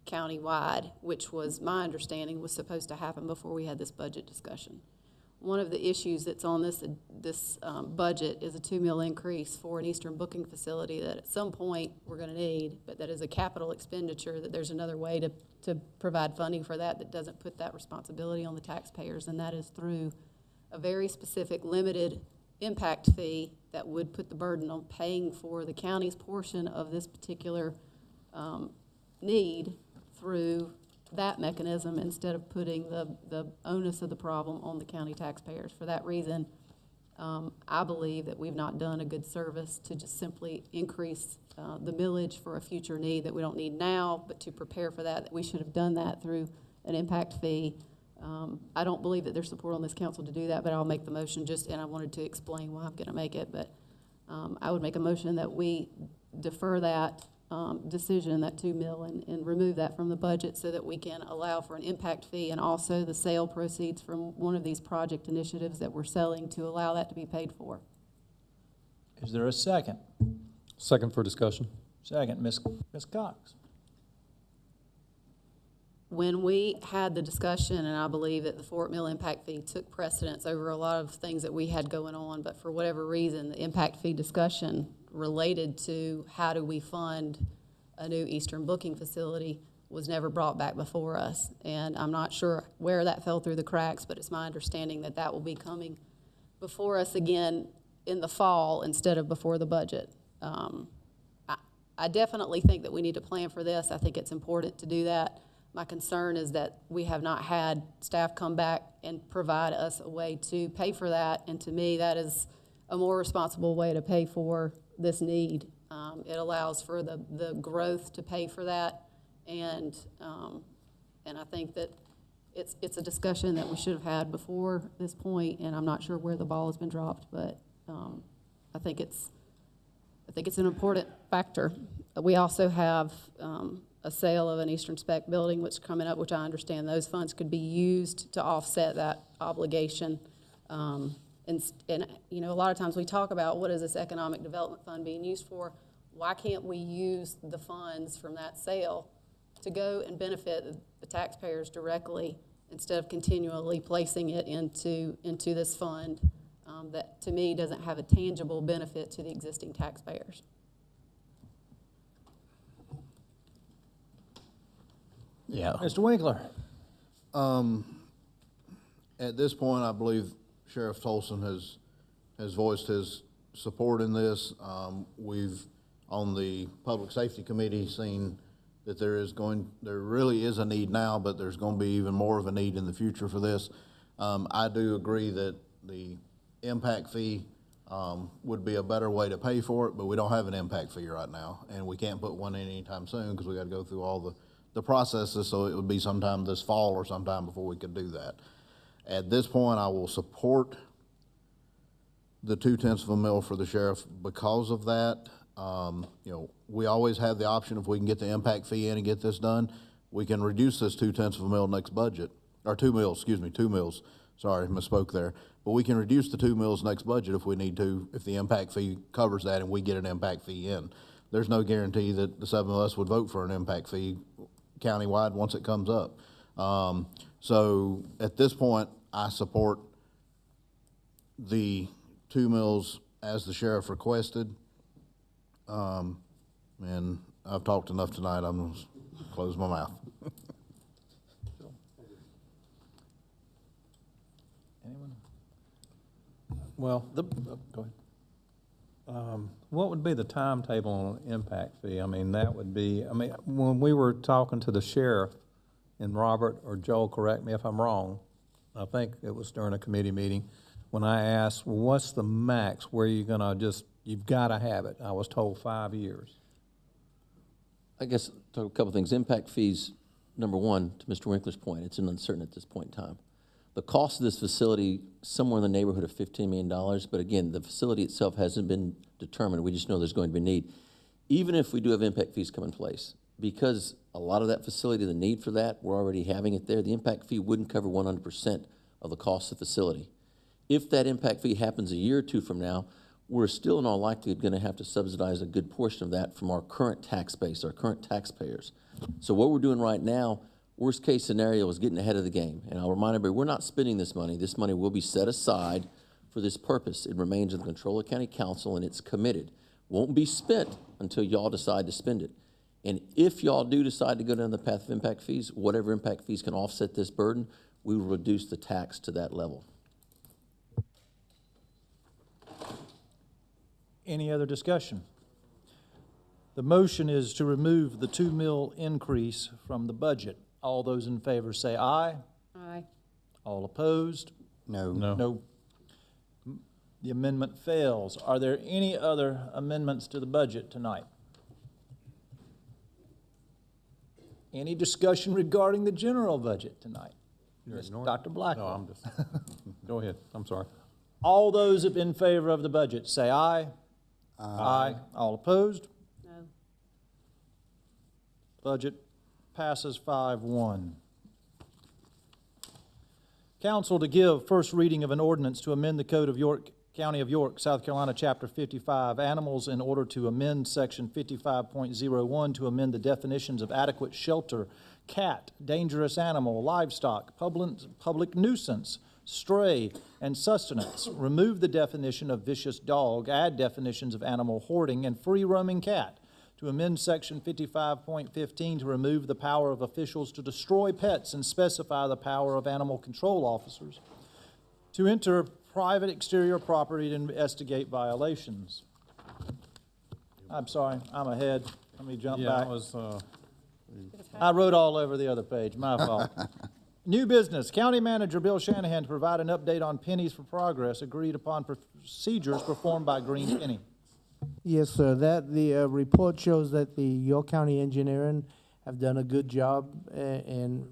countywide, which was, my understanding, was supposed to happen before we had this budget discussion. One of the issues that's on this budget is a $2 million increase for an Eastern booking facility that at some point we're going to need, but that is a capital expenditure, that there's another way to provide funding for that doesn't put that responsibility on the taxpayers, and that is through a very specific limited impact fee that would put the burden on paying for the county's portion of this particular need through that mechanism instead of putting the onus of the problem on the county taxpayers. For that reason, I believe that we've not done a good service to just simply increase the millage for a future need that we don't need now, but to prepare for that we should have done that through an impact fee. I don't believe that there's support on this council to do that, but I'll make the motion and I wanted to explain why I'm going to make it, but I would make a motion that we defer that decision, that 2 mil, and remove that from the budget so that we can allow for an impact fee and also the sale proceeds from one of these project initiatives that we're selling to allow that to be paid for. Is there a second? Second for discussion. Second, Ms. Cox. When we had the discussion, and I believe that the Fort Mill impact fee took precedence over a lot of things that we had going on, but for whatever reason, the impact fee discussion related to how do we fund a new Eastern booking facility was never brought back before us. And I'm not sure where that fell through the cracks, but it's my understanding that that will be coming before us again in the fall instead of before the budget. I definitely think that we need to plan for this. I think it's important to do that. My concern is that we have not had staff come back and provide us a way to pay for that, and to me, that is a more responsible way to pay for this need. It allows for the growth to pay for that, and I think that it's a discussion that we should have had before this point, and I'm not sure where the ball has been dropped, but I think it's an important factor. We also have a sale of an Eastern Spec building which is coming up, which I understand those funds could be used to offset that obligation. And you know, a lot of times we talk about what is this economic development fund being used for? Why can't we use the funds from that sale to go and benefit the taxpayers directly instead of continually placing it into this fund that to me doesn't have a tangible benefit to the existing taxpayers? Yeah. Mr. Winkler. At this point, I believe Sheriff Tolson has voiced his support in this. We've, on the Public Safety Committee, seen that there really is a need now, but there's going to be even more of a need in the future for this. I do agree that the impact fee would be a better way to pay for it, but we don't have an impact fee right now, and we can't put one in anytime soon because we got to go through all the processes, so it would be sometime this fall or sometime before we could do that. At this point, I will support the 0.2 of a mil for the sheriff because of that. You know, we always have the option, if we can get the impact fee in and get this done, we can reduce this 0.2 of a mil next budget, or 2 mils, excuse me, 2 mils. Sorry, misspoke there. But we can reduce the 2 mils next budget if we need to, if the impact fee covers that and we get an impact fee in. There's no guarantee that the 7 of us would vote for an impact fee countywide once it comes up. So at this point, I support the 2 mils as the sheriff requested. And I've talked enough tonight. I'm going to close my mouth. Anyone? Well, Go ahead. what would be the timetable on an impact fee? I mean, that would be, I mean, when we were talking to the sheriff, and Robert or Joel, correct me if I'm wrong, I think it was during a committee meeting, when I asked, well, what's the max, where you're gonna you've gotta have it? I was told 5 years. I guess, talk a couple things. Impact fees, number one, to Mr. Winkler's point, it's uncertain at this point in time. The cost of this facility, somewhere in the neighborhood of $15 million, but again, the facility itself hasn't been determined. We just know there's going to be need. Even if we do have impact fees come in place, because a lot of that facility, the need for that, we're already having it there, the impact fee wouldn't cover 100% of the cost of the facility. If that impact fee happens a year or two from now, we're still in all likelihood going to have to subsidize a good portion of that from our current tax base, our current taxpayers. So what we're doing right now, worst case scenario, is getting ahead of the game. And I'll remind everybody, we're not spending this money. This money will be set aside for this purpose. It remains in the control of county council, and it's committed. Won't be spent until y'all decide to spend it. And if y'all do decide to go down the path of impact fees, whatever impact fees can offset this burden, we will reduce the tax to that level. Any other discussion? The motion is to remove the 2 mil increase from the budget. All those in favor say aye. Aye. All opposed? No. No. The amendment fails. Are there any other amendments to the budget tonight? Any discussion regarding the general budget tonight? Dr. Blackwell. No, I'm just, go ahead, I'm sorry. All those in favor of the budget say aye. Aye. All opposed? No. Budget passes 5-1. Council to give first reading of an ordinance to amend the Code of York, County of York, South Carolina, Chapter 55, Animals, in order to amend Section 55.01 to amend the definitions of adequate shelter, cat, dangerous animal, livestock, public nuisance, stray, and sustenance. Remove the definition of vicious dog, add definitions of animal hoarding and free-roaming cat. To amend Section 55.15 to remove the power of officials to destroy pets and specify the power of animal control officers. To enter private exterior property to investigate violations. I'm sorry, I'm ahead. Let me jump back. I wrote all over the other page, my fault. New business, County Manager Bill Shanahan to provide an update on Pennies for Progress, agreed upon procedures performed by Green Penny. Yes, sir. The report shows that the York County Engineering have done a good job, and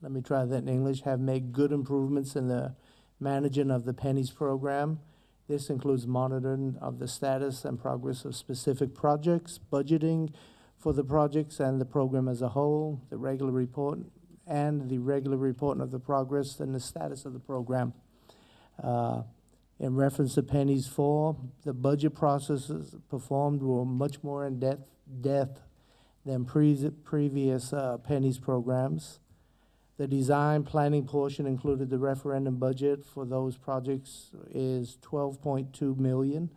let me try that in English, have made good improvements in the managing of the Pennies program. This includes monitoring of the status and progress of specific projects, budgeting for the projects and the program as a whole, the regular report, and the regular reporting of the progress and the status of the program. In reference to Pennies 4, the budget processes performed were much more in depth than previous Pennies programs. The design planning portion included the referendum budget for those projects is $12.2 million.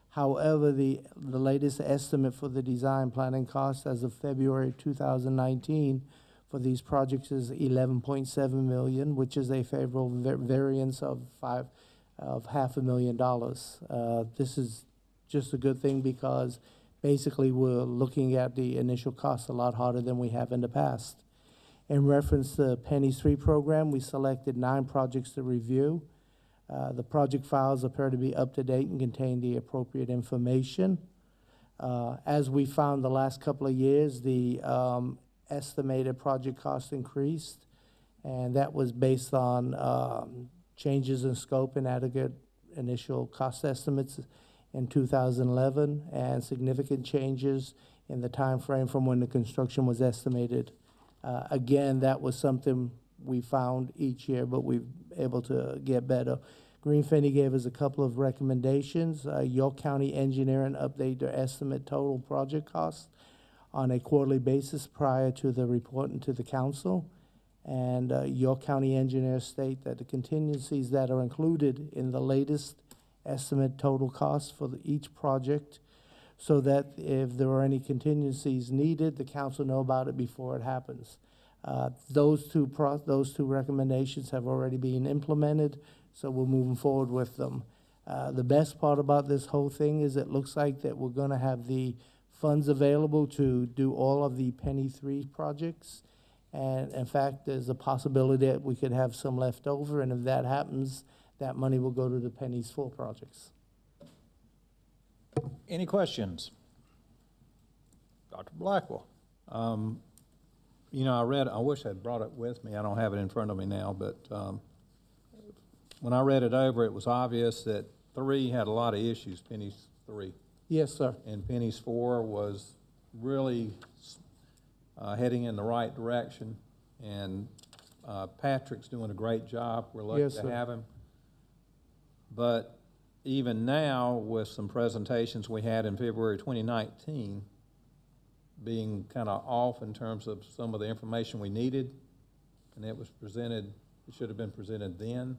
However, the latest estimate for the design planning costs as of February 2019 for these projects is $11.7 million, which is a favorable variance of $500,000. This is just a good thing because basically we're looking at the initial cost a lot harder than we have in the past. In reference to the Pennies 3 program, we selected 9 projects to review. The project files appear to be up to date and contain the appropriate information. As we found the last couple of years, the estimated project cost increased, and that was based on changes in scope and aggregate initial cost estimates in 2011 and significant changes in the time frame from when the construction was estimated. Again, that was something we found each year, but we've able to get better. Green Penny gave us a couple of recommendations. York County Engineering update their estimate total project costs on a quarterly basis prior to the reporting to the council. And York County engineers state that the contingencies that are included in the latest estimate total costs for each project, so that if there are any contingencies needed, the council know about it before it happens. Those two recommendations have already been implemented, so we're moving forward with them. The best part about this whole thing is it looks like that we're going to have the funds available to do all of the Penny 3 projects. And in fact, there's a possibility that we could have some left over, and if that happens, that money will go to the Pennies 4 projects. Any questions? Dr. Blackwell. You know, I wish I'd brought it with me. I don't have it in front of me now, but when I read it over, it was obvious that 3 had a lot of issues, Pennies 3. Yes, sir. And Pennies 4 was really heading in the right direction, and Patrick's doing a great job. We're lucky Yes, to sir. have him. But even now, with some presentations we had in February 2019 being kind of off in terms of some of the information we needed, and it was presented, it should have been presented then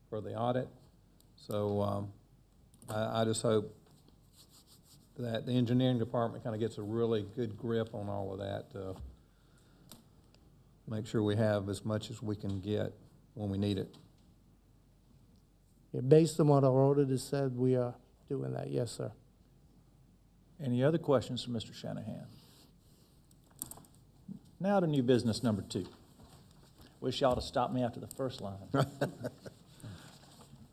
for the audit. So I just hope that the engineering department kind of gets a really good grip on all of that to make sure we have as much as we can get when we need it. Yeah, based on what our auditor said, we are doing that. Yes, sir. Any other questions for Mr. Shanahan? Now to new business number 2. Wish y'all to stop me after the first line.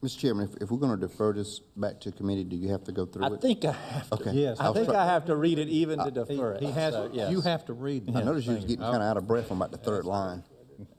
Mr. Chairman, if we're going to defer this back to committee, do you have to go through it? I think I have to. Okay. Yes. I think I have to read it even to defer it. He has, So, yes. you have to read I the noticed you was thing. getting kind of out of breath on about the third line.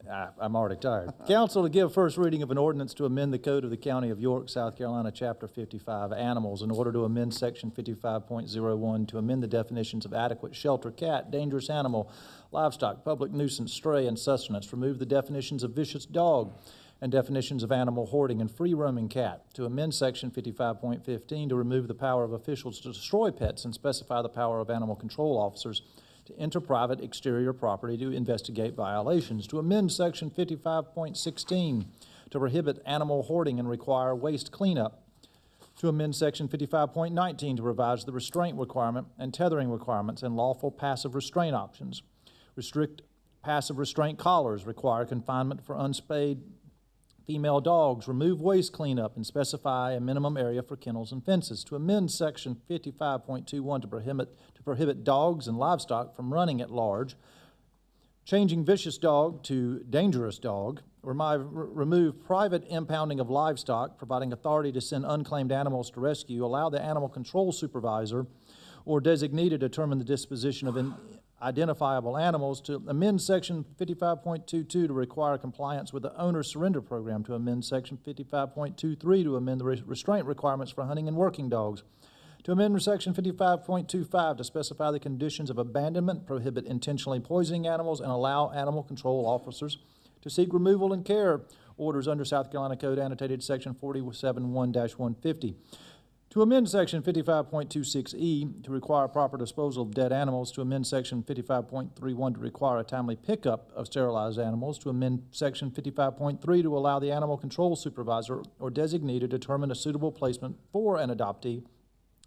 I'm already tired. Council to give first reading of an ordinance to amend the code of the County of York, South Carolina, Chapter 55, Animals, in order to amend Section 55.01 to amend the definitions of adequate shelter, cat, dangerous animal, livestock, public nuisance, stray, and sustenance, remove the definitions of vicious dog and definitions of animal hoarding and free-roaming cat, to amend Section 55.15 to remove the power of officials to destroy pets and specify the power of animal control officers to enter private exterior property to investigate violations, to amend Section 55.16 to prohibit animal hoarding and require waste cleanup, to amend Section 55.19 to revise the restraint requirement and tethering requirements and lawful passive restraint options, restrict passive restraint collars, require confinement for unspayed female dogs, remove waste cleanup, and specify a minimum area for kennels and fences, to amend Section 55.21 to prohibit dogs and livestock from running at large, changing vicious dog to dangerous dog, remove private impounding of livestock, providing authority to send unclaimed animals to rescue, allow the animal control supervisor or designee to determine the disposition of identifiable animals, to amend Section 55.22 to require compliance with the owner surrender program, to amend Section 55.23 to amend the restraint requirements for hunting and working dogs, to amend Section 55.25 to specify the conditions of abandonment, prohibit intentionally poisoning animals, and allow animal control officers to seek removal and care orders under South Carolina Code annotated Section 47.1-150. To amend Section 55.26E to require proper disposal of dead animals, to amend Section 55.31 to require a timely pickup of sterilized animals, to amend Section 55.3 to allow the animal control supervisor or designee to determine a suitable placement for an adoptee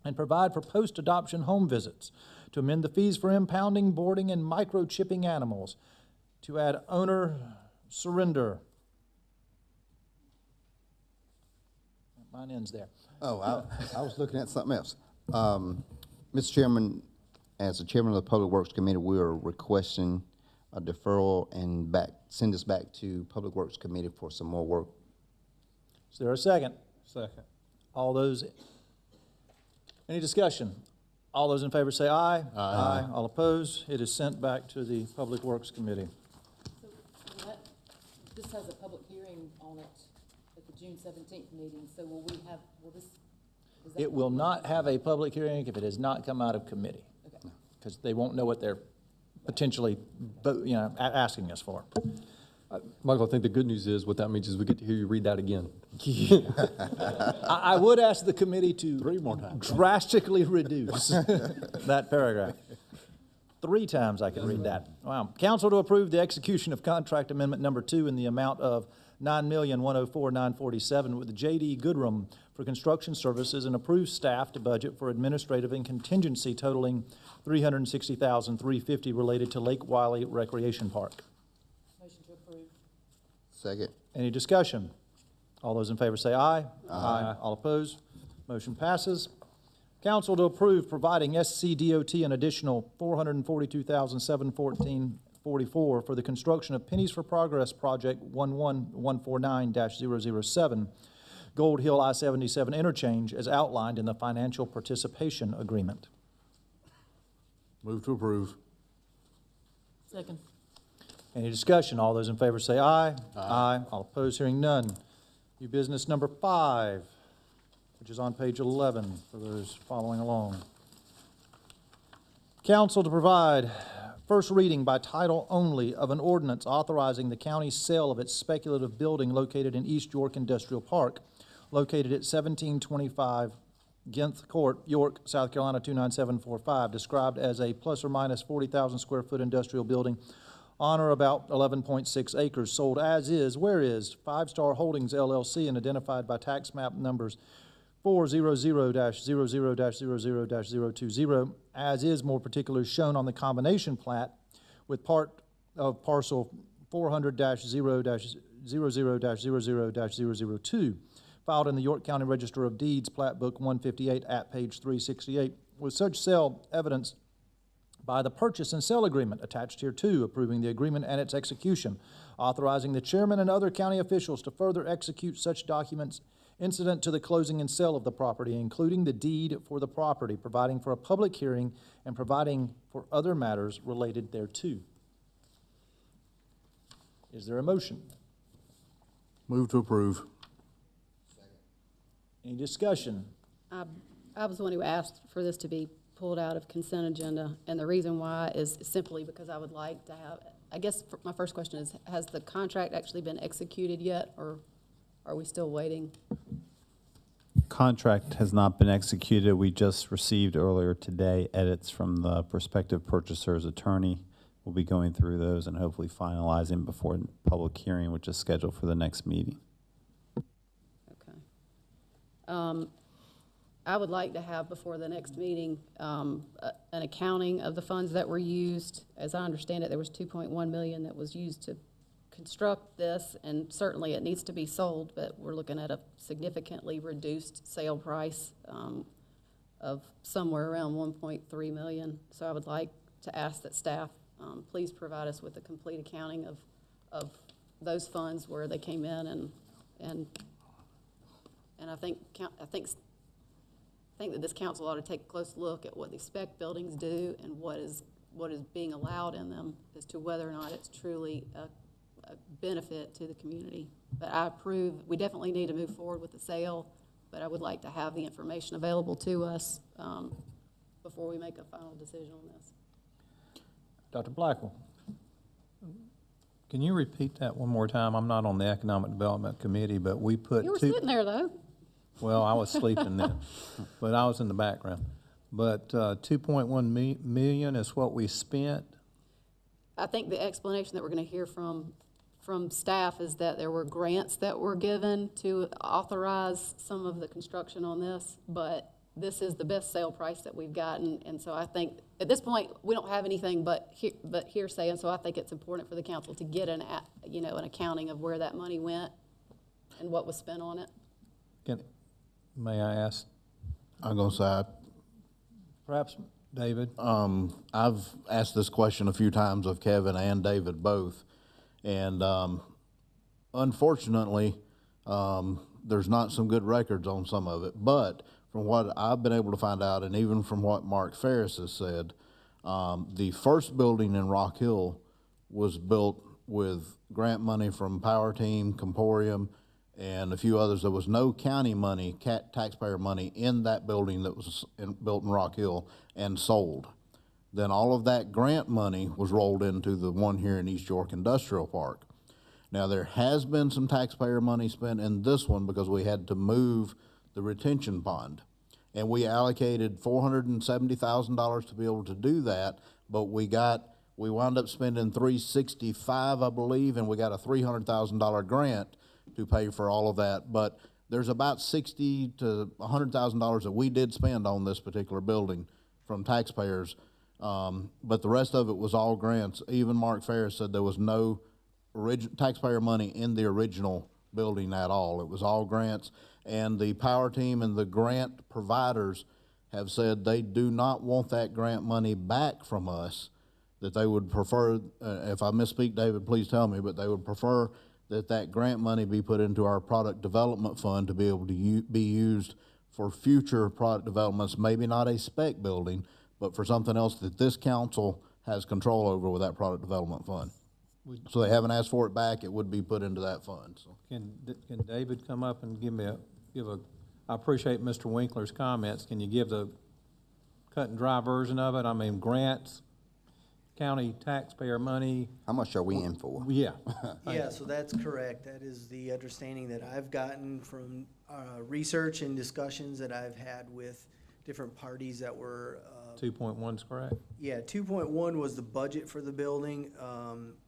and provide for post-adoption home visits, to amend the fees for impounding, boarding, and microchipping animals, to add owner surrender. Mine ends there. Oh, I was looking at something else. Mr. Chairman, as the chairman of the Public Works Committee, we are requesting a deferral and send this back to Public Works Committee for some more work. Is there a second? Second. All those, any discussion? All those in favor say aye. Aye. All opposed? It is sent back to the Public Works Committee. This has a public hearing on it at the June 17th meeting, so will this? It will not have a public hearing if it has not come out of committee, because they won't know what they're potentially, asking us for. Michael, I think the good news is, what that means is we get to hear you read that again. I would ask the committee to 3 more times drastically reduce that paragraph. 3 times I could read that. Wow. Council to approve the execution of contract amendment number 2 in the amount of $9,104,947 with J.D. Goodrum for construction services, and approve staff to budget for administrative and contingency totaling $360,350 related to Lake Wiley Recreation Park. Motion to approve. Second. Any discussion? All those in favor say aye. Aye. All opposed? Motion passes. Council to approve providing SCDOT an additional $442,714.44 for the construction of Pennies for Progress Project 11149-007, Gold Hill I-77 interchange, as outlined in the financial participation agreement. Move to approve. Second. Any discussion? All those in favor say aye. Aye. All opposed, hearing none. New business number 5, which is on page 11 for those following along. Council to provide first reading by title only of an ordinance authorizing the county's sale of its speculative building located in East York Industrial Park, located at 1725 Ginth Court, York, South Carolina 29745, described as a plus or minus 40,000 square foot industrial building on or about 11.6 acres, sold as is, where is, 5 Star Holdings LLC, and identified by tax map numbers 400-00-00-020, as is, more particulars shown on the combination plat with part of parcel 400-0-00-00-002, filed in the York County Register of Deeds, Plat Book 158 at page 368, with such sale evidenced by the purchase and sale agreement attached here too, approving the agreement and its execution, authorizing the chairman and other county officials to further execute such documents incident to the closing and sale of the property, including the deed for the property, providing for a public hearing, and providing for other matters related thereto. Is there a motion? Move to approve. Any discussion? I was the one who asked for this to be pulled out of consent agenda, and the reason why is simply because I would like to have, I guess my first question is, has the contract actually been executed yet, or are we still waiting? Contract has not been executed. We just received earlier today edits from the prospective purchaser's attorney. We'll be going through those and hopefully finalizing before public hearing, which is scheduled for the next meeting. I would like to have before the next meeting an accounting of the funds that were used. As I understand it, there was $2.1 million that was used to construct this, and certainly it needs to be sold, but we're looking at a significantly reduced sale price of somewhere around $1.3 million. So I would like to ask that staff please provide us with a complete accounting of those funds, where they came in, and I think that this council ought to take a close look at what these spec buildings do and what is being allowed in them, as to whether or not it's truly a benefit to the community. But I approve, we definitely need to move forward with the sale, but I would like to have the information available to us before we make a final decision on this. Dr. Blackwell? Can you repeat that one more time? I'm not on the Economic Development Committee, but we put You were sitting there, though. Well, I was sleeping then, but I was in the background. But 2.1 million is what we spent. I think the explanation that we're going to hear from staff is that there were grants that were given to authorize some of the construction on this, but this is the best sale price that we've gotten. And so I think at this point, we don't have anything but hearsay, and so I think it's important for the council to get an accounting of where that money went and what was spent on it. May I ask? I'm gonna say, Perhaps, David? I've asked this question a few times of Kevin and David both, and unfortunately, there's not some good records on some of it. But from what I've been able to find out, and even from what Mark Ferris has said, the first building in Rock Hill was built with grant money from Power Team, Comporium, and a few others. There was no county money, taxpayer money in that building that was built in Rock Hill and sold. Then all of that grant money was rolled into the one here in East York Industrial Park. Now, there has been some taxpayer money spent in this one because we had to move the retention pond. And we allocated $470,000 to be able to do that, but we wound up spending $365,000, I believe, and we got a $300,000 grant to pay for all of that. But there's about $60,000 to $100,000 that we did spend on this particular building from taxpayers, but the rest of it was all grants. Even Mark Ferris said there was no taxpayer money in the original building at all. It was all grants, and the Power Team and the grant providers have said they do not want that grant money back from us, that they would prefer, if I misspeak, David, please tell me, but they would prefer that grant money be put into our product development fund to be able to be used for future product developments, maybe not a spec building, but for something else that this council has control over with that product development fund. So they haven't asked for it back. It would be put into that fund. So. Can David come up and I appreciate Mr. Winkler's comments. Can you give the cut and dry version of it? I mean, grants, county taxpayer money. How much are we in for? Yeah. Yeah, so that's correct. That is the understanding that I've gotten from research and discussions that I've had with different parties that were. 2.1 is correct? Yeah, 2.1 was the budget for the building.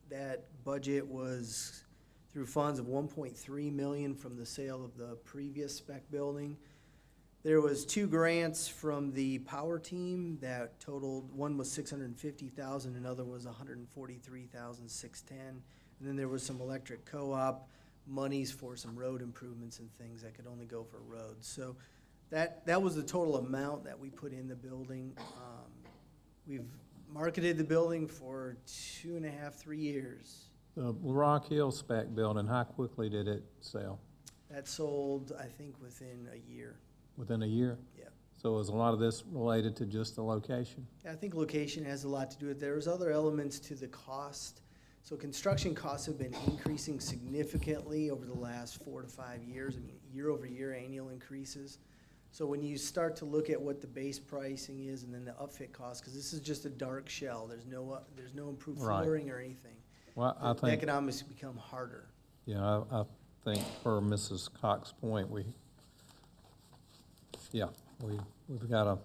That budget was through funds of $1.3 million from the sale of the previous spec building. There was 2 grants from the Power Team that totaled, one was $650,000, another was $143,610. And then there was some electric co-op monies for some road improvements and things that could only go for roads. So that was the total amount that we put in the building. We've marketed the building for 2.5, 3 years. The Rock Hill spec building, how quickly did it sell? That sold, I think, within a year. Within a year? Yeah. So is a lot of this related to just the location? I think location has a lot to do with it. There was other elements to the cost So construction costs have been increasing significantly over the last 4 to 5 years. I mean, year-over-year annual increases. So when you start to look at what the base pricing is and then the upfit cost, because this is just a dark shell, there's no improved Right. flooring or anything. Well, I The think, economics become harder. yeah, I think per Mrs. Cox's point, we've got to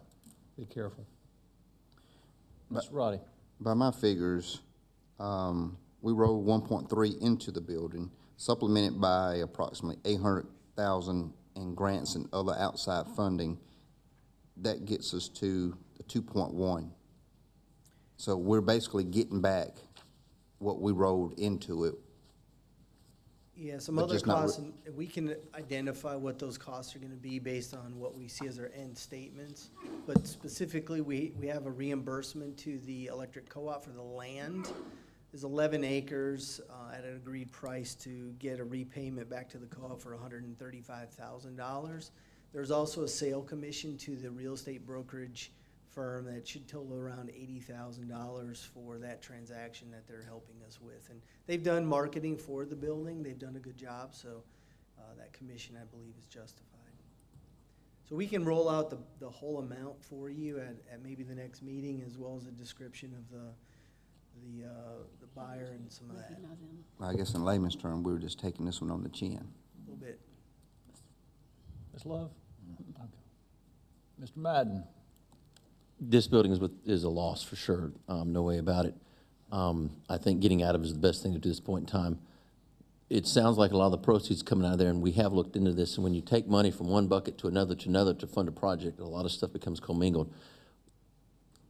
be careful. Mr. Roddy? By my figures, we rolled 1.3 into the building, supplemented by approximately 800,000 in grants and other outside funding. That gets us to the 2.1. So we're basically getting back what we rolled into it. Yeah, some But other just not costs, and we can identify what those costs are gonna be based on what we see as our end statements. But specifically, we have a reimbursement to the electric co-op for the land. There's 11 acres at an agreed price to get a repayment back to the co-op for $135,000. There's also a sale commission to the real estate brokerage firm that should total around $80,000 for that transaction that they're helping us with. And they've done marketing for the building, they've done a good job, so that commission, I believe, is justified. So we can roll out the whole amount for you at maybe the next meeting, as well as a description of the buyer and some of that, I guess in layman's term, we were just taking this one on the chin. a little bit. Ms. Love? Okay. Mr. Madden? This building is a loss for sure, no way about it. I think getting out of it is the best thing to do at this point in time. It sounds like a lot of the proceeds coming out of there, and we have looked into this, and when you take money from one bucket to another to fund a project, a lot of stuff becomes commingled.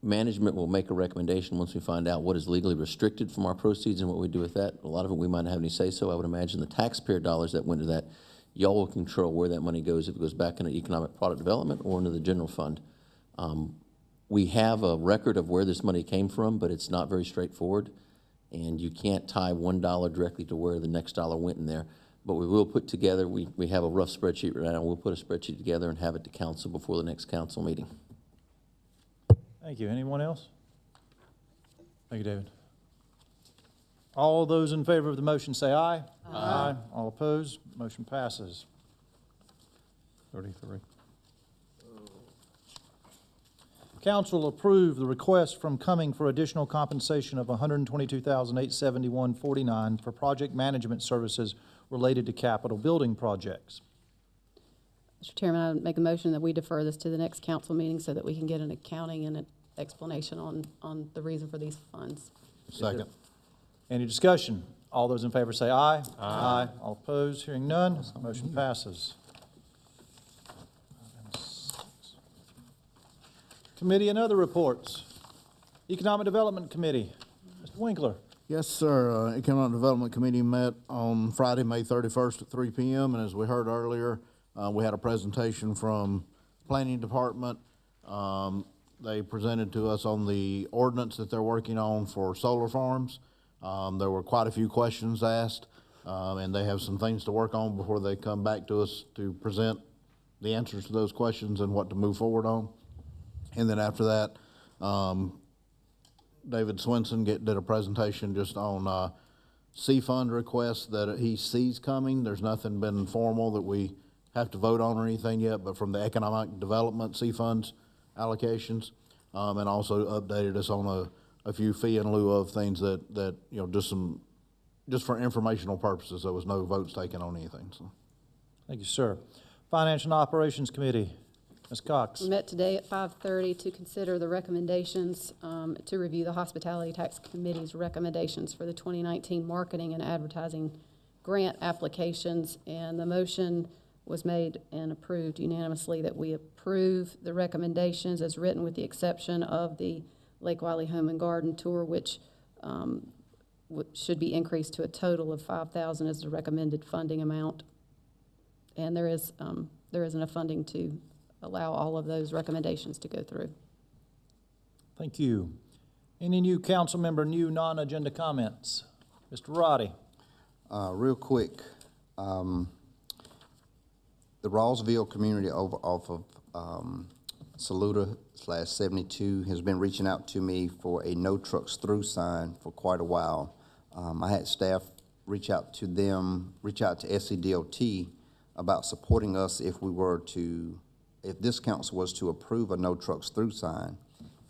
Management will make a recommendation once we find out what is legally restricted from our proceeds and what we do with that. A lot of it we might not have any say-so. I would imagine the taxpayer dollars that went to that, y'all will control where that money goes, if it goes back into economic product development or into the general fund. We have a record of where this money came from, but it's not very straightforward, and you can't tie $1 directly to where the next dollar went in there. But we will put together, we have a rough spreadsheet right now, we'll put a spreadsheet together and have it to council before the next council meeting. Thank you. Anyone else? Thank you, David. All those in favor of the motion say aye. Aye. All opposed? Motion passes. 33. Council approved the request from Cumming for additional compensation of $122,871.49 for project management services related to capital building projects. Mr. Chairman, I make a motion that we defer this to the next council meeting so that we can get an accounting and an explanation on the reason for these funds. Second. Any discussion? All those in favor say aye. Aye. All opposed? Hearing none, motion passes. Committee and other reports. Economic Development Committee. Mr. Winkler. Yes, sir. Economic Development Committee met on Friday, May 31st at 3 p.m. And as we heard earlier, we had a presentation from Planning Department. They presented to us on the ordinance that they're working on for solar farms. There were quite a few questions asked, and they have some things to work on before they come back to us to present the answers to those questions and what to move forward on. And then after that, David Swenson did a presentation just on C-Fund requests that he sees coming. There's nothing been formal that we have to vote on or anything yet, but from the Economic Development C-Funds allocations, and also updated us on a few fee in lieu of things that you know, just for informational purposes. There was no votes taken on anything. So. Thank you, sir. Finance and Operations Committee. Ms. Cox. We met today at 5:30 to consider the recommendations, to review the Hospitality Tax Committee's recommendations for the 2019 marketing and advertising grant applications, and the motion was made and approved unanimously that we approve the recommendations as written with the exception of the Lake Wiley Home and Garden Tour, which should be increased to a total of $5,000 as the recommended funding amount. And there isn't enough funding to allow all of those recommendations to go through. Thank you. Any new council member, new non-agenda comments? Mr. Roddy. Real quick, the Rawsville community off of Saluda/72 has been reaching out to me for a no trucks through sign for quite a while. I had staff reach out to SCDOT about supporting us if this council was to approve a no trucks through sign.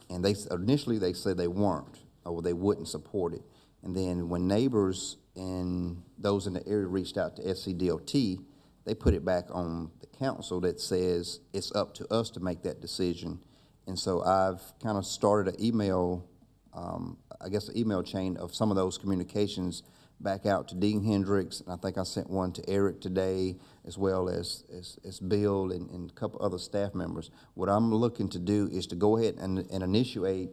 And initially they said they weren't, or they wouldn't support it. And then when neighbors and those in the area reached out to SCDOT, they put it back on the council that says it's up to us to make that decision. And so I've kind of started an email, an email chain of some of those communications back out to Dean Hendricks, and I think I sent one to Eric today, as well as Bill and a couple other staff members. What I'm looking to do is to go ahead and initiate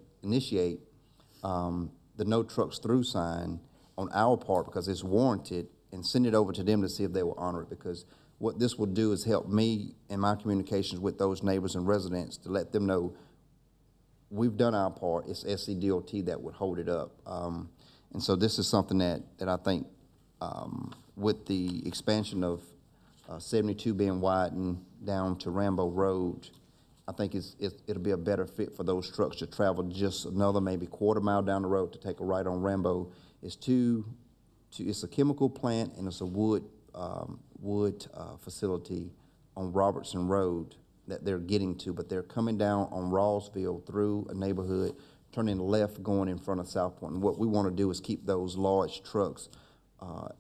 the no trucks through sign on our part, because it's warranted, and send it over to them to see if they will honor it, because what this will do is help me in my communications with those neighbors and residents to let them know we've done our part. It's SCDOT that would hold it up. And so this is something that I think with the expansion of 72 being widened down to Rambo Road, I think it'll be a better fit for those trucks to travel just another maybe quarter mile down the road to take a right on Rambo. It's a chemical plant and it's a wood facility on Robertson Road that they're getting to, but they're coming down on Rawsville through a neighborhood, turning left going in front of South Point. And what we want to do is keep those large trucks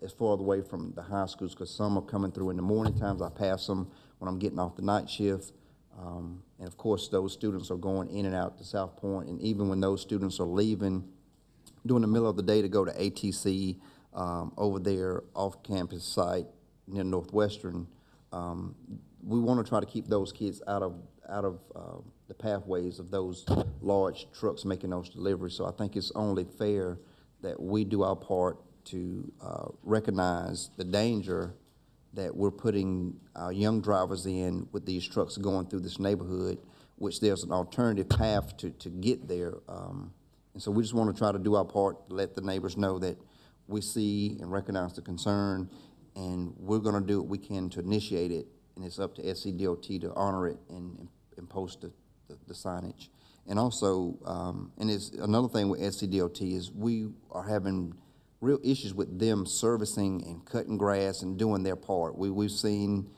as far away from the high schools, because some are coming through in the morning times. I pass them when I'm getting off the night shift. And of course, those students are going in and out to South Point. And even when those students are leaving during the middle of the day to go to ATC over there off-campus site near Northwestern, we want to try to keep those kids out of the pathways of those large trucks making those deliveries. So I think it's only fair that we do our part to recognize the danger that we're putting our young drivers in with these trucks going through this neighborhood, which there's an alternative path to get there. And so we just want to try to do our part to let the neighbors know that we see and recognize the concern, and we're going to do what we can to initiate it, and it's up to SCDOT to honor it and post the signage. And also, and it's another thing with SCDOT is we are having real issues with them servicing and cutting grass and doing their part. We've seen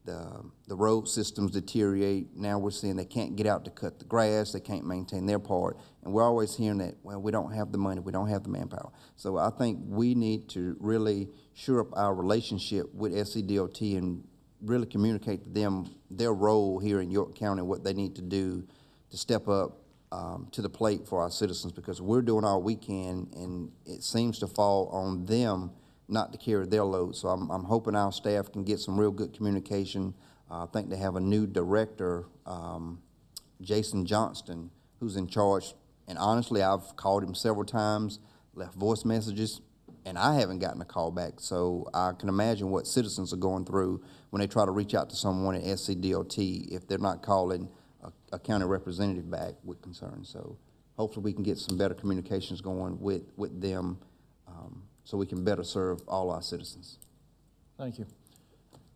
the road systems deteriorate. Now we're seeing they can't get out to cut the grass, they can't maintain their part. And we're always hearing that, well, we don't have the money, we don't have the manpower. So I think we need to really shore up our relationship with SCDOT and really communicate to them their role here in York County, what they need to do to step up to the plate for our citizens, because we're doing all we can, and it seems to fall on them not to carry their load. So I'm hoping our staff can get some real good communication. I think they have a new director, Jason Johnston, who's in charge. And honestly, I've called him several times, left voice messages, and I haven't gotten a call back. So I can imagine what citizens are going through when they try to reach out to someone at SCDOT if they're not calling a county representative back with concerns. So hopefully we can get some better communications going with them so we can better serve all our citizens. Thank you.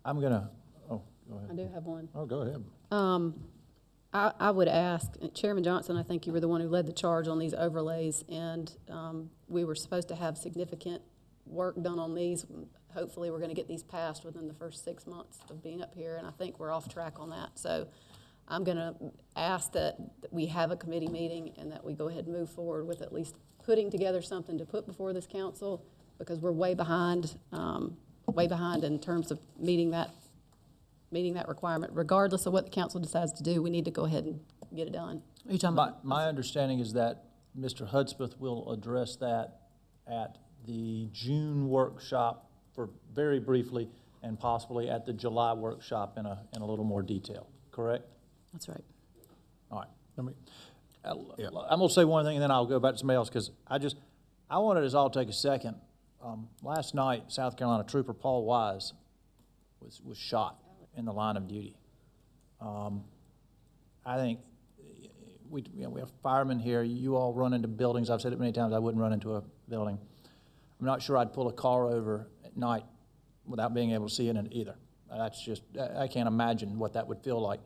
I'm gonna, go ahead. I do have one. Oh, go ahead. I would ask, Chairman Johnson, I think you were the one who led the charge on these overlays, and we were supposed to have significant work done on these. Hopefully, we're gonna get these passed within the first 6 months of being up here, and I think we're off track on that. So I'm gonna ask that we have a committee meeting and that we go ahead and move forward with at least putting together something to put before this council, because we're way behind in terms of meeting that requirement. Regardless of what the council decides to do, we need to go ahead and get it done. Are you talking about? My understanding is that Mr. Hudspeth will address that at the June workshop very briefly, and possibly at the July workshop in a little more detail, correct? That's right. All right. I'm gonna say one thing and then I'll go back to somebody else, because I wanted us all to take a second. Last night, South Carolina Trooper Paul Wise was shot in the line of duty. I think we have firemen here. You all run into buildings. I've said it many times, I wouldn't run into a building. I'm not sure I'd pull a car over at night without being able to see in it either. That's just, I can't imagine what that would feel like.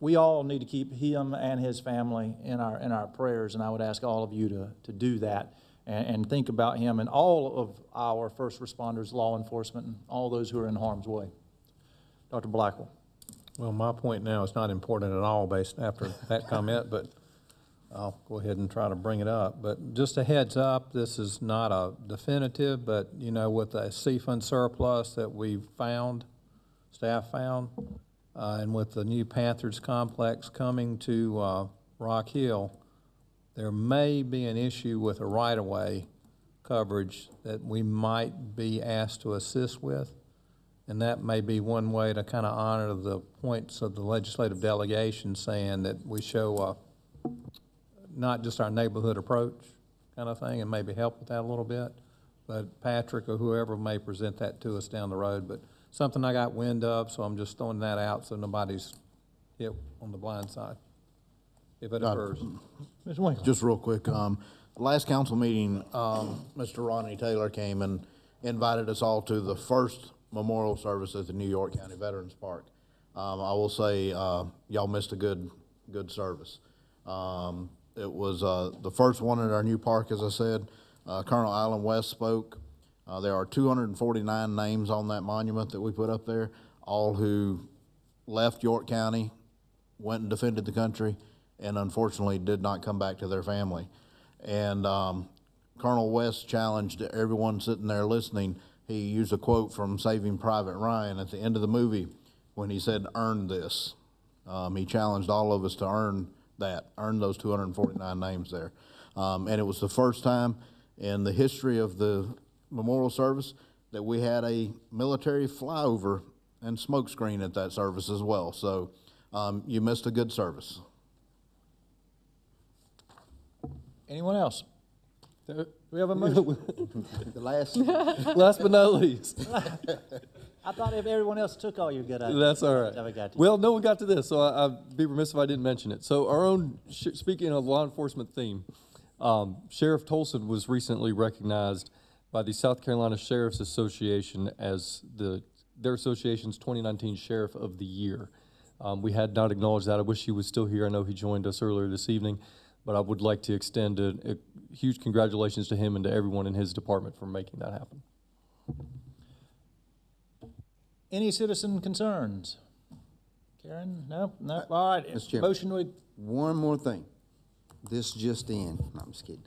We all need to keep him and his family in our prayers, and I would ask all of you to do that. and think about him and all of our first responders, law enforcement, and all those who are in harm's way. Dr. Blackwell. Well, my point now is not important at all based after that comment, but I'll go ahead and try to bring it up. But just a heads up, this is not a definitive, but, you know, with the C-Fund surplus that we've found, staff found, and with the new Panthers complex coming to Rock Hill, there may be an issue with a right-of-way coverage that we might be asked to assist with. And that may be one way to kind of honor the points of the legislative delegation saying that we show not just our neighborhood approach kind of thing, and maybe help with that a little bit. But Patrick or whoever may present that to us down the road. But something I got wind of, so I'm just throwing that out so nobody's hit on the blind side, if it occurs. Mr. Winkle. Just real quick, last council meeting, Mr. Rodney Taylor came and invited us all to the first memorial service at the New York County Veterans Park. I will say, y'all missed a good service. It was the first one at our new park, as I said. Colonel Allen West spoke. There are 249 names on that monument that we put up there, all who left York County, went and defended the country, and unfortunately did not come back to their family. And Colonel West challenged everyone sitting there listening. He used a quote from Saving Private Ryan at the end of the movie when he said, "Earn this." He challenged all of us to earn those 249 names there. And it was the first time in the history of the memorial service that we had a military flyover and smoke screen at that service as well. So you missed a good service. Anyone else? Do we have a motion? The last, Last but not least. I thought if everyone else took all your good ideas. That's all right. Never got to. Well, no one got to this, so I'd be remiss if I didn't mention it. So our own, speaking of law enforcement theme, Sheriff Tolson was recently recognized by the South Carolina Sheriff's Association as their association's 2019 Sheriff of the Year. We had not acknowledged that. I wish he was still here. I know he joined us earlier this evening, but I would like to extend a huge congratulations to him and to everyone in his department for making that happen. Any citizen concerns? Karen? No? No? All right. Mr. Chairman. Motion would. one more thing. This just in. No, I'm just kidding.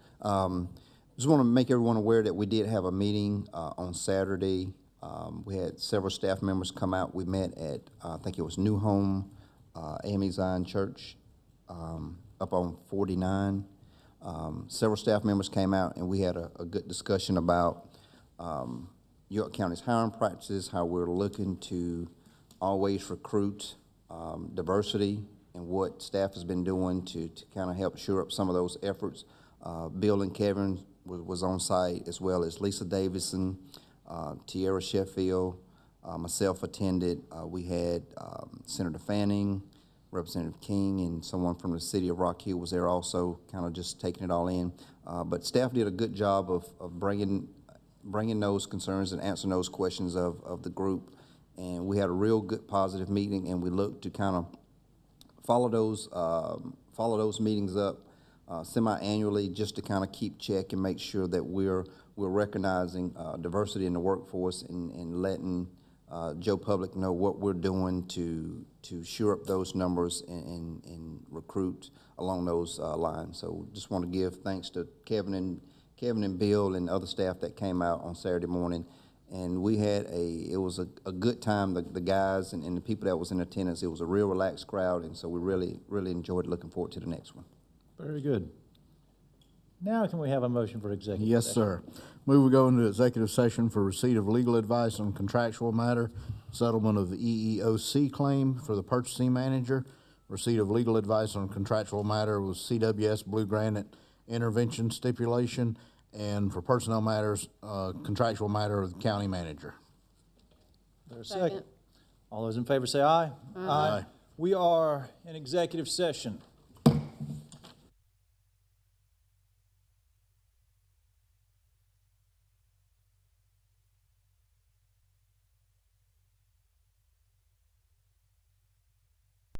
Just want to make everyone aware that we did have a meeting on Saturday. We had several staff members come out. We met at, I think it was New Home AME Zion Church up on 49. Several staff members came out, and we had a good discussion about York County's hiring practices, how we're looking to always recruit diversity, and what staff has been doing to kind of help shore up some of those efforts. Bill and Kevin was on site, as well as Lisa Davidson, Tierra Sheffield, myself attended. We had Senator Fanning, Representative King, and someone from the city of Rock Hill was there also, kind of just taking it all in. But staff did a good job of bringing those concerns and answering those questions of the group. And we had a real good positive meeting, and we look to kind of follow those meetings up semi-annually, just to kind of keep check and make sure that we're recognizing diversity in the workforce and letting Joe Public know what we're doing to shore up those numbers and recruit along those lines. So just want to give thanks to Kevin and Bill and other staff that came out on Saturday morning. And we had it was a good time, the guys and the people that was in attendance. It was a real relaxed crowd, and so we really, really enjoyed looking forward to the next one. Very good. Now can we have a motion for executive Yes, session? sir. Move we go into executive session for receipt of legal advice on contractual matter, settlement of the EEOC claim for the purchasing manager, receipt of legal advice on contractual matter with CWS Blue Granite intervention stipulation, and for personnel matters, contractual matter of the county manager. There's a second. All those in favor say aye. Aye. We are in executive session.